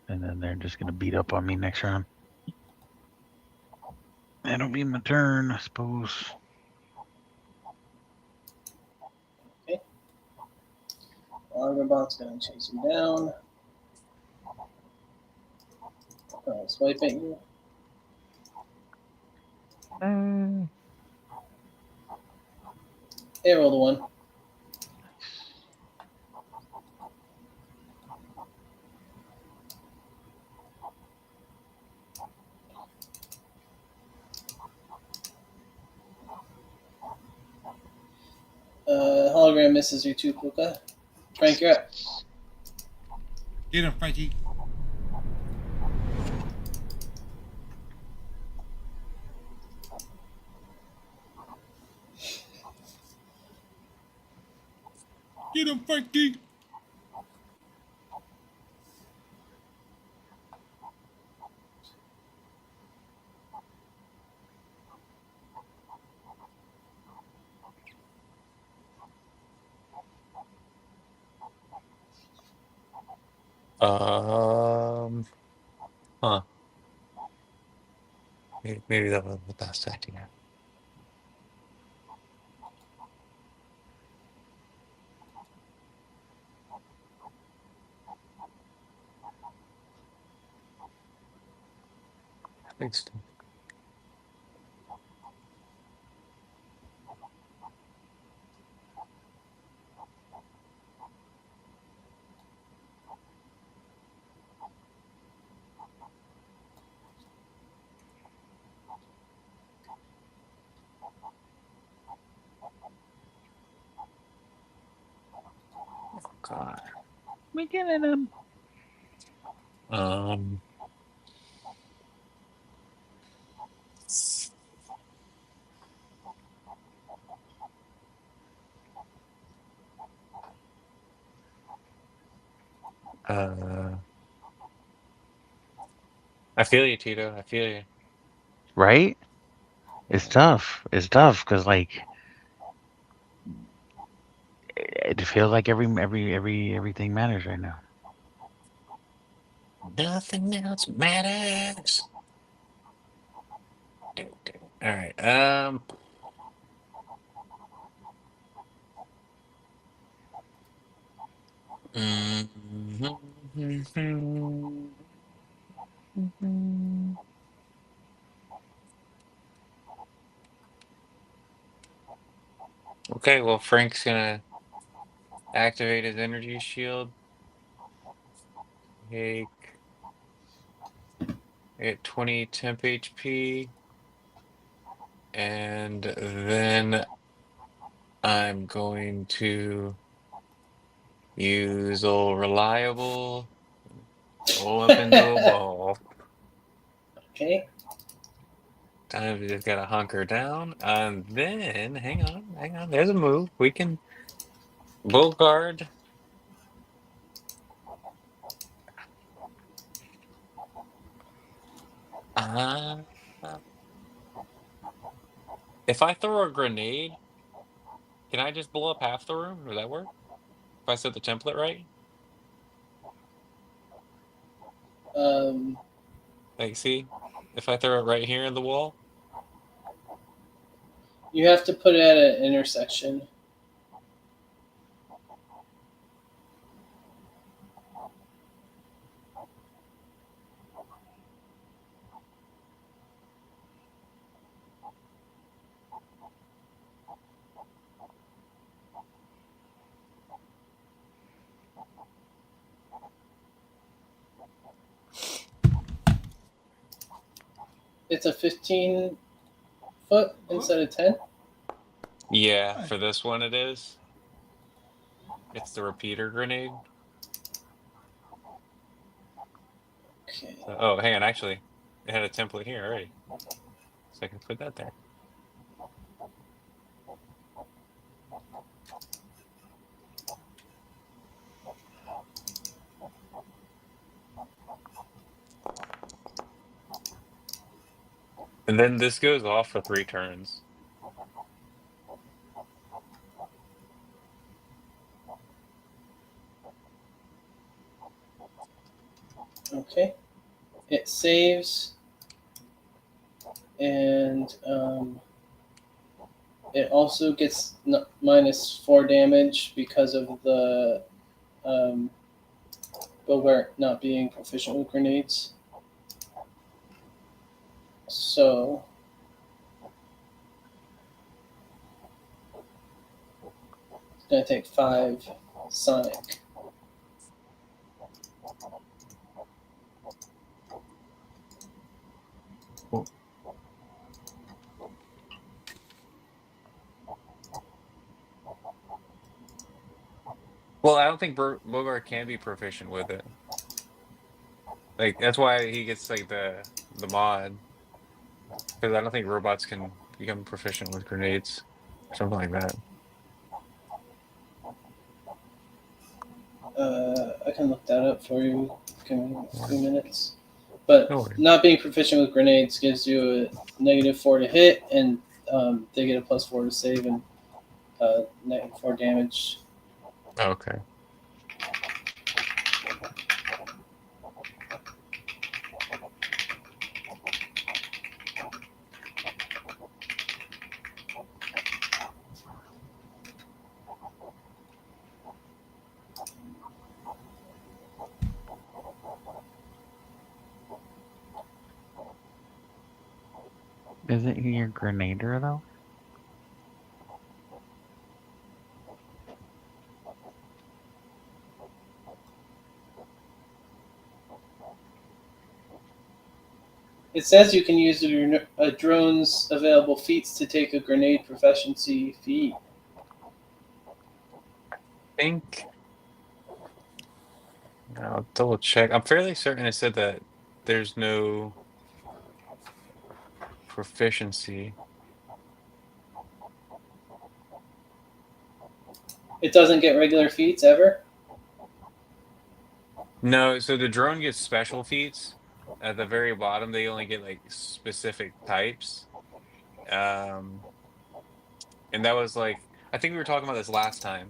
and then they're just gonna beat up on me next round. That'll be my turn, I suppose.
Okay. Robot's gonna chase you down. Swipe at you. Hey, roll the one. Hologram misses you too, Puka. Frank, you're up.
Get him, Frankie. Get him, Frankie.
Huh. Maybe that was the best idea. Thanks. God.
We getting him.
Um. Uh. I feel you, Tito. I feel you.
Right? It's tough. It's tough because like it feels like everything matters right now.
Nothing else matters. All right. Okay. Well, Frank's gonna activate his energy shield. Take at 20 temp HP. And then I'm going to use old reliable, roll up into a ball.
Okay.
Time to just gotta hunker down. And then, hang on. There's a move. We can bull guard. Uh, if I throw a grenade, can I just blow up half the room? Does that work? If I set the template right?
Um,
Like, see? If I throw it right here in the wall?
you have to put it at an intersection. It's a 15-foot instead of 10.
Yeah, for this one it is. It's the repeater grenade.
Okay.
Oh, hang on, actually, it had a template here already. So I can put that there. And then this goes off for 3 turns.
Okay. It saves, and it also gets -4 damage because of the Bogart not being proficient with grenades. So it's gonna take 5 Sonic.
Well, I don't think Bogart can be proficient with it. Like that's why he gets like the mod. Because I don't think robots can become proficient with grenades. Something like that.
I can look that up for you. Give me a few minutes. But
No worries.
not being proficient with grenades gives you a -4 to hit, and they get a +4 to save and -4 damage.
Okay.
Isn't he your grenader though?
It says you can use a drone's available feats to take a grenade proficiency feat.
I think I'll double check. I'm fairly certain it said that there's no proficiency.
It doesn't get regular feats ever.
No, so the drone gets special feats. At the very bottom, they only get like specific types. Um, and that was like I think we were talking about this last time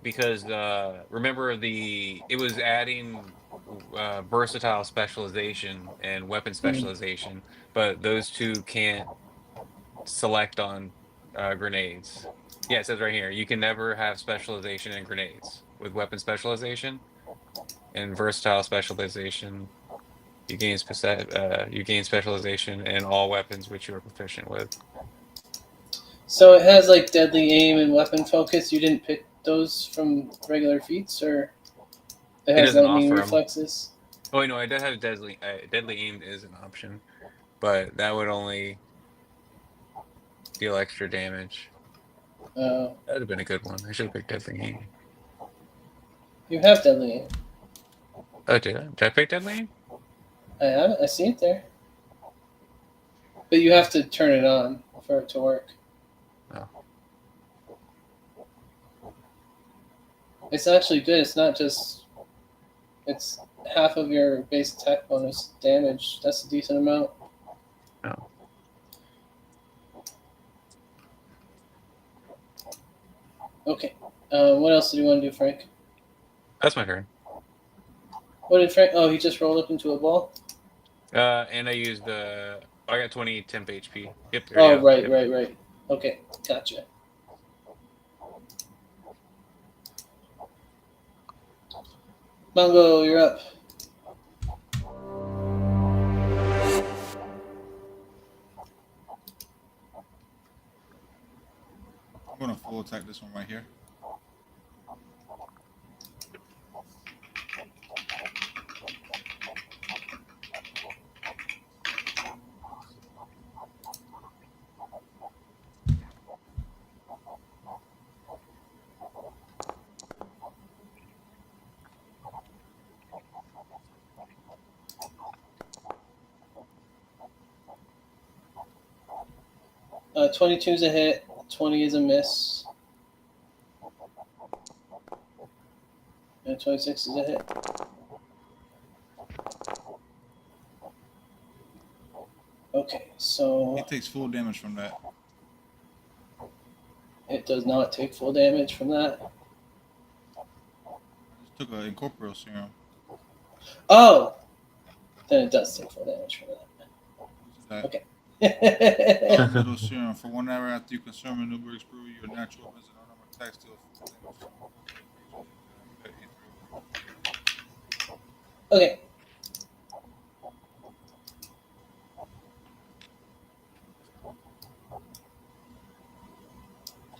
because remember it was adding versatile specialization and weapon specialization, but those two can't select on grenades. Yeah, it says right here you can never have specialization in grenades with weapon specialization and versatile specialization. You gain specialization in all weapons which you are proficient with.
So it has like deadly aim and weapon focus. You didn't pick those from regular feats, or it
It
has
doesn't
lightning
offer them.
reflexes.
Oh, wait, no, I did have deadly aim is an option, but that would only deal extra damage.
Uh,
That'd have been a good one. I should have picked Deadly Aim.
you have deadly aim.
Oh, did I? Did I pick Deadly Aim?
I have it. I see it there. But you have to turn it on for it to work.
Oh.
It's actually good. It's not just. It's half of your base attack bonus damage. That's a decent amount.
Oh.
Okay. What else do you want to do, Frank?
That's my turn.
What did Frank? Oh, he just rolled up into a ball.
And I used the. I got 20 temp HP. Yep, there you
Oh,
go.
right,
Yep.
right. Okay, gotcha. Mongo, you're up.
I'm gonna full attack this one right here.
22 is a hit. 20 is a miss. And 26 is a hit. Okay, so
He takes full damage from that.
it does not take full damage from that.
I just took an incorporeal serum.
Oh! Then it does take full damage from that.
That
Okay.
little serum for 1 hour after you consume a Newberg's brew, your natural weapons and armor attacks deal full damage.
Okay.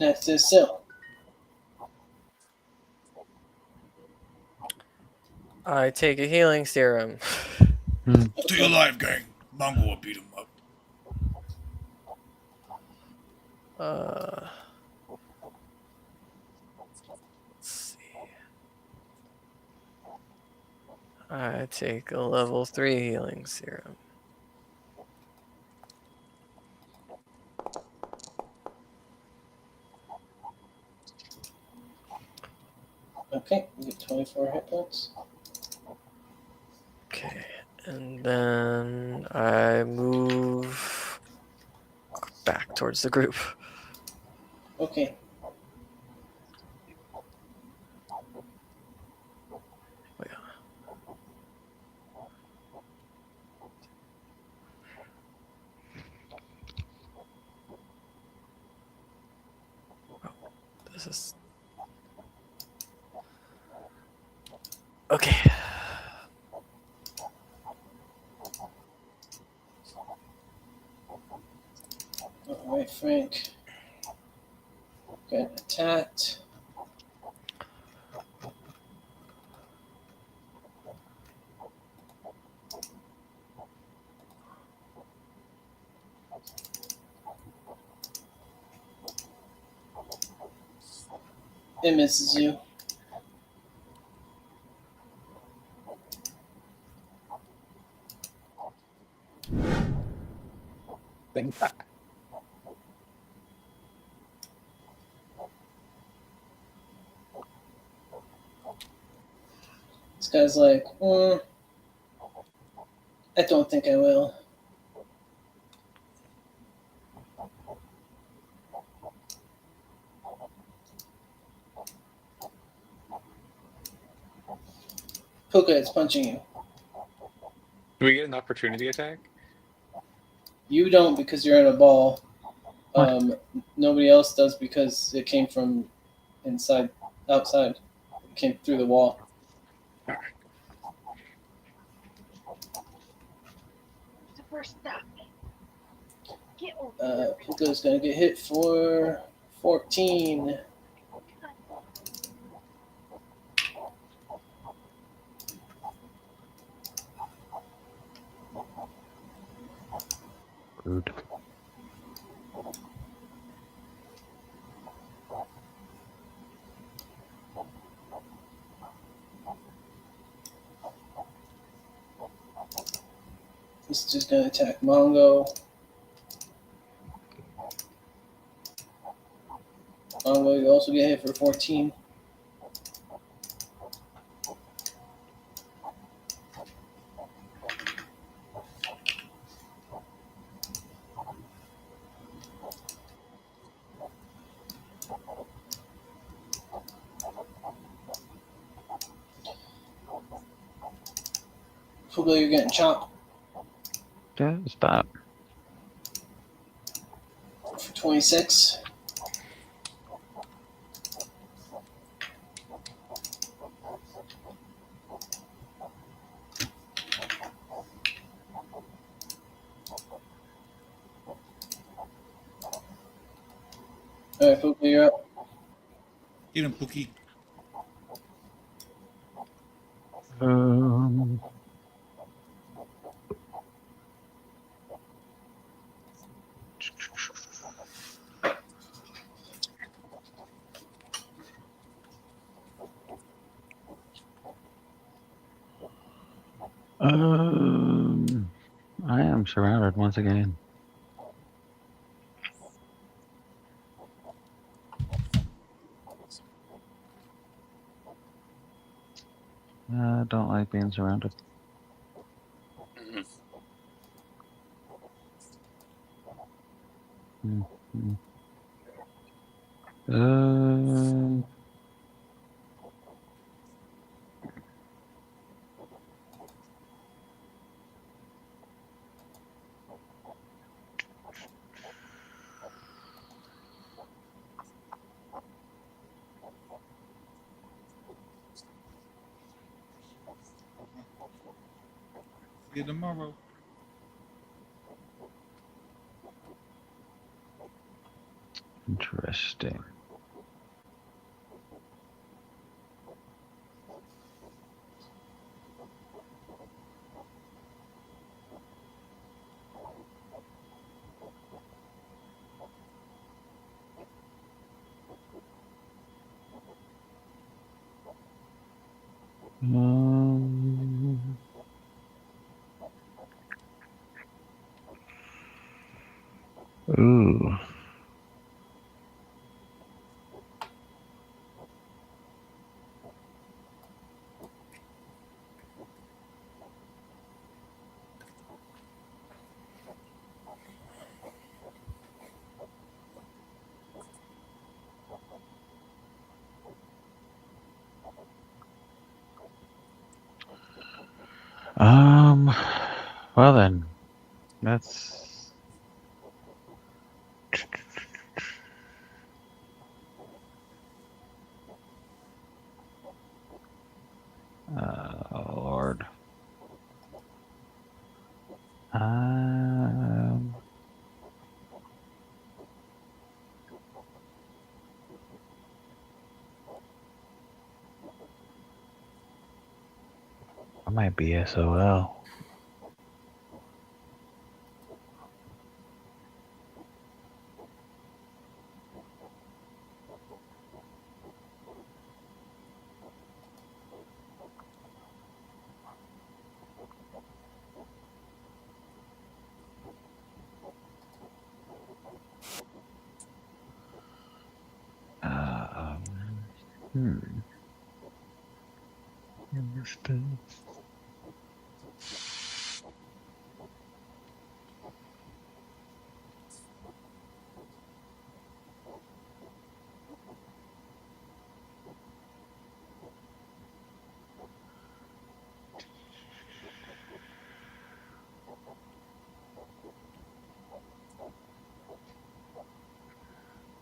Next is Sil.
I take a healing serum.
Stay alive, gang. Mongo will beat him up.
Let's see. I take a level 3 healing serum.
Okay, you get 24 hit points.
Okay, and then I move back towards the group.
Okay.
This is okay.
Alright, Frank. Get attacked. It misses you.
Thank God.
This guy's like, I don't think I will. Puka is punching you.
Do we get an opportunity attack?
You don't because you're in a ball.
What?
Nobody else does because it came from outside. It came through the wall. Puka's gonna get hit for 14.
Rude.
This is just gonna attack Mongo. Mongo, you also get hit for 14. Fugo, you're getting chopped
Yeah, stop.
for 26. Alright, Fugo, you're up.
Get him, Pookie.
Um, I am surrounded once again. I don't like being surrounded. Mm-hmm.
See you tomorrow.
Interesting. Um, ooh. Well then, that's Lord. I might be SOL. Hmm. Understood.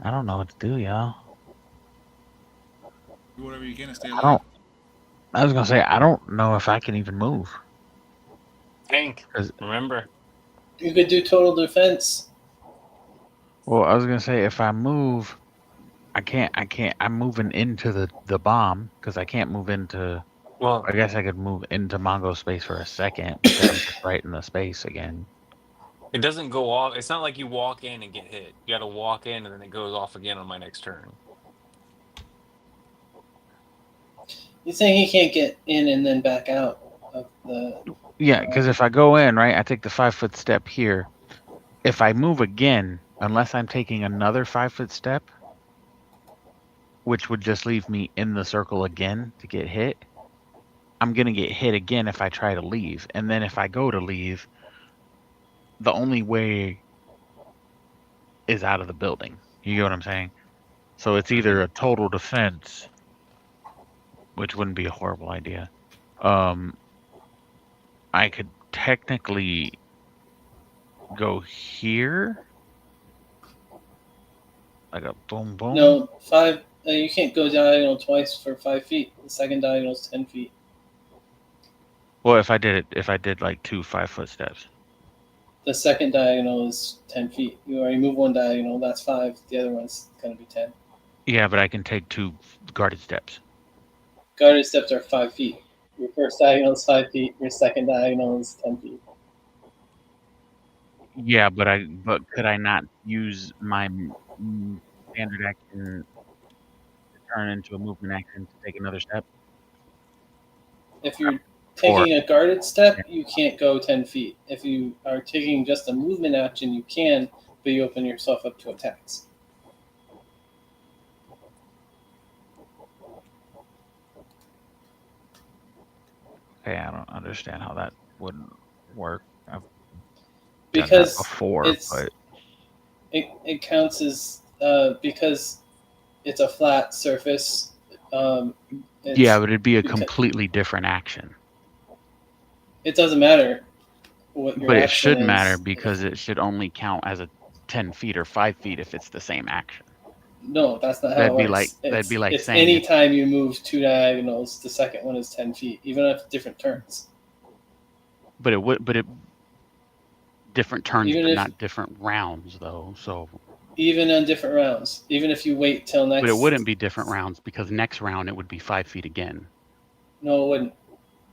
I don't know what to do, y'all.
Do whatever you can to stay
I
alive.
don't. I was gonna say I don't know if I can even move.
Tank,
'Cause-
remember?
You could do total defense.
well, I was gonna say if I move, I can't. I'm moving into the bomb because I can't move into.
Well,
I guess I could move into Mongo space for a second, but then I'm just right in the space again.
it doesn't go off. It's not like you walk in and get hit. You got to walk in and then it goes off again on my next turn.
You think he can't get in and then back out of the
Yeah, because if I go in, right, I take the 5-foot step here. If I move again, unless I'm taking another 5-foot step, which would just leave me in the circle again to get hit, I'm going to get hit again if I try to leave. And then if I go to leave, the only way is out of the building. You get what I'm saying? So it's either a total defense, which wouldn't be a horrible idea. I could technically go here, like a boom boom.
No, 5. You can't go diagonal twice for 5 feet. The second diagonal is 10 feet.
Well, if I did like 2 5-foot steps.
The second diagonal is 10 feet. You already move one diagonal, that's 5. The other one's going to be 10.
Yeah, but I can take 2 guarded steps.
Guarded steps are 5 feet. Your first diagonal is 5 feet. Your second diagonal is 10 feet.
Yeah, but could I not use my standard action to turn into a movement action to take another step?
If you're taking a guarded step, you can't go 10 feet. If you are taking just a movement action, you can, but you open yourself up to attacks.
Okay, I don't understand how that wouldn't work. I've done that
Because
before,
it's
but
it counts as because it's a flat surface.
yeah, but it'd be a
because-
completely different action.
It doesn't matter what your
But it
action
should
is.
matter because it should only count as a 10 feet or 5 feet if it's the same action.
No, that's not how
That'd
it
be
works.
like- that'd be like
it's
saying-
any time you move 2 diagonals, the second one is 10 feet, even if different turns.
But it different turns,
Even
but
if-
not different rounds though. So,
Even on different rounds, even if you wait till next.
but it wouldn't be different rounds because next round it would be 5 feet again.
No, it wouldn't.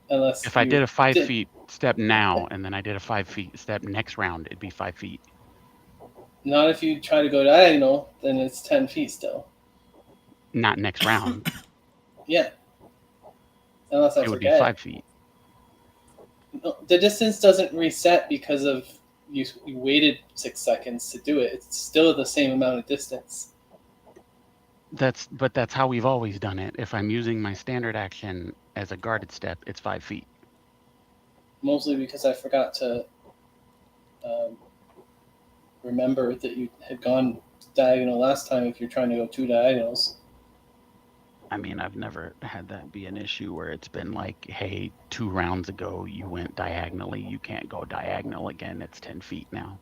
Unless
If I
you
did a 5
did-
feet step now and then I did a 5 feet step next round, it'd be 5 feet.
Not if you try to go diagonal, then it's 10 feet still.
Not next round.
Yeah. Unless I
It would be
forget.
5 feet.
No, the distance doesn't reset because of you waited 6 seconds to do it. It's still the same amount of distance.
But that's how we've always done it. If I'm using my standard action as a guarded step, it's 5 feet.
Mostly because I forgot to remember that you had gone diagonal last time if you're trying to go 2 diagonals.
I mean, I've never had that be an issue where it's been like, hey, 2 rounds ago you went diagonally, you can't go diagonal again. It's 10 feet now.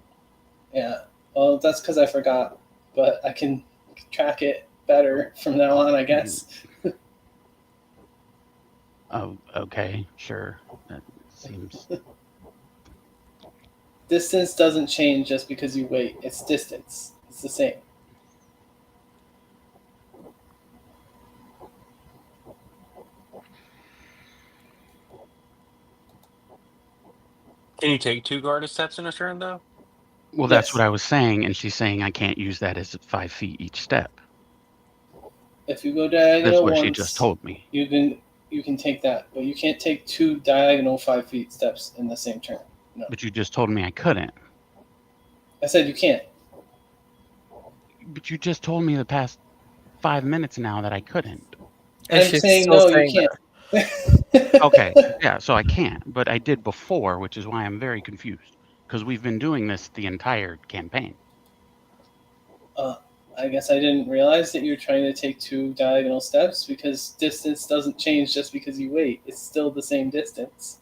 Yeah. Well, that's because I forgot, but I can track it better from now on, I guess.
Oh, okay, sure. That seems.
Distance doesn't change just because you wait. It's distance. It's the same.
Can you take 2 guarded steps in a turn though?
Well, that's
Yes.
what I was saying, and she's saying I can't use that as 5 feet each step.
If you go diagonal
That's what
once,
she just told me.
you can take that, but you can't take 2 diagonal 5 feet steps in the same turn.
But you just told me I couldn't.
I said you can't.
But you just told me the past 5 minutes now that I couldn't.
And
I'm
she's
saying
still
no,
saying
you can't.
Okay, yeah, so I can't, but I did before, which is why I'm very confused. Because we've been doing this the entire campaign.
I guess I didn't realize that you were trying to take 2 diagonal steps because distance doesn't change just because you wait. It's still the same distance.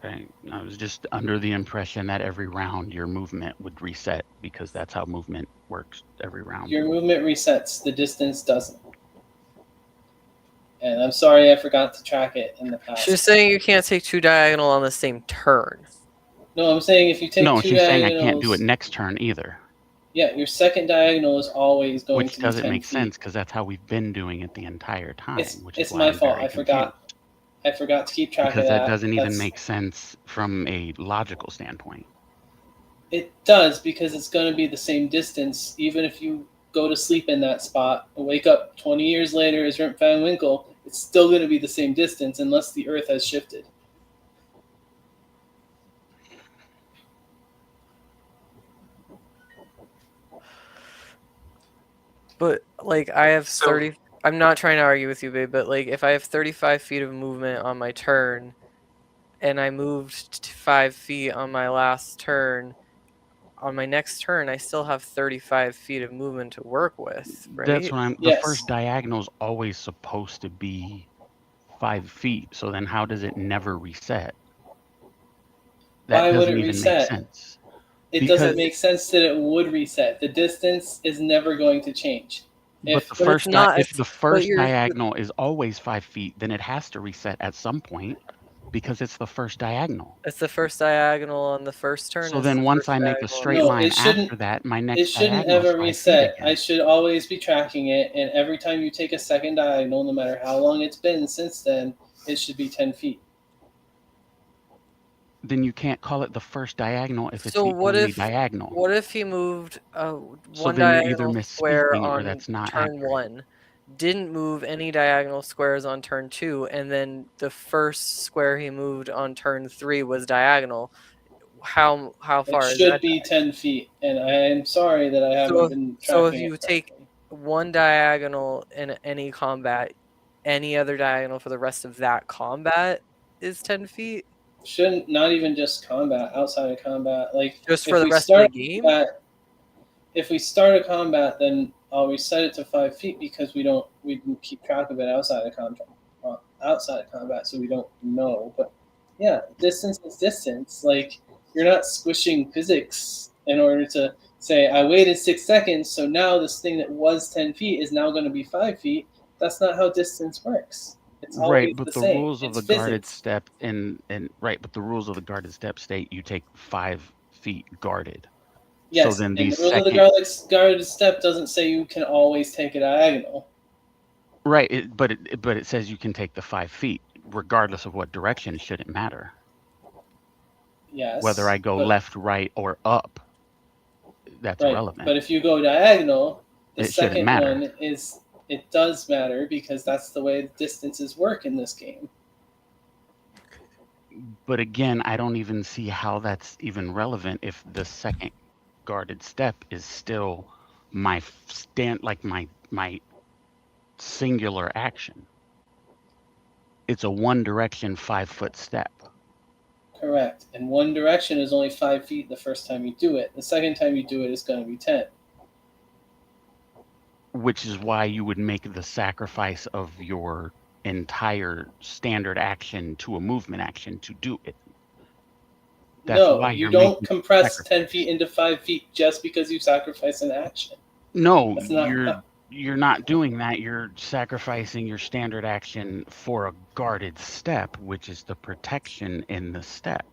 Okay, I was just under the impression that every round your movement would reset because that's how movement works every round.
Your movement resets, the distance doesn't. And I'm sorry I forgot to track it in the past.
She's saying you can't take 2 diagonal on the same turn.
No, I'm saying if you take
No,
2
she's saying I
diagonals,
can't do it next turn either,
yeah, your second diagonal is always going
which
to be
doesn't
10
make
feet.
sense because that's how we've been doing it the entire time. Which
It's
is why
my
I'm
fault.
very
I forgot.
confused.
I forgot to keep track
Because
of that.
that doesn't even
That's-
make sense from a logical standpoint.
It does because it's going to be the same distance even if you go to sleep in that spot and wake up 20 years later as Rip Van Winkle, it's still going to be the same distance unless the Earth has shifted.
But like I have
So-
30. I'm not trying to argue with you, babe. But like if I have 35 feet of movement on my turn, and I moved 5 feet on my last turn, on my next turn I still have 35 feet of movement to work with,
That's
right?
what I'm. The
Yes.
first diagonal is always supposed to be 5 feet. So then, how does it never reset? That
Why would
doesn't
it
even make
reset?
sense.
It
Because-
doesn't make sense that it would reset. The distance is never going to change.
But
If
the
But
first
it's not-
if the first
you're-
diagonal is always 5 feet, then it has to reset at some point because it's the first diagonal.
It's the first diagonal on the first turn.
So
it's
then
the
once
first
I make a
diagonal on
straight
the-
No,
line
it shouldn't-
after that, my
it
next
shouldn't
diagonal is
ever
5 feet
reset.
again.
I should always be tracking it, and every time you take a second diagonal, no matter how long it's been since then, it should be 10 feet.
Then you can't call it the first diagonal if it's
So
the
what
only
if-
diagonal.
What if he moved
So
one
then you're either
diagonal square
misspeaking or
on
that's not
turn
accurate.
1, didn't move any diagonal squares on turn 2, and then the first square he moved on turn 3 was diagonal? How far
It
is
should
that?
be 10 feet, and I am sorry that I haven't been tracking
So if
it
you take
correctly.
one diagonal in any combat, any other diagonal for the rest of that combat is 10 feet?
Shouldn't, not even just combat, outside of combat. Like,
Just
if
for the
we
rest of the
start
game?
if we start a combat, then I'll reset it to 5 feet because we can keep track of it outside of combat, so we don't know. But yeah, distance is distance. Like, you're not squishing physics in order to say I waited 6 seconds, so now this thing that was 10 feet is now going to be 5 feet. That's not how distance works. It's always
Right, but
the
the
same.
rules of
It's
the guarded
physics.
step but the rules of the guarded step state you take 5 feet guarded.
Yes,
so then
and
the
the rules of the guarded step doesn't say you can always take a diagonal.
Right, but it says you can take the 5 feet regardless of what direction. It shouldn't matter
Yes.
whether I go
but-
left, right, or up. That's
right.
irrelevant.
But if you go diagonal, the
It shouldn't
second
matter.
one it does matter because that's the way the distances work in this game.
But again, I don't even see how that's even relevant if the second guarded step is still my my singular action. It's a one direction 5-foot step.
Correct. And one direction is only 5 feet the first time you do it. The second time you do it, it's going to be 10.
Which is why you would make the sacrifice of your entire standard action to a movement action to do it. That's
No,
why
you
you're
don't
making
compress
sacrifice.
10 feet into 5 feet just because you sacrifice an action.
No,
That's not
you're not doing that. You're sacrificing your standard action for a guarded step, which is the protection in the step.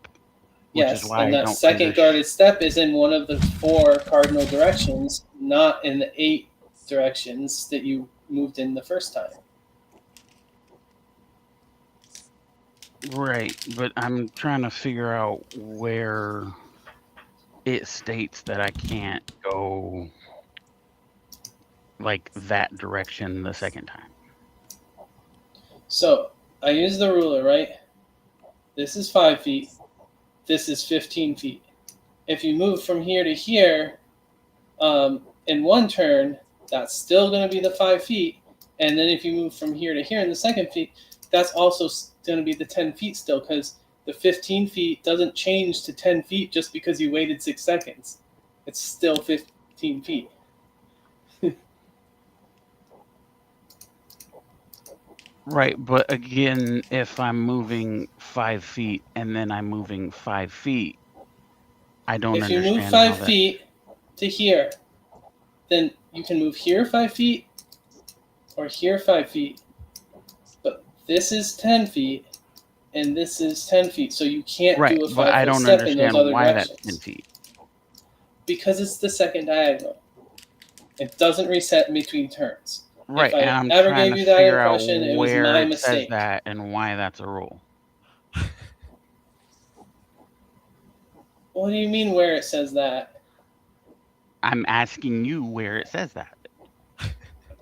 Which
Yes,
is why
and
I
that
don't
second guarded step is in one of the 4 cardinal directions, not in the 8 directions that you moved in the first time.
Right, but I'm trying to figure out where it states that I can't go like that direction the second time.
So I use the ruler, right? This is 5 feet. This is 15 feet. If you move from here to here in one turn, that's still going to be the 5 feet. And then if you move from here to here in the second feet, that's also going to be the 10 feet still, because the 15 feet doesn't change to 10 feet just because you waited 6 seconds. It's still 15 feet.
Right, but again, if I'm moving 5 feet and then I'm moving 5 feet, I don't
If you
understand
move
how
5
that.
feet to here, then you can move here 5 feet or here 5 feet. But this is 10 feet and this is 10 feet, so you can't
Right,
do a
but I
5-foot
don't
step in those
understand
other
why that's
directions.
10 feet.
Because it's the second diagonal. It doesn't reset in between turns.
Right,
I
and I'm
ever
trying
gave
to
you that
figure out
impression, it was
where
my
it says
mistake.
that and why that's a rule.
What do you mean where it says that?
I'm asking you where it says that.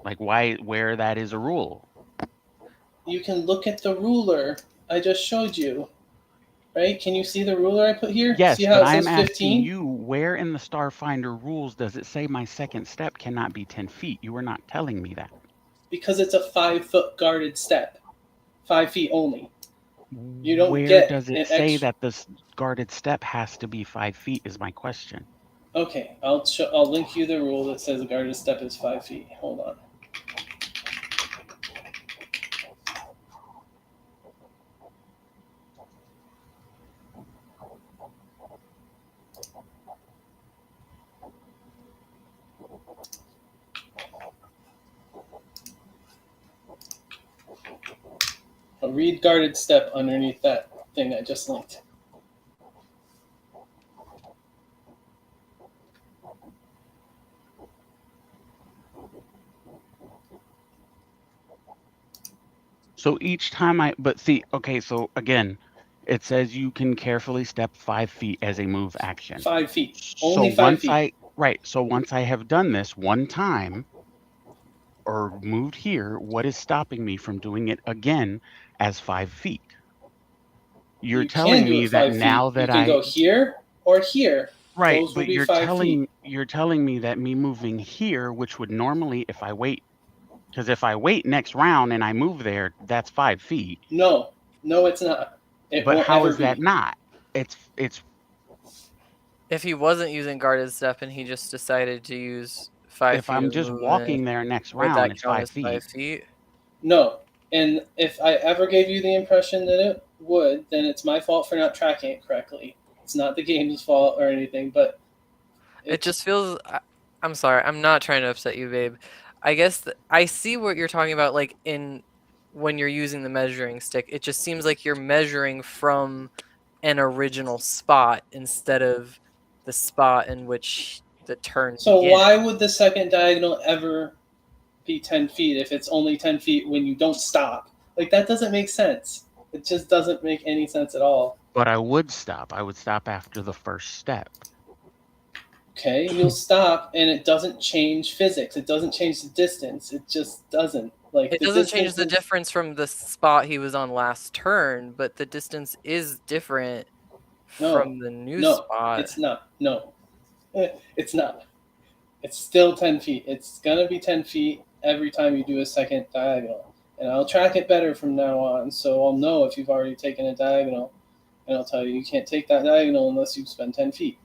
Like where that is a rule.
You can look at the ruler I just showed you. Right? Can you see the ruler I put here?
Yes,
See how
but
it
I am
says
asking
15?
you, where in the Starfinder rules does it say my second step cannot be 10 feet? You were not telling me that.
Because it's a 5-foot guarded step. 5 feet only. You don't
Where
get
does it
an
say
extra.
that this guarded step has to be 5 feet is my question.
Okay, I'll link you the rule that says a guarded step is 5 feet. Hold on. I'll read guarded step underneath that thing I just linked.
So each time but see, okay, so again, it says you can carefully step 5 feet as a move action.
5 feet.
So
Only 5 feet.
once I have done this one time or moved here, what is stopping me from doing it again as 5 feet? You're
You can
telling
do
me
it
that
5 feet.
now
You
that
can go here or here.
right,
Those will
but
be 5 feet.
you're telling me that me moving here, which would normally if I wait, because if I wait next round and I move there, that's 5 feet.
No, it's not. It
But
won't
how
ever
is that
be.
not? It's
If he wasn't using guarded step and he just decided to use 5
if
feet
I'm
of
just
movement,
walking there next
would
round,
that
it's
count
5
as 5
feet.
feet?
No. And if I ever gave you the impression that it would, then it's my fault for not tracking it correctly. It's not the game's fault or anything, but
It just feels. I'm sorry. I'm not trying to upset you, babe. I guess I see what you're talking about. Like in when you're using the measuring stick, it just seems like you're measuring from an original spot instead of the spot in which the turn
so
begins.
why would the second diagonal ever be 10 feet if it's only 10 feet when you don't stop? Like, that doesn't make sense. It just doesn't make any sense at all.
But I would stop. I would stop after the first step.
Okay, you'll stop, and it doesn't change physics. It doesn't change the distance. It just doesn't. Like,
It
the
doesn't change
distance
the
is
difference from the spot he was on last turn, but the distance is different
no,
from the new
no,
spot.
it's not. No, it's not. It's still 10 feet. It's gonna be 10 feet every time you do a second diagonal, and I'll track it better from now on. So I'll know if you've already taken a diagonal, and I'll tell you you can't take that diagonal unless you spend 10 feet.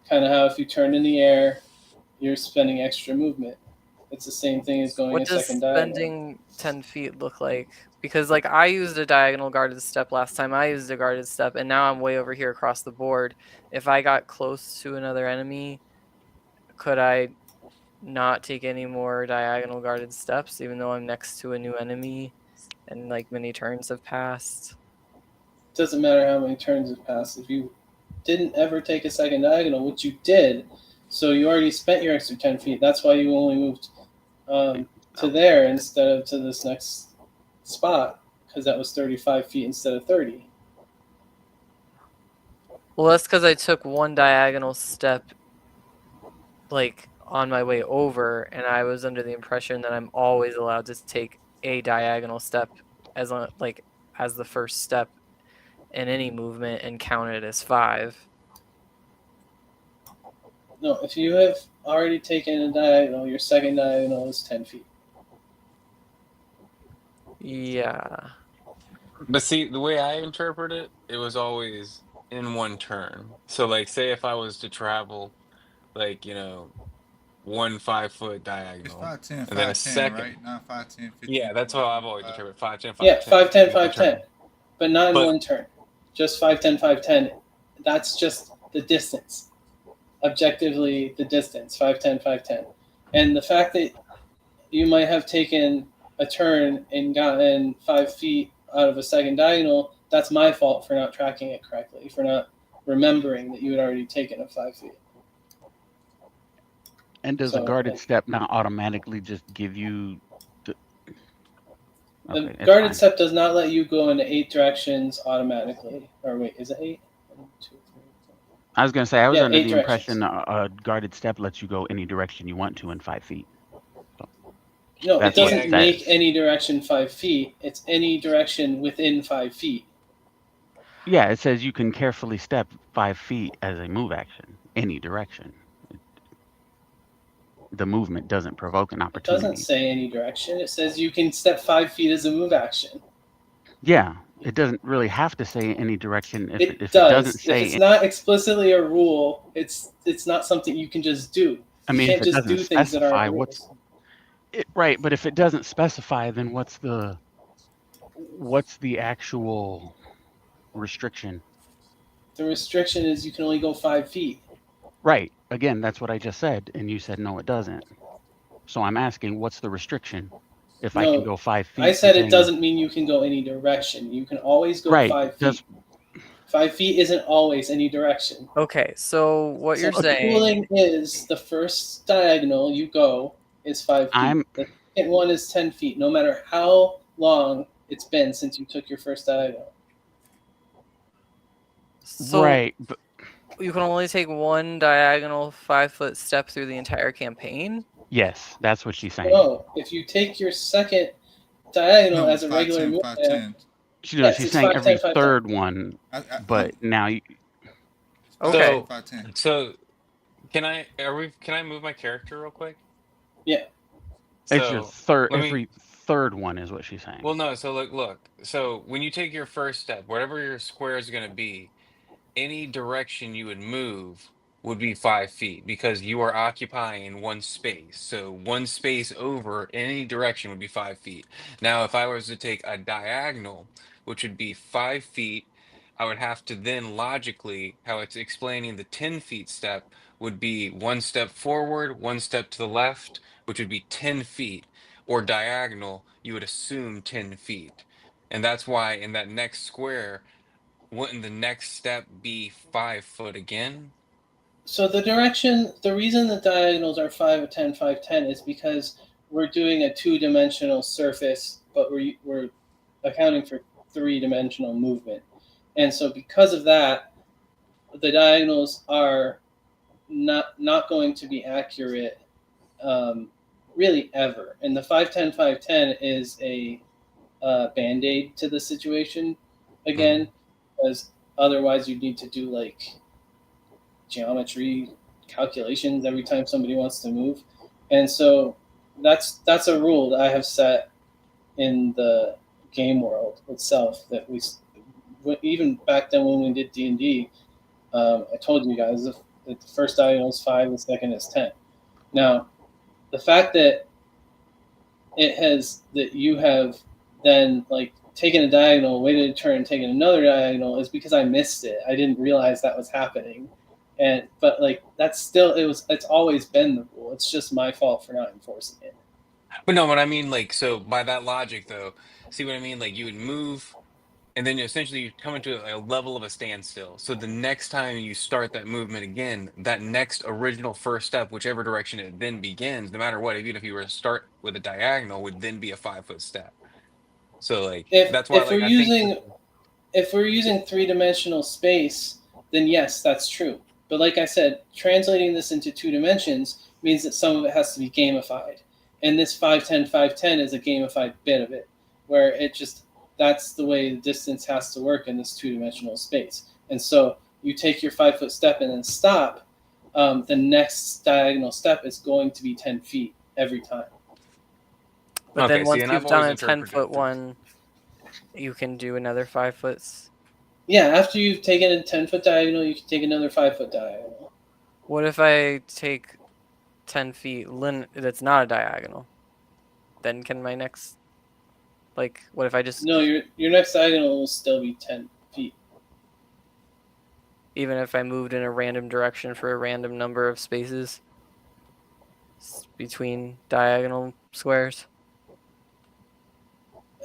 Kind of how if you turn in the air, you're spending extra movement. It's the same thing as going
What
a
does
second diagonal.
spending 10 feet look like? Because like I used a diagonal guarded step last time I used a guarded step, and now I'm way over here across the board. If I got close to another enemy, could I not take any more diagonal guarded steps even though I'm next to a new enemy and like many turns have passed?
It doesn't matter how many turns have passed. If you didn't ever take a second diagonal, which you did, so you already spent your extra 10 feet. That's why you only moved to there instead of to this next spot, because that was 35 feet instead of 30.
Well, that's because I took one diagonal step like on my way over, and I was under the impression that I'm always allowed to take a diagonal step as like as the first step in any movement and count it as 5.
No, if you have already taken a diagonal, your second diagonal is 10 feet.
Yeah.
But see, the way I interpret it, it was always in one turn. So, like, say if I was to travel, like, 1 5 foot
It's
diagonal,
5'10",
and then a
5'10",
second.
right? Not 5'10", 15,
Yeah, that's
20,
how I've always
25.
interpreted 5'10",
Yeah,
5'10",
5'10",
with the
5'10",
turn.
but not in
But
one turn. Just 5'10", 5'10". That's just the distance. Objectively, the distance, 5'10", 5'10". And the fact that you might have taken a turn and gotten 5 feet out of a second diagonal, that's my fault for not tracking it correctly, for not remembering that you had already taken a 5 feet.
And does a
So,
guarded step not automatically just give you the
the
okay, it's
guarded
fine.
step does not let you go into 8 directions automatically. Or wait, is it 8? 1, 2, 3, 4.
I was gonna say I was
Yeah,
under
8
the
directions.
impression a guarded step lets you go any direction you want to in 5 feet. So,
No,
That's
it
what
doesn't
it
make
says.
any direction 5 feet. It's any direction within 5 feet.
Yeah, it says you can carefully step 5 feet as a move action, any direction. The movement doesn't provoke an
It doesn't
opportunity.
say any direction. It says you can step 5 feet as a move action.
Yeah, it doesn't really have to say any direction
It
if it doesn't
does. If
say.
it's not explicitly a rule, it's not something you can just do.
I
You
mean, if
can't
it
just
doesn't
do things that
specify
aren't
what's
rules.
right, but if it doesn't specify, then what's the actual restriction?
The restriction is you can only go 5 feet.
Right. Again, that's what I just said, and you said no, it doesn't. So I'm asking, what's the restriction? If I can
No,
go 5
I
feet, you're
said it
saying
doesn't mean you can go any direction. You can always go
right.
5
Does
feet. 5 feet isn't always any direction.
Okay, so what
So
you're
the
saying,
ruling is the first diagonal you go is 5 feet.
I'm
The second one is 10 feet, no matter how long it's been since you took your first diagonal.
so
right, but
you can only take one diagonal 5-foot step through the entire campaign?
yes, that's what she's saying.
No, if you take your second diagonal
No,
as a regular
5'10",
move,
5'10".
She's
it's
saying
5, 10,
every
5, 10.
third one, but now you,
Okay.
5'10".
So can I move my character real quick?
Yeah.
it's your
So
third.
let me.
Every third one is what she's saying.
Well, no. So look. So when you take your first step, whatever your square is going to be, any direction you would move would be 5 feet because you are occupying one space. So one space over any direction would be 5 feet. Now, if I was to take a diagonal, which would be 5 feet, I would have to then logically, how it's explaining the 10 feet step would be one step forward, one step to the left, which would be 10 feet. Or diagonal, you would assume 10 feet. And that's why in that next square, wouldn't the next step be 5 foot again?
So the reason the diagonals are 5, 10, 5, 10 is because we're doing a two-dimensional surface, but we're accounting for three-dimensional movement. And so because of that, the diagonals are not going to be accurate really ever. And the 5, 10, 5, 10 is a band-aid to the situation again, because otherwise you'd need to do like geometry calculations every time somebody wants to move. And so that's a rule that I have set in the game world itself that we even back then when we did D&D, I told you guys that the first diagonal is 5, the second is 10. Now, the fact that you have then like taken a diagonal, waited a turn, taken another diagonal is because I missed it. I didn't realize that was happening. But like it's always been the rule. It's just my fault for not enforcing it.
But no, what I mean, like, so by that logic, though, see what I mean? Like, you would move, and then essentially you come into a level of a standstill. So the next time you start that movement again, that next original first step, whichever direction it then begins, no matter what, even if you were to start with a diagonal, would then be a 5 foot step. So, like, that's why,
If we're
like, I think.
using three-dimensional space, then yes, that's true. But like I said, translating this into 2 dimensions means that some of it has to be gamified. And this 5, 10, 5, 10 is a gamified bit of it, where that's the way the distance has to work in this 2-dimensional space. And so you take your 5-foot step and then stop, the next diagonal step is going to be 10 feet every time.
But
Okay,
then
see,
once
and
you've
I've always
done a
interpreted
10-foot one, you can do another 5 foots.
Yeah, after you've taken a 10-foot diagonal, you can take another 5-foot diagonal.
What if I take 10 feet that's not a diagonal? Then can my next, like, what if I just,
No, your next diagonal will still be 10 feet.
even if I moved in a random direction for a random number of spaces between diagonal squares?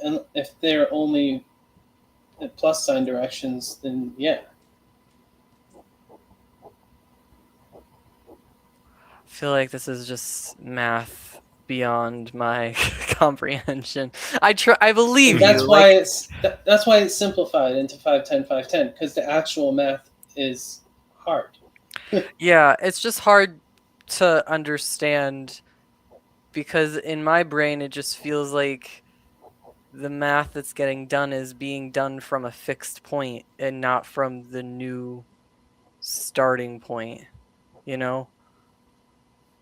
And if they're only at plus sign directions, then yeah.
I feel like this is just math beyond my comprehension. I believe
And that's
you.
why
Like,
that's why it's simplified into 5, 10, 5, 10, because the actual math is hard.
yeah, it's just hard to understand because in my brain it just feels like the math that's getting done is being done from a fixed point and not from the new starting point, you know?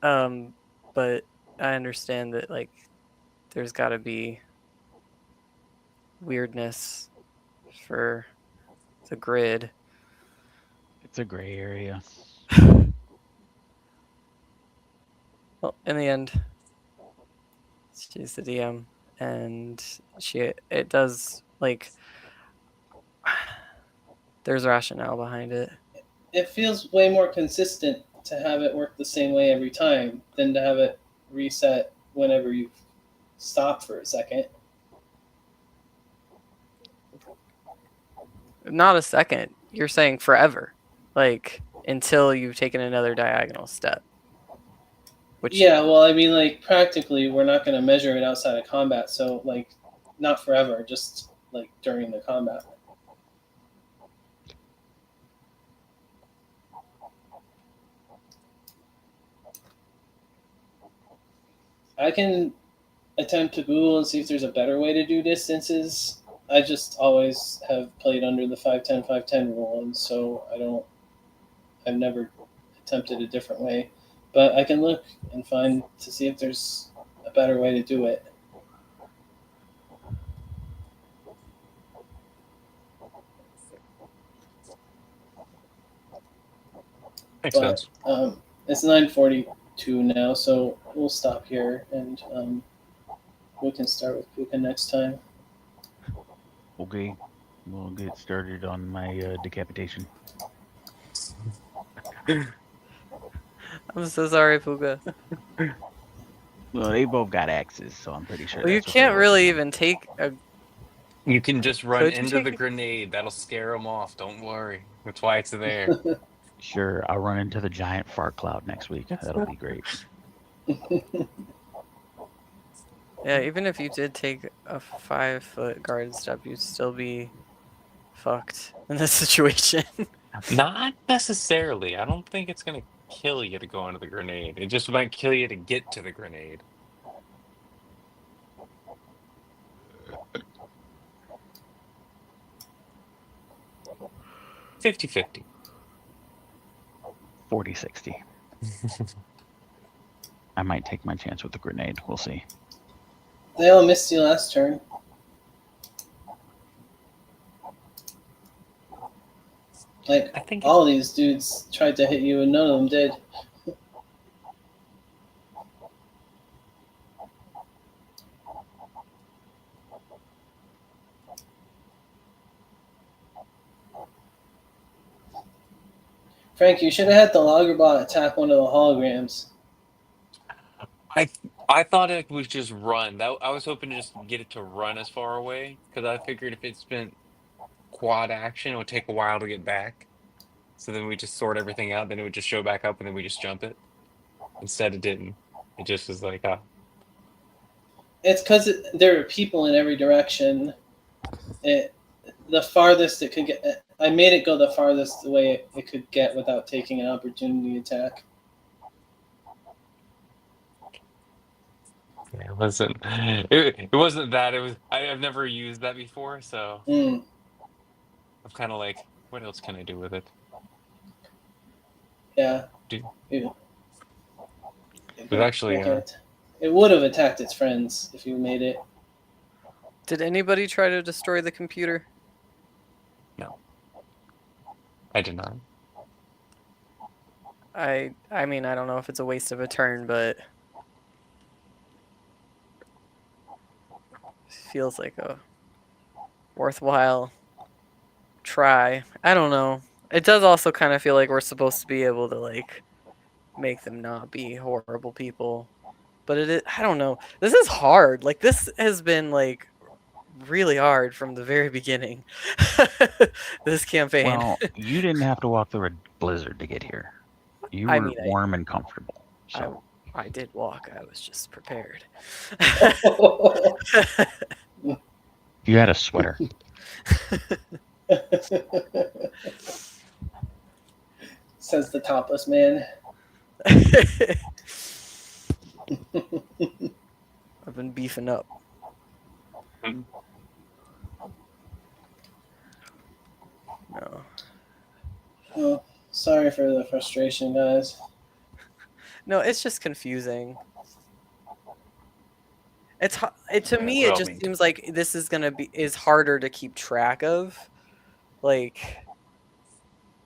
But I understand that like there's got to be weirdness for the grid.
It's a gray area.
Well, in the end, she's the DM, and it does like there's rationale behind it.
It feels way more consistent to have it work the same way every time than to have it reset whenever you stop for a second.
Not a second. You're saying forever, like until you've taken another diagonal step. Which
Yeah, well, I mean, like practically, we're not going to measure it outside of combat, so like, not forever, just like during the combat. I can attempt to Google and see if there's a better way to do distances. I just always have played under the 5-10-5-10 rule, and so I've never attempted a different way. But I can look and find to see if there's a better way to do it.
Makes
But
sense.
it's 9:42 now, so we'll stop here, and we can start with Puka next time.
Okay, we'll get started on my decapitation.
I'm so sorry, Puka.
Well, they both got axes, so I'm pretty sure.
Well, you
that's what they're
can't really
working on.
even take a.
You can just run
Could you
into
take
the
it?
grenade. That'll scare them off. Don't worry. That's why it's there.
Sure, I'll run into the giant fart cloud next week. That'll be great.
Yeah, even if you did take a 5-foot guard step, you'd still be fucked in this situation.
Not necessarily. I don't think it's gonna kill you to go into the grenade. It just might kill you to get to the grenade. 50-50.
40-60. I might take my chance with the grenade. We'll see.
They all missed you last turn. Like,
I think
all these dudes tried to hit you and none of them did. Frank, you should have had the Lagerbot attack one of the holograms.
I thought it was just run. I was hoping to just get it to run as far away because I figured if it spent quad action, it would take a while to get back. So then we just sort everything out. Then it would just show back up, and then we just jump it. Instead, it didn't. It just was like,
It's because there are people in every direction. The farthest it could get, I made it go the farthest the way it could get without taking an opportunity attack.
it wasn't. It wasn't that. It was. I've never used that before, so
Mm,
I'm kind of like, what else can I do with it?
yeah.
Do-
Yeah.
But actually,
it would have attacked its friends if you made it.
Did anybody try to destroy the computer?
I did not.
I mean, I don't know if it's a waste of a turn, but feels like a worthwhile try. I don't know. It does also kind of feel like we're supposed to be able to like make them not be horrible people. But I don't know. This is hard. Like this has been like really hard from the very beginning. This campaign.
Well, you didn't have to walk through a blizzard to get here. You
I
were
mean,
warm and comfortable. So
I did walk. I was just prepared.
you had a sweater.
Says the topless man.
I've been beefing up. No.
Well, sorry for the frustration, guys.
No, it's just confusing. To me it just
Overwhelming.
seems like this is harder to keep track of, like,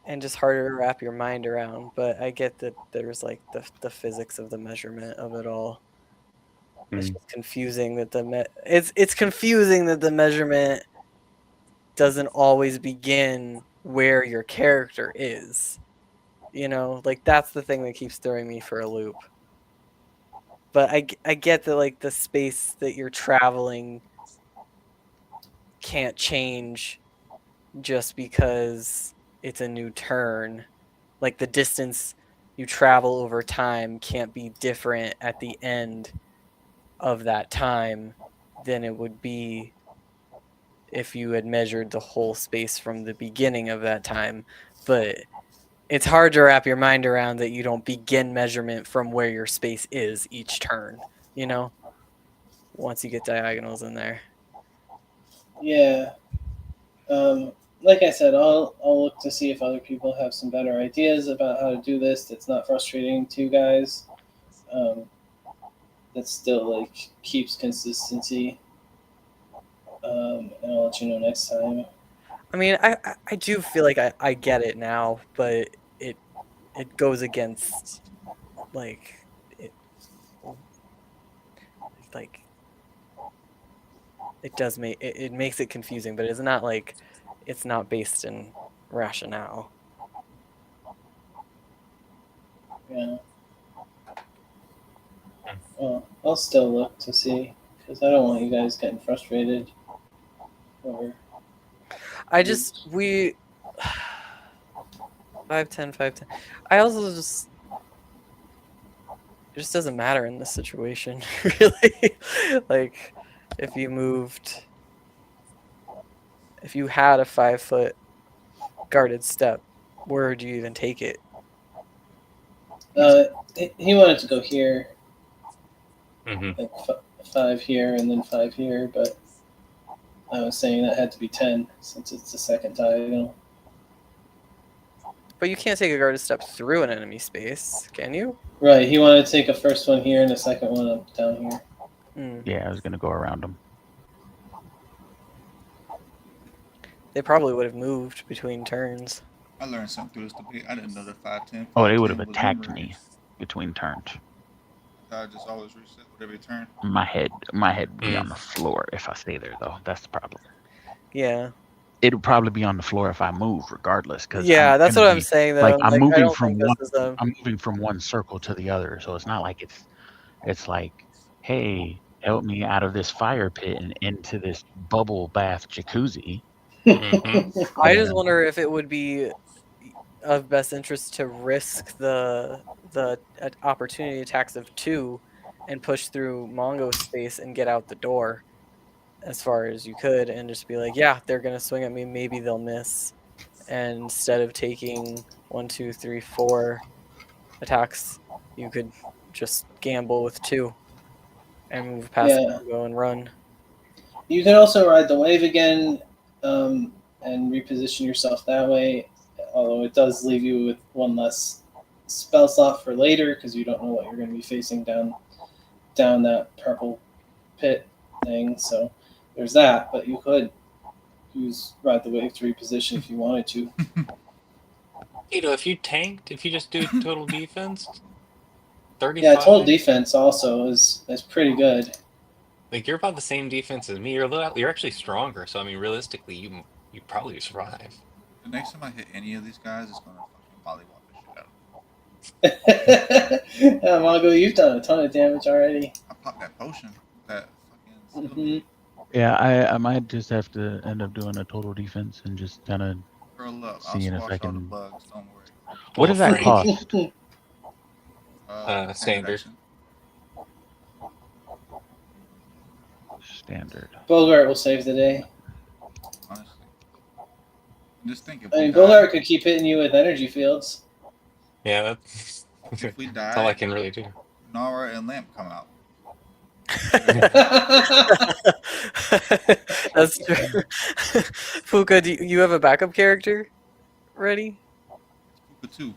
and just harder to wrap your mind around. But I get that there's like the physics of the measurement of it all. It's just confusing that it's confusing that the measurement doesn't always begin where your character is. Like that's the thing that keeps throwing me for a loop. But I get that like the space that you're traveling can't change just because it's a new turn. Like the distance you travel over time can't be different at the end of that time than it would be if you had measured the whole space from the beginning of that time. But it's hard to wrap your mind around that you don't begin measurement from where your space is each turn, once you get diagonals in there.
Yeah. Like I said, I'll look to see if other people have some better ideas about how to do this. That's not frustrating to you guys. That still like keeps consistency. And I'll let you know next time.
I mean, I do feel like I get it now, but it goes against like it like it does make it makes it confusing, but it's not like it's not based in rationale.
Yeah. Well, I'll still look to see because I don't want you guys getting frustrated. Or
I just we 5'10", 5'10". I also just it just doesn't matter in this situation, really. Like if you had a 5-foot guarded step, where do you even take it?
he wanted to go here,
Mm-hmm.
like 5 here and then 5 here, but I was saying that had to be 10 since it's the second diagonal.
But you can't take a guarded step through an enemy space, can you?
Right, he wanted to take a first one here and a second one up down here.
Yeah, I was gonna go around them.
They probably would have moved between turns.
I learned something through this debate. I didn't know that 5'10".
Oh, they would have attacked me between turns.
I just always reset with every turn.
My head would be on the floor if I stay there, though. That's the problem.
Yeah.
It would probably be on the floor if I move, regardless. Because
Yeah, that's what I'm saying. Though,
like I'm
I
moving
don't
from
think
one.
this is a.
I'm moving from one circle to the other, so it's not like it's like, hey, help me out of this fire pit and into this bubble bath jacuzzi.
Mm-hmm.
I just wonder if it would be of best interest to risk the opportunity attacks of 2 and push through Mongo space and get out the door as far as you could and just be like, yeah, they're gonna swing at me, maybe they'll miss. And instead of taking 1, 2, 3, 4 attacks, you could just gamble with 2 and move past Mongo and run.
You can also ride the wave again and reposition yourself that way, although it does leave you with one less spell slot for later because you don't know what you're going to be facing down that purple pit thing. So there's that, but you could use ride the wave to reposition if you wanted to.
If you tanked, if you just do total defense, 35.
Yeah, total defense also is pretty good.
Like you're about the same defense as me. You're actually stronger. So I mean, realistically, you probably survive.
The next time I hit any of these guys, it's gonna fucking mollywop the shit out of them.
Yeah, Mongo, you've done a ton of damage already.
I popped that potion. That fucking.
Yeah, I might just have to end up doing a total defense and just kind of
Curl up.
seeing
I'll
if I
squash all the
can.
bugs. Don't worry.
What does that
Frank.
cost?
Standard.
Standard.
Bogart will save the day.
Honestly, just think if
I mean,
we
Bogart could keep hitting you with energy fields.
Yeah, that's
if we
that's all I
die,
can really do.
Nara and Lamp come out.
That's true. Fuka, do you have a backup character ready?
Puka 2.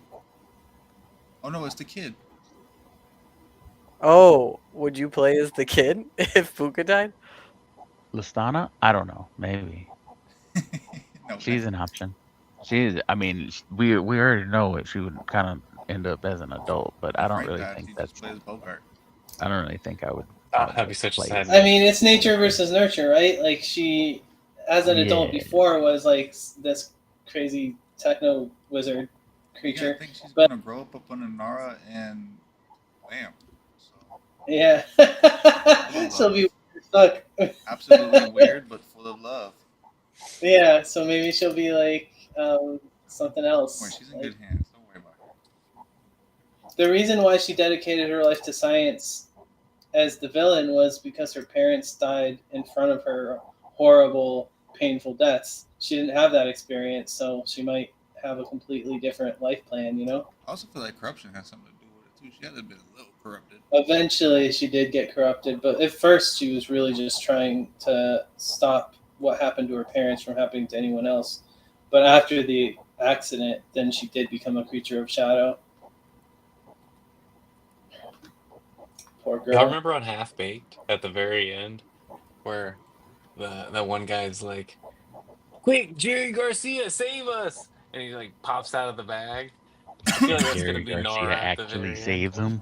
Oh no, it's the kid.
Oh, would you play as the kid if Fuka died?
Listana? I don't know. Maybe
No,
she's an option. I mean, we already know what she would kind of end up as an adult, but I
if
don't
Frank
really
died,
think
he just
that's.
plays Bogart.
I don't really think I would
Ah,
want
that'd be
to
such a
play
sad
as.
I mean, it's nature versus nurture, right? Like she, as an adult
Yeah.
before, was like this crazy techno wizard
You
creature.
gotta think she's
But
gonna grow up under Nara and Lamp. So
yeah, she'll be stuck.
absolutely weird, but full of love.
Yeah, so maybe she'll be like something
Don't worry,
else.
she's in
Like,
good hands. Don't worry about her.
the reason why she dedicated her life to science as the villain was because her parents died in front of her, horrible, painful deaths. She didn't have that experience, so she might have a completely different life plan, you know?
I also feel like corruption has something to do with it too. She had been a little corrupted.
Eventually, she did get corrupted, but at first, she was really just trying to stop what happened to her parents from happening to anyone else. But after the accident, then she did become a creature of shadow. Poor
Y'all
girl.
remember on Half Baked at the very end where that one guy's like, "Quick, Jerry Garcia, save us!" and he like pops out of the bag. I feel like that's gonna
Jerry
be
Garcia
Nora at the
actually
very end.
saves him.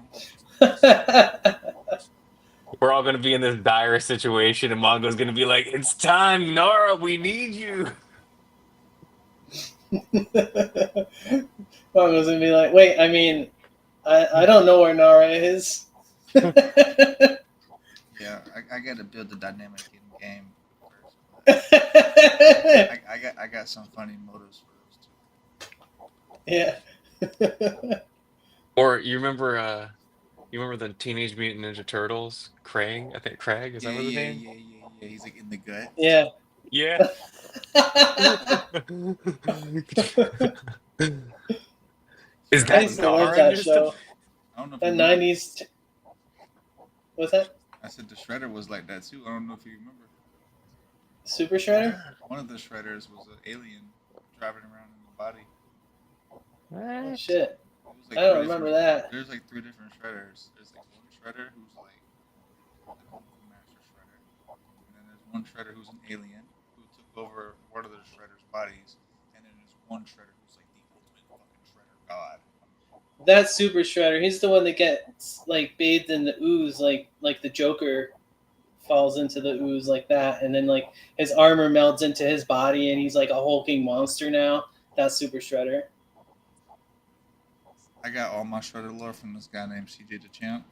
We're all gonna be in this dire situation, and Mongo's gonna be like, "It's time, Nora, we need you."
Mom was gonna be like, wait, I mean, I don't know where Nara is.
Yeah, I got to build the dynamic in game first. I got some funny motives for those two.
Yeah.
Or you remember the Teenage Mutant Ninja Turtles? Krang, I think Krag, is that what the name?
Yeah. He's like in the gut.
Yeah.
Yeah. Is
I
that
used to love
Nara
that
just
show.
I don't know if
The
you remember.
90s. What's that?
I said the Shredder was like that too. I don't know if you remember.
Super Shredder?
One of the Shredders was an alien driving around in the body.
Oh, shit.
It was like
I don't
three
remember
different-
that.
There's like 3 different Shredders. There's like one Shredder who's like the Kung Fu Master Shredder, and then there's one Shredder who's an alien who took over one of the Shredder's bodies, and then there's one Shredder who's like the ultimate fucking Shredder god.
That's Super Shredder. He's the one that gets like bathed in the ooze, like the Joker falls into the ooze like that, and then like his armor melds into his body, and he's like a hulking monster now. That's Super Shredder.
I got all my Shredder lore from this guy named CJ the Champ.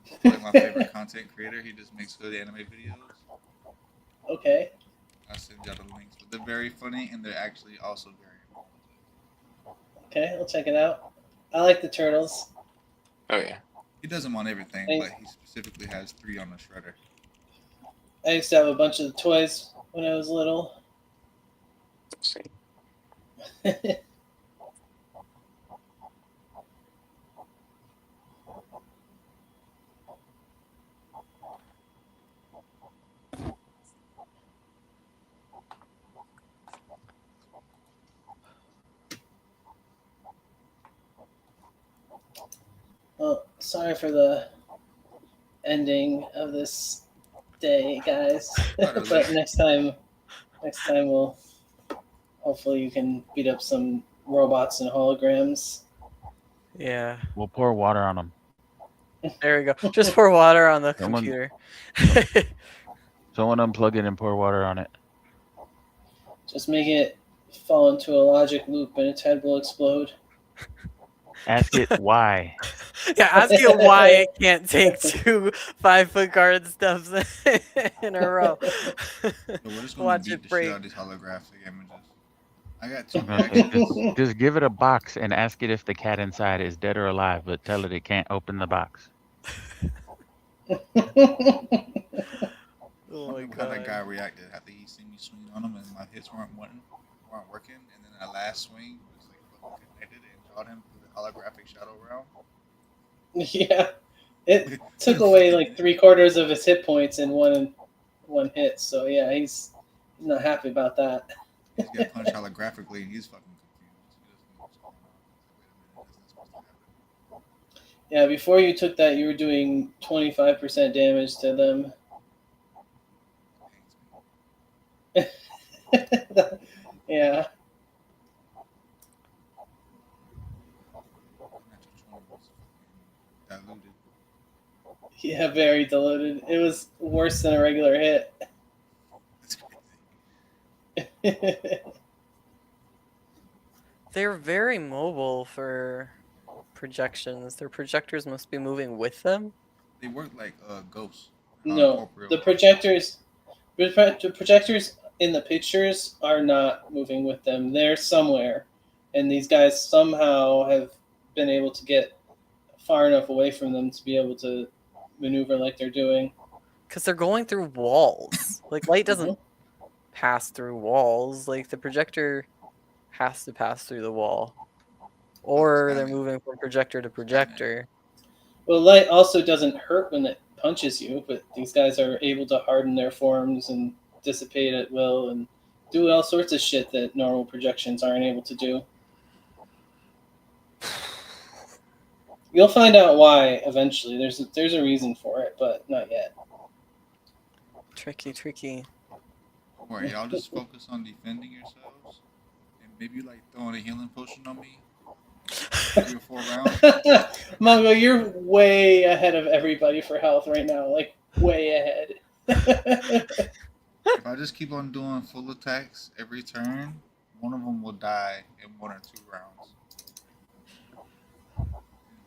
He's like my favorite content creator. He just makes good anime videos.
Okay.
I'll send y'all the links, but they're very funny and they're actually also very informative.
Okay, I'll check it out. I like the turtles.
Oh yeah.
He does them on everything,
Thanks.
but he specifically has 3 on the Shredder.
I used to have a bunch of the toys when I was little. Well, sorry for the ending of this day, guys. But next time we'll hopefully you can beat up some robots and holograms.
Yeah.
We'll pour water on them.
There we go. Just pour water on the
Someone-
computer.
Someone unplug it and pour water on it.
Just make it fall into a logic loop and its head will explode.
Ask it why.
Yeah, ask it why it can't take 2 5-foot guard steps in a row.
So we're just gonna
Watch
beat
it
the
break.
shit out of these holographic images. I got 2
Okay, just give it a box and ask it if the cat inside is dead or alive, but tell it can't open the box.
Oh
I
my
remember how that guy
god.
reacted after he seen me swinging on him and my hits weren't working, and then that last swing was like fucking connected and shot him through the holographic shadow realm.
Yeah. It took away like 3/4 of his hit points in one hit. So yeah, he's not happy about that.
He just got punched holographically, and he's fucking confused. He doesn't know what's going on. He's like, wait a minute, that's not supposed to happen.
Yeah, before you took that, you were doing 25% damage to them.
It pains me.
Yeah.
Natural 20 was fucking diluted.
Yeah, very diluted. It was worse than a regular hit.
That's crazy.
They're very mobile for projections. Their projectors must be moving with them.
They work like ghosts.
No,
Corporeal
the
ghosts.
projectors in the pictures are not moving with them. They're somewhere, and these guys somehow have been able to get far enough away from them to be able to maneuver like they're doing.
Because they're going through walls. Like, light doesn't
Mm-hmm.
pass through walls. Like, the projector has to pass through the wall. Or they're moving from projector to projector.
Well, light also doesn't hurt when it punches you, but these guys are able to harden their forms and dissipate at will and do all sorts of shit that normal projections aren't able to do. You'll find out why eventually. There's a reason for it, but not yet.
Tricky, tricky.
Don't worry, y'all just focus on defending yourselves, and maybe like throwing a healing potion on me. 3 or 4 rounds.
Mongo, you're way ahead of everybody for health right now. Like, way ahead.
If I just keep on doing full attacks every turn, one of them will die in 1 or 2 rounds.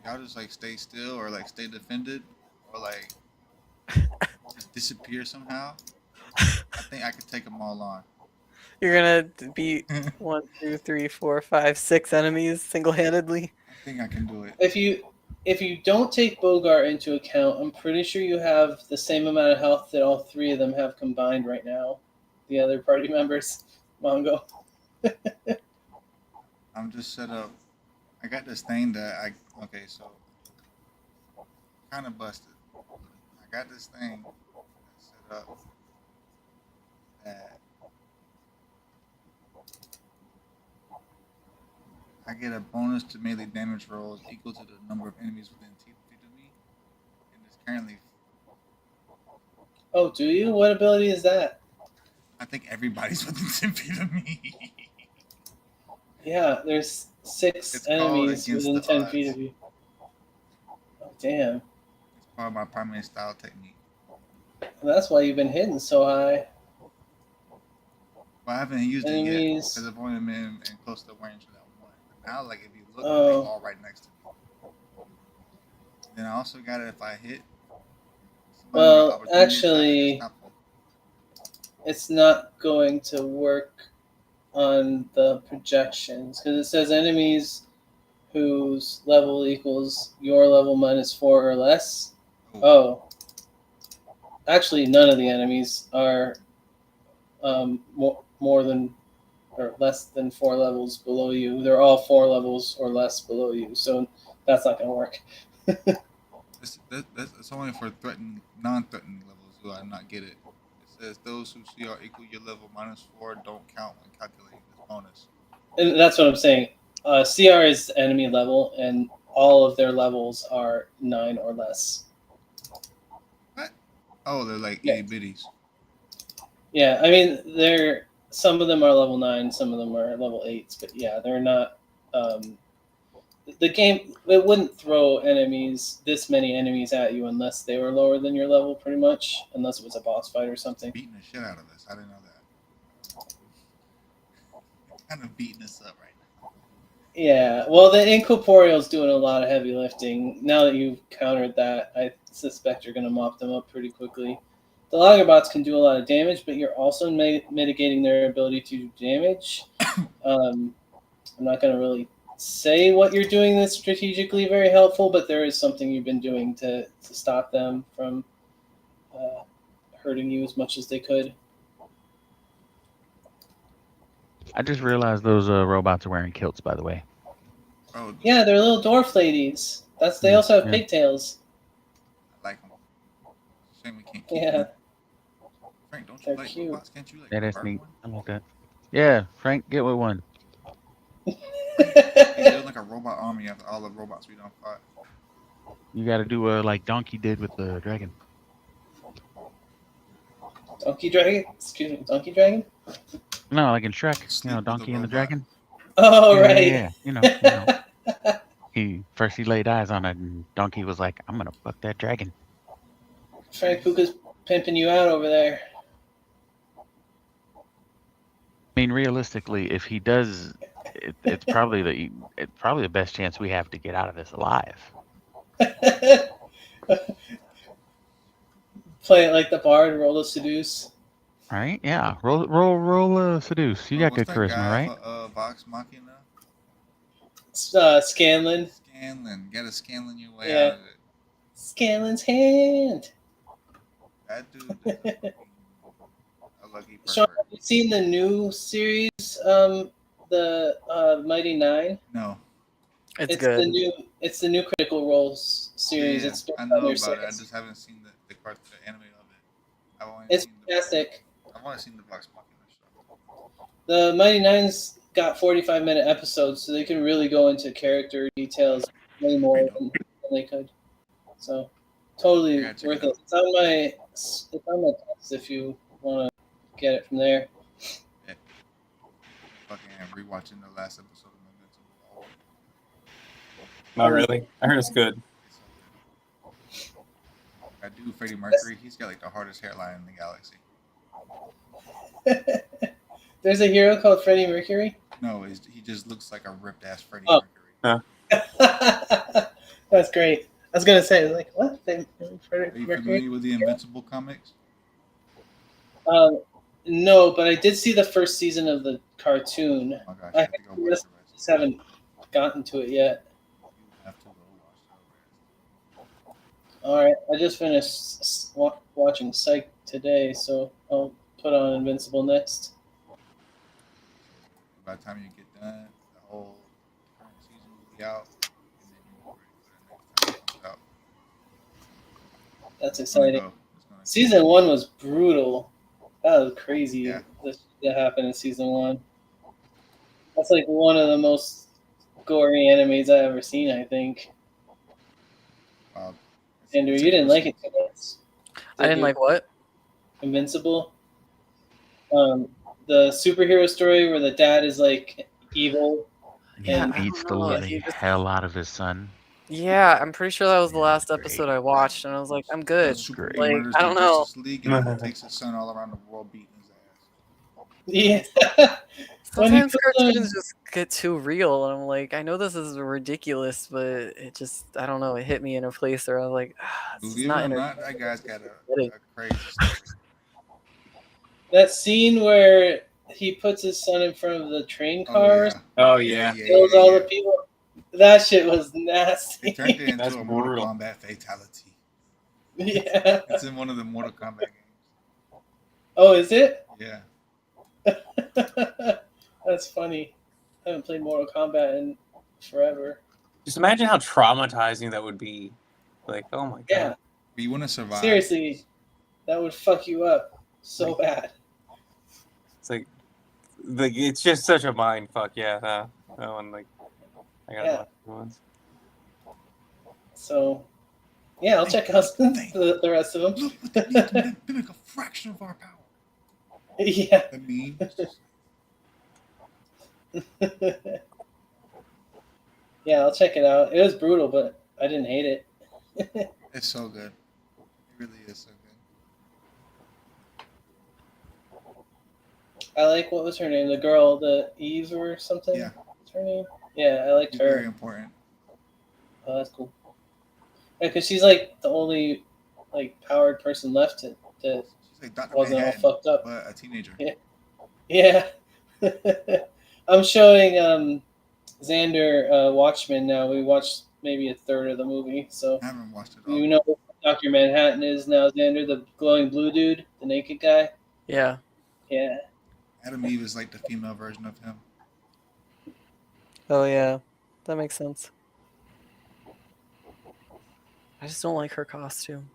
Y'all just like stay still or like stay defended or like just disappear somehow. I think I could take them all on.
You're gonna beat 1, 2, 3, 4, 5, 6 enemies single-handedly.
I think I can do it.
If you don't take Bogart into account, I'm pretty sure you have the same amount of health that all 3 of them have combined right now. The other party members, Mongo.
I'm just set up. I got this thing that okay, so kind of busted. I got this thing that's set up that I get a bonus to melee damage rolls equal to the number of enemies within 10 feet of me, and it's currently.
Oh, do you? What ability is that?
I think everybody's within 10 feet of me.
Yeah, there's 6
It's called
enemies
Against
within
the
10
Odds.
feet of you. Oh, damn.
It's part of my primary style technique.
That's why you've been hitting so high.
Well, I haven't used it yet
Enemies.
because I've only been in close to range for that one. But now, like if you look,
Oh.
they're all right next to me. Then I also got it if I hit. somebody with
Well,
opportunity attack,
actually,
it's not-
it's not going to work on the projections because it says enemies whose level equals your level minus 4 or less. Oh, actually, none of the enemies are more than or less than 4 levels below you. They're all 4 levels or less below you, so that's not going to work.
It's only for non-threatening levels who I not get it. It says those who CR equal your level minus 4 don't count when calculating this bonus.
And that's what I'm saying. CR is enemy level, and all of their levels are 9 or less.
What? Oh, they're like
Yeah.
itty bitties.
Yeah, I mean, some of them are level 9, some of them are level 8s, but yeah, they're not. The game, it wouldn't throw this many enemies at you unless they were lower than your level, pretty much, unless it was a boss fight or something.
Beating the shit out of us. I didn't know that. Kind of beating us up right now.
Yeah, well, the Incorporeal's doing a lot of heavy lifting. Now that you've countered that, I suspect you're going to mop them up pretty quickly. The Lagerbots can do a lot of damage, but you're also mitigating their ability to do damage. I'm not going to really say what you're doing that's strategically very helpful, but there is something you've been doing to stop them from hurting you as much as they could.
I just realized those robots are wearing kilts, by the way.
Oh,
Yeah, they're little dwarf ladies. They
Yeah,
also have
yeah.
pigtails.
Saying we can't keep
Yeah,
one. Frank, don't you
they're
like
cute.
robots? Can't you like
That is
birth
neat.
one?
I like that. Yeah, Frank, get with one.
Frank, hey, build like a robot army after all the robots we done fought.
You got to do like Donkey did with the dragon.
Donkey Dragon? Excuse me, Donkey Dragon?
No, like in Shrek.
Sleep with
Donkey
the
and the
robot.
dragon.
Oh,
Yeah,
right.
yeah, yeah. You know. He laid eyes on it, and Donkey was like, "I'm gonna fuck that dragon."
Frank Puka's pimping you out over there.
I mean, realistically, if he does, it's probably the best chance we have to get out of this alive,
Play it like the bard, roll to seduce.
right? Yeah. Seduce. You
Bro,
got
what's
good
that
charisma,
guy
right?
for Vox Machina?
Scanlan.
Scanlan. Gotta Scanlan your way
Yeah.
out of it.
Scanlan's hand.
That dude is a lucky
Sean,
pervert.
have you seen the new series, the Mighty Nine?
No.
It's
It's
good.
the new Critical Roles series.
Yeah,
It's based
I
on
know
their
about it. I
series.
just haven't seen the anime of it. I've only
It's
seen
fantastic.
I've only seen the Vox Machina stuff.
The Mighty Nine's got 45-minute episodes, so they can really go into character details way more than they could. So, totally
Yeah, check
worth
it
it. It's on my text if you want to get it from there.
Yeah. Fucking rewatching the last episode of Invincible.
Not really. I heard it's good.
It's so good. That dude, Freddie Mercury, he's got like the hardest hairline in the galaxy.
There's a hero called Freddie Mercury.
No, he just looks like a ripped ass Freddie
Oh.
Mercury.
That's great. I was gonna say, like, what?
Are
Freddie
you
Mercury?
familiar with the Invincible comics?
No, but I did see the first season of the cartoon.
Oh my gosh,
I
you have to go watch the rest.
just haven't gotten to it yet.
You have to go watch the rest.
All right, I just finished watching Psych today, so I'll put on Invincible next.
By the time you get done, the whole current season will be out, and then you'll be ready for the next time it comes out.
That's
It's gonna
exciting.
go. It's gonna
Season 1 was brutal. That was crazy.
Yeah.
That happened in season 1. That's like one of the most gory animes I've ever seen, I think. Andrew, you didn't like it too much.
I didn't like what?
Invincible. The superhero story where the dad is like evil.
Yeah,
He
I
beats
don't
the
know.
living hell out of his son.
Yeah, I'm pretty sure that was the
Yeah,
last
great.
episode I watched, and I was like, I'm good.
Superman
Like,
murders
I
the
don't know.
Justice League and then takes his son all around the world beating his ass.
Yeah. When he
Sometimes
puts on-
cartoons just get too real, and I'm like, I know this is ridiculous, but it just, I don't know, it hit me in a place where I was like, it's just
Believe it
not
or not,
entertaining.
that guy's got a
Kidding.
crazy story.
that scene where he puts his son in front of the train cars,
Oh yeah.
kills all the people. That shit was nasty.
It turned it
That's
into a Mortal
brutal.
Kombat fatality.
Yeah.
It's in one of the Mortal Kombat games.
Oh, is it?
Yeah.
That's funny. I haven't played Mortal Kombat in forever.
Just imagine how traumatizing that would be. Like, oh my god.
Yeah.
But you want to survive.
Seriously, that would fuck you up so bad.
It's like it's just such a mind fuck. Yeah. That one, like, I gotta
Yeah.
watch it once.
So, yeah, I'll check out the rest of them.
Look what they need to mimic a fraction of our power.
Yeah.
The meme.
Yeah, I'll check it out. It was brutal, but I didn't hate it.
It's so good. It really is so good.
I like, what was her name? The girl, the Eve or something?
Yeah.
What's her name? Yeah, I liked
It's very
her.
important.
Oh, that's cool. Yeah, because she's like the only like powered person left that
She's like Dr.
wasn't all
Manhattan,
fucked up.
but a teenager.
Yeah. Yeah. I'm showing Xander Watchmen now. We watched maybe a third of the movie, so
I haven't watched it all.
you know who Dr. Manhattan is now, Xander, the glowing blue dude, the naked guy.
Yeah.
Yeah.
Adam Eve is like the female version of him.
Oh, yeah. That makes sense. I just don't like her costume.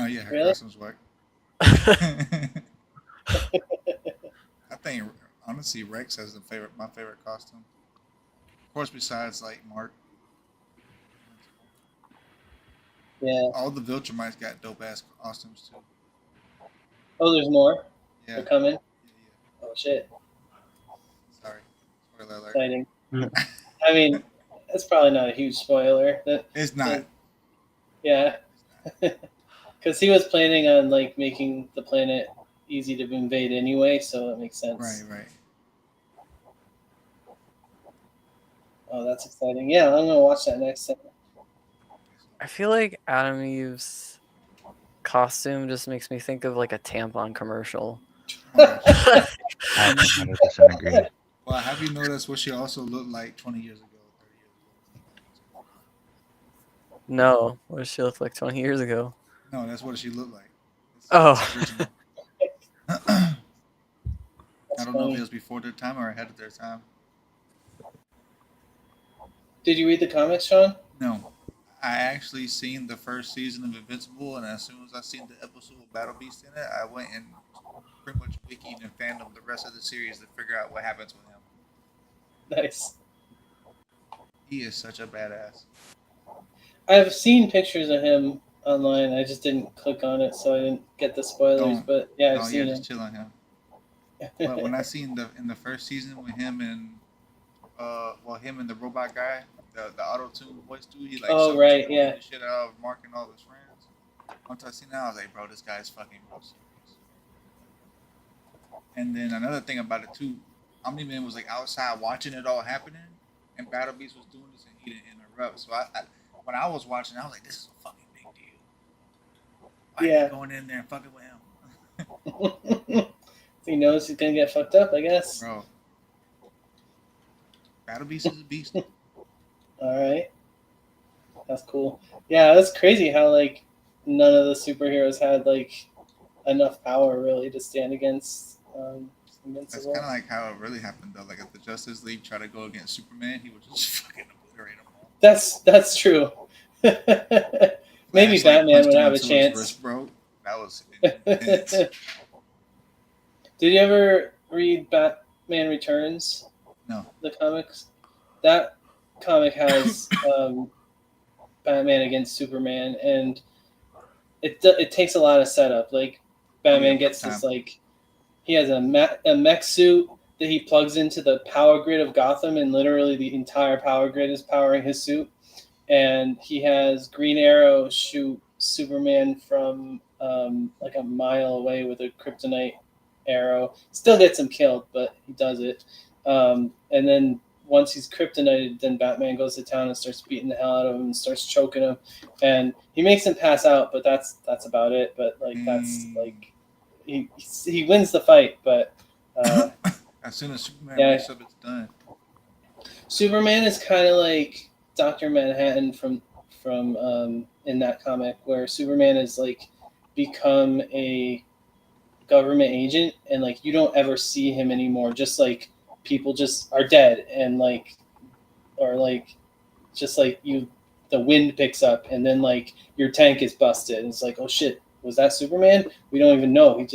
No, yeah, her
Really?
costume's whack. I think honestly Rex has my favorite costume. Of course, besides like Mark.
Yeah.
All the Viltrumites got dope ass costumes too.
Oh, there's more.
Yeah,
They're coming.
yeah.
Oh shit!
Sorry, spoiler alert.
Exciting. I mean, that's probably not a huge spoiler.
It's not.
Yeah,
It's not.
because he was planning on like making the planet easy to invade anyway, so it makes sense.
Right.
Oh, that's exciting. Yeah, I'm gonna watch that next time.
I feel like Adam Eve's costume just makes me think of like a tampon commercial.
Oh, gosh.
I 100% agree.
Well, have you noticed what she also looked like 20 years ago, 30 years ago?
No, what does she look like 20 years ago?
No, that's what she looked like. It's
Oh,
original. I
That's
don't know if
funny.
it was before their time or ahead of their time.
Did you read the comics, Sean?
No, I actually seen the first season of Invincible, and as soon as I seen the episode with Battle Beast in it, I went and pretty much wikied and fandom the rest of the series to figure out what happens with him.
Nice.
He is such a badass.
I've seen pictures of him online. I just didn't click on it, so I didn't get the spoilers.
Don't-
But yeah, I've
No,
seen
yeah,
him.
just chill on him. But when I seen in the first season with him and him and the robot guy, the auto tune voice dude, he like
Oh,
so
right,
beat
yeah.
the shit out of Mark and all his friends. Once I seen that, I was like, bro, this guy's fucking real serious. And then another thing about it too, Omni Man was like outside watching it all happening, and Battle Beast was doing this and he didn't interrupt. So when I was watching, I was like, this is a fucking big deal. Why are
Yeah.
you going in there and fucking with him?
He knows he's gonna get fucked up, I guess.
Bro. Battle Beast is a beast.
All right, that's cool. Yeah, that's crazy how like none of the superheroes had like enough power really to stand against
That's
Invincible.
kind of like how it really happened though. Like if the Justice League tried to go against Superman, he would just fucking obliterate them all.
That's true. Maybe
Flash, like,
Batman
punched
would
him
have a
until his
chance.
wrist broke. That was intense.
Did you ever read Batman Returns?
No.
The comics. That comic has Batman against Superman, and it takes a lot of setup. Like Batman gets this like he has a mech suit that he plugs into the power grid of Gotham, and literally the entire power grid is powering his suit. And he has Green Arrow shoot Superman from like a mile away with a kryptonite arrow. Still gets him killed, but he does it. And then once he's kryptonited, then Batman goes to town and starts beating the hell out of him and starts choking him. And he makes him pass out, but that's about it. But like that's like he wins the fight, but
as soon as Superman wakes up, it's done.
Superman is kind of like Dr. Manhattan from in that comic, where Superman is like become a government agent, and like you don't ever see him anymore. Just like people just are dead, and like or like just like the wind picks up, and then like your tank is busted, and it's like, oh shit, was that Superman? We don't even know.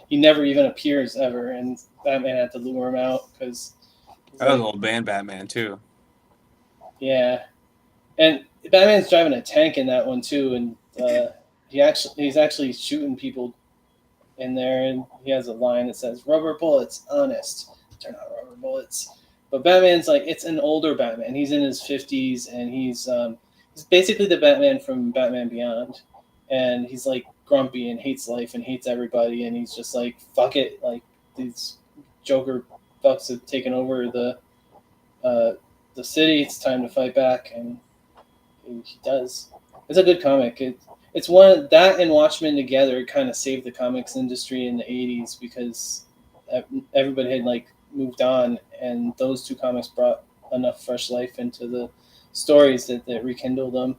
He never even appears ever, and Batman had to lure him out because
that was old band Batman too.
Yeah, and Batman's driving a tank in that one too, and he's actually shooting people in there, and he has a line that says "rubber bullets, honest, turn out rubber bullets." But Batman's like it's an older Batman. He's in his 50s, and he's basically the Batman from Batman Beyond, and he's like grumpy and hates life and hates everybody, and he's just like fuck it, like these Joker fucks have taken over the city. It's time to fight back, and he does. It's a good comic. It's one that and Watchmen together kind of saved the comics industry in the 80s because everybody had like moved on, and those two comics brought enough fresh life into the stories that rekindled them.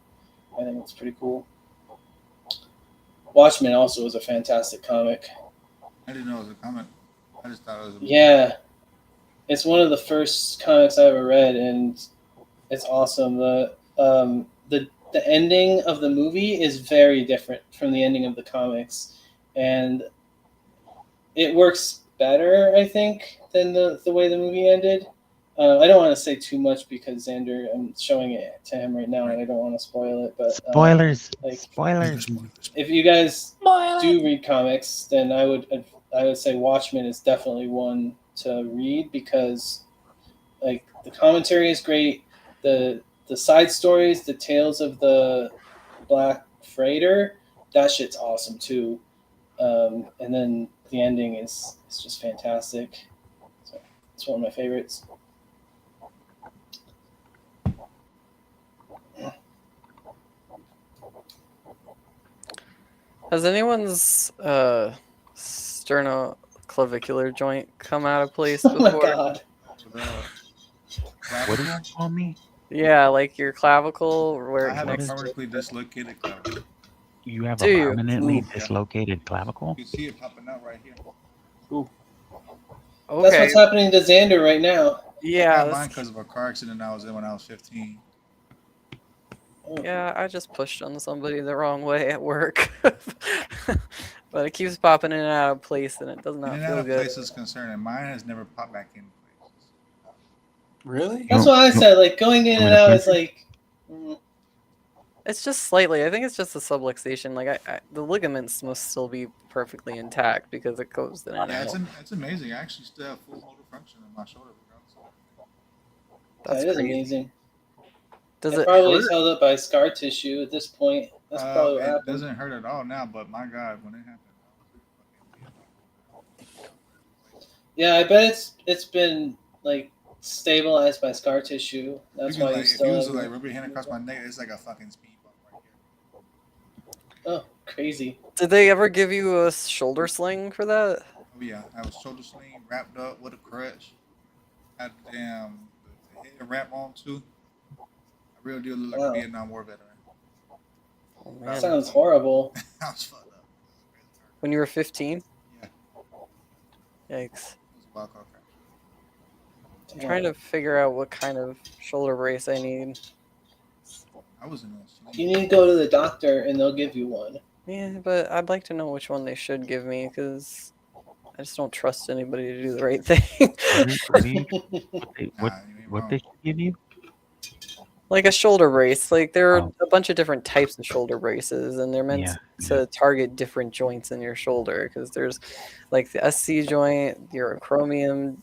I think it's pretty cool. Watchmen also was a fantastic comic.
I didn't know it was a comic. I just thought it was a movie.
Yeah, it's one of the first comics I ever read, and it's awesome. The the ending of the movie is very different from the ending of the comics, and it works better, I think, than the way the movie ended. I don't want to say too much because Xander, I'm showing it to him right now, and I don't want to spoil it. But
Spoilers.
like,
Spoilers.
if you guys do read comics, then I would say Watchmen is definitely one to read because like the commentary is great, the side stories, the tales of the Black Freighter, that shit's awesome too. And then the ending is just fantastic. So it's one of my favorites.
Has anyone's sternoclavicular joint come out of place
Oh
before?
my god.
What do you call me?
Yeah, like your clavicle where
I
it
have a
connects to
permanently dislocated clavicle.
You have
Do
a
you?
permanently
Yeah.
dislocated clavicle?
You can see it popping out right here.
Ooh.
That's
Okay.
what's happening to Xander right now.
I
Yeah.
got
that's-
mine because of a car accident I was in when I was 15.
Yeah, I just pushed on somebody the wrong way at work. But it keeps popping in and out of place and it does
In
not
and out
feel
of
good.
places concerned, and mine has never popped back in places.
Really?
That's what I said. Like going in
You
and
want me to
out
pinch
is
it?
like.
It's just slightly. I think it's just the subluxation. Like the ligaments must still be perfectly intact because it goes in and
Yeah,
out.
it's amazing. I actually still have full motor function in my shoulder, regardless of everything.
That's
That is
crazy.
amazing.
Does
It
it
probably
hurt?
is held up by scar tissue at this point. That's probably what
It
happened.
doesn't hurt at all now, but my God, when it happened, I was in fucking Vietnam.
Yeah, I bet it's been like stabilized by scar tissue. That's
You can,
why you
like, if
still
you was
have
to like
your-
rub your hand across my neck, it's like a fucking speed bump right here.
Oh, crazy.
Did they ever give you a shoulder sling for that?
Oh yeah, I was shoulder sling wrapped up with a crutch. Had the damn the head wrap on too. I really do look like
Wow.
a Vietnam War veteran.
Oh
That
man.
sounds horrible.
I was fucked up. It was crazy hard.
When you were 15?
Yeah,
Yikes.
it was a wild car crash.
I'm trying to figure out what kind of shoulder brace I need.
I was in a
You
sling.
need to go to the doctor and they'll give you one.
Yeah, but I'd like to know which one they should give me because I just don't trust anybody to do the right thing.
What do you
Nah, you ain't
what
wrong.
they give you?
Like a shoulder brace. Like there are
Oh.
a bunch of different types of shoulder braces, and they're meant
Yeah,
to target different joints in your shoulder. Because there's like the SC joint, your acromion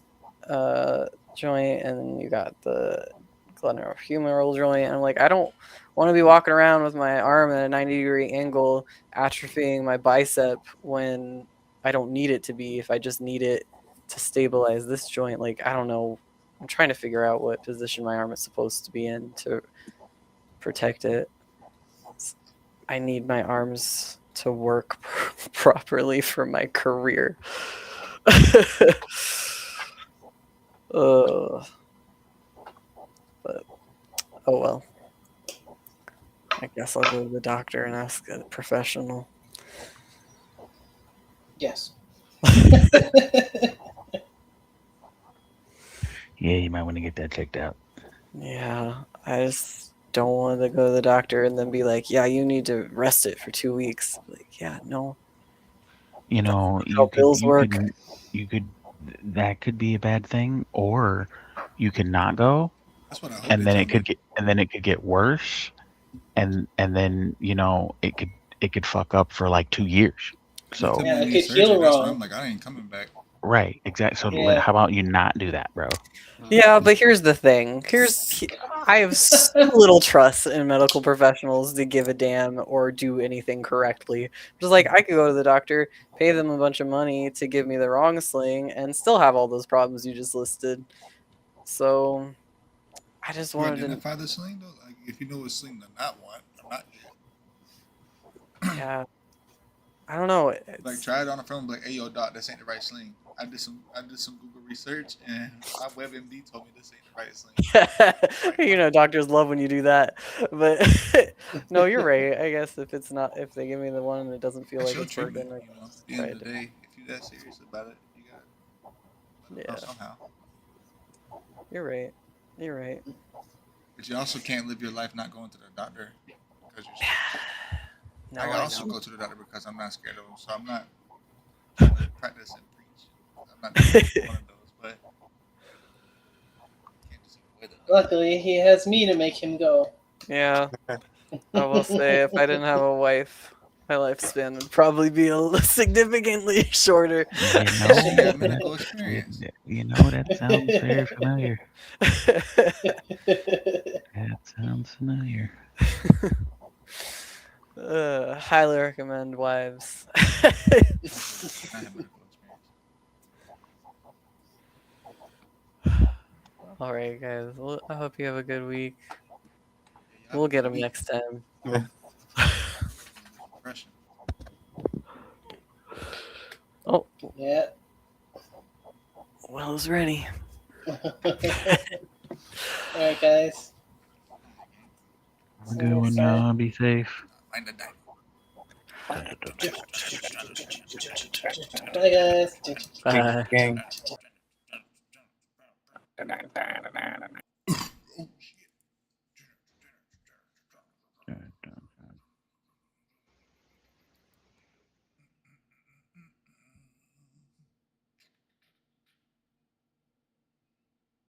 joint, and then you got the glenohumeral joint. And I'm like, I don't want to be walking around with my arm at a 90-degree angle, atrophying my bicep when I don't need it to be. If I just need it to stabilize this joint, like I don't know. I'm trying to figure out what position my arm is supposed to be in to protect it. I need my arms to work properly for my career. But oh well. I guess I'll go to the doctor and ask a professional.
Yes.
Yeah, you might want to get that checked out.
Yeah, I just don't want to go to the doctor and then be like, "Yeah, you need to rest it for 2 weeks." Like, yeah, no.
You know,
How bills work.
that could be a bad thing, or you could not go,
That's what I hope.
and
they
then
tell
it could
me.
get worse, and then it could fuck up for like 2 years.
They
So
tell me
Yeah,
I
it
need
could
surgery.
heal
That's when
wrong.
I'm like, I ain't coming back.
right, exactly. So
Yeah.
how about you not do that, bro?
Yeah, but here's the thing. I have so little trust in medical professionals to give a damn or do anything correctly. Just like I could go to the doctor, pay them a bunch of money to give me the wrong sling, and still have all those problems you just listed. So I just
Do you
wanted to,
identify the sling though? Like, if you know what sling to not want or not get.
yeah. I don't know.
Like, try it on the phone. Like, hey, yo, doc, this ain't the right sling. I did some Google research, and my WebMD told me this ain't the right sling.
You know, doctors love when you do that. But no, you're right. I guess if if they give me the one and it doesn't feel
That's
like
your
it's
treatment.
working,
You know, at the end of the day, if you're that serious about it, you gotta
yeah,
somehow.
you're right. You're right.
But you also can't live your life not going to the doctor. because you're scared.
No,
I
I
also
know.
go to the doctor because I'm not scared of him, so I'm not practice and preach. I'm not one of those, but can't just avoid the doctor.
Luckily, he has me to make him go.
Yeah, I will say if I didn't have a wife, my lifespan would probably be significantly shorter.
You
You
know,
got medical experience.
you know that sounds very familiar. That sounds familiar.
Highly recommend Wives.
I have medical experience.
All right, guys. Well, I hope you have a good week.
Yeah,
We'll get them
me.
next time.
Depression.
Oh,
Yeah.
Will's ready.
Alright, guys.
Have a good one, y'all. Be safe.
Find the Daima.
Bye, guys.
Bye.
Gang.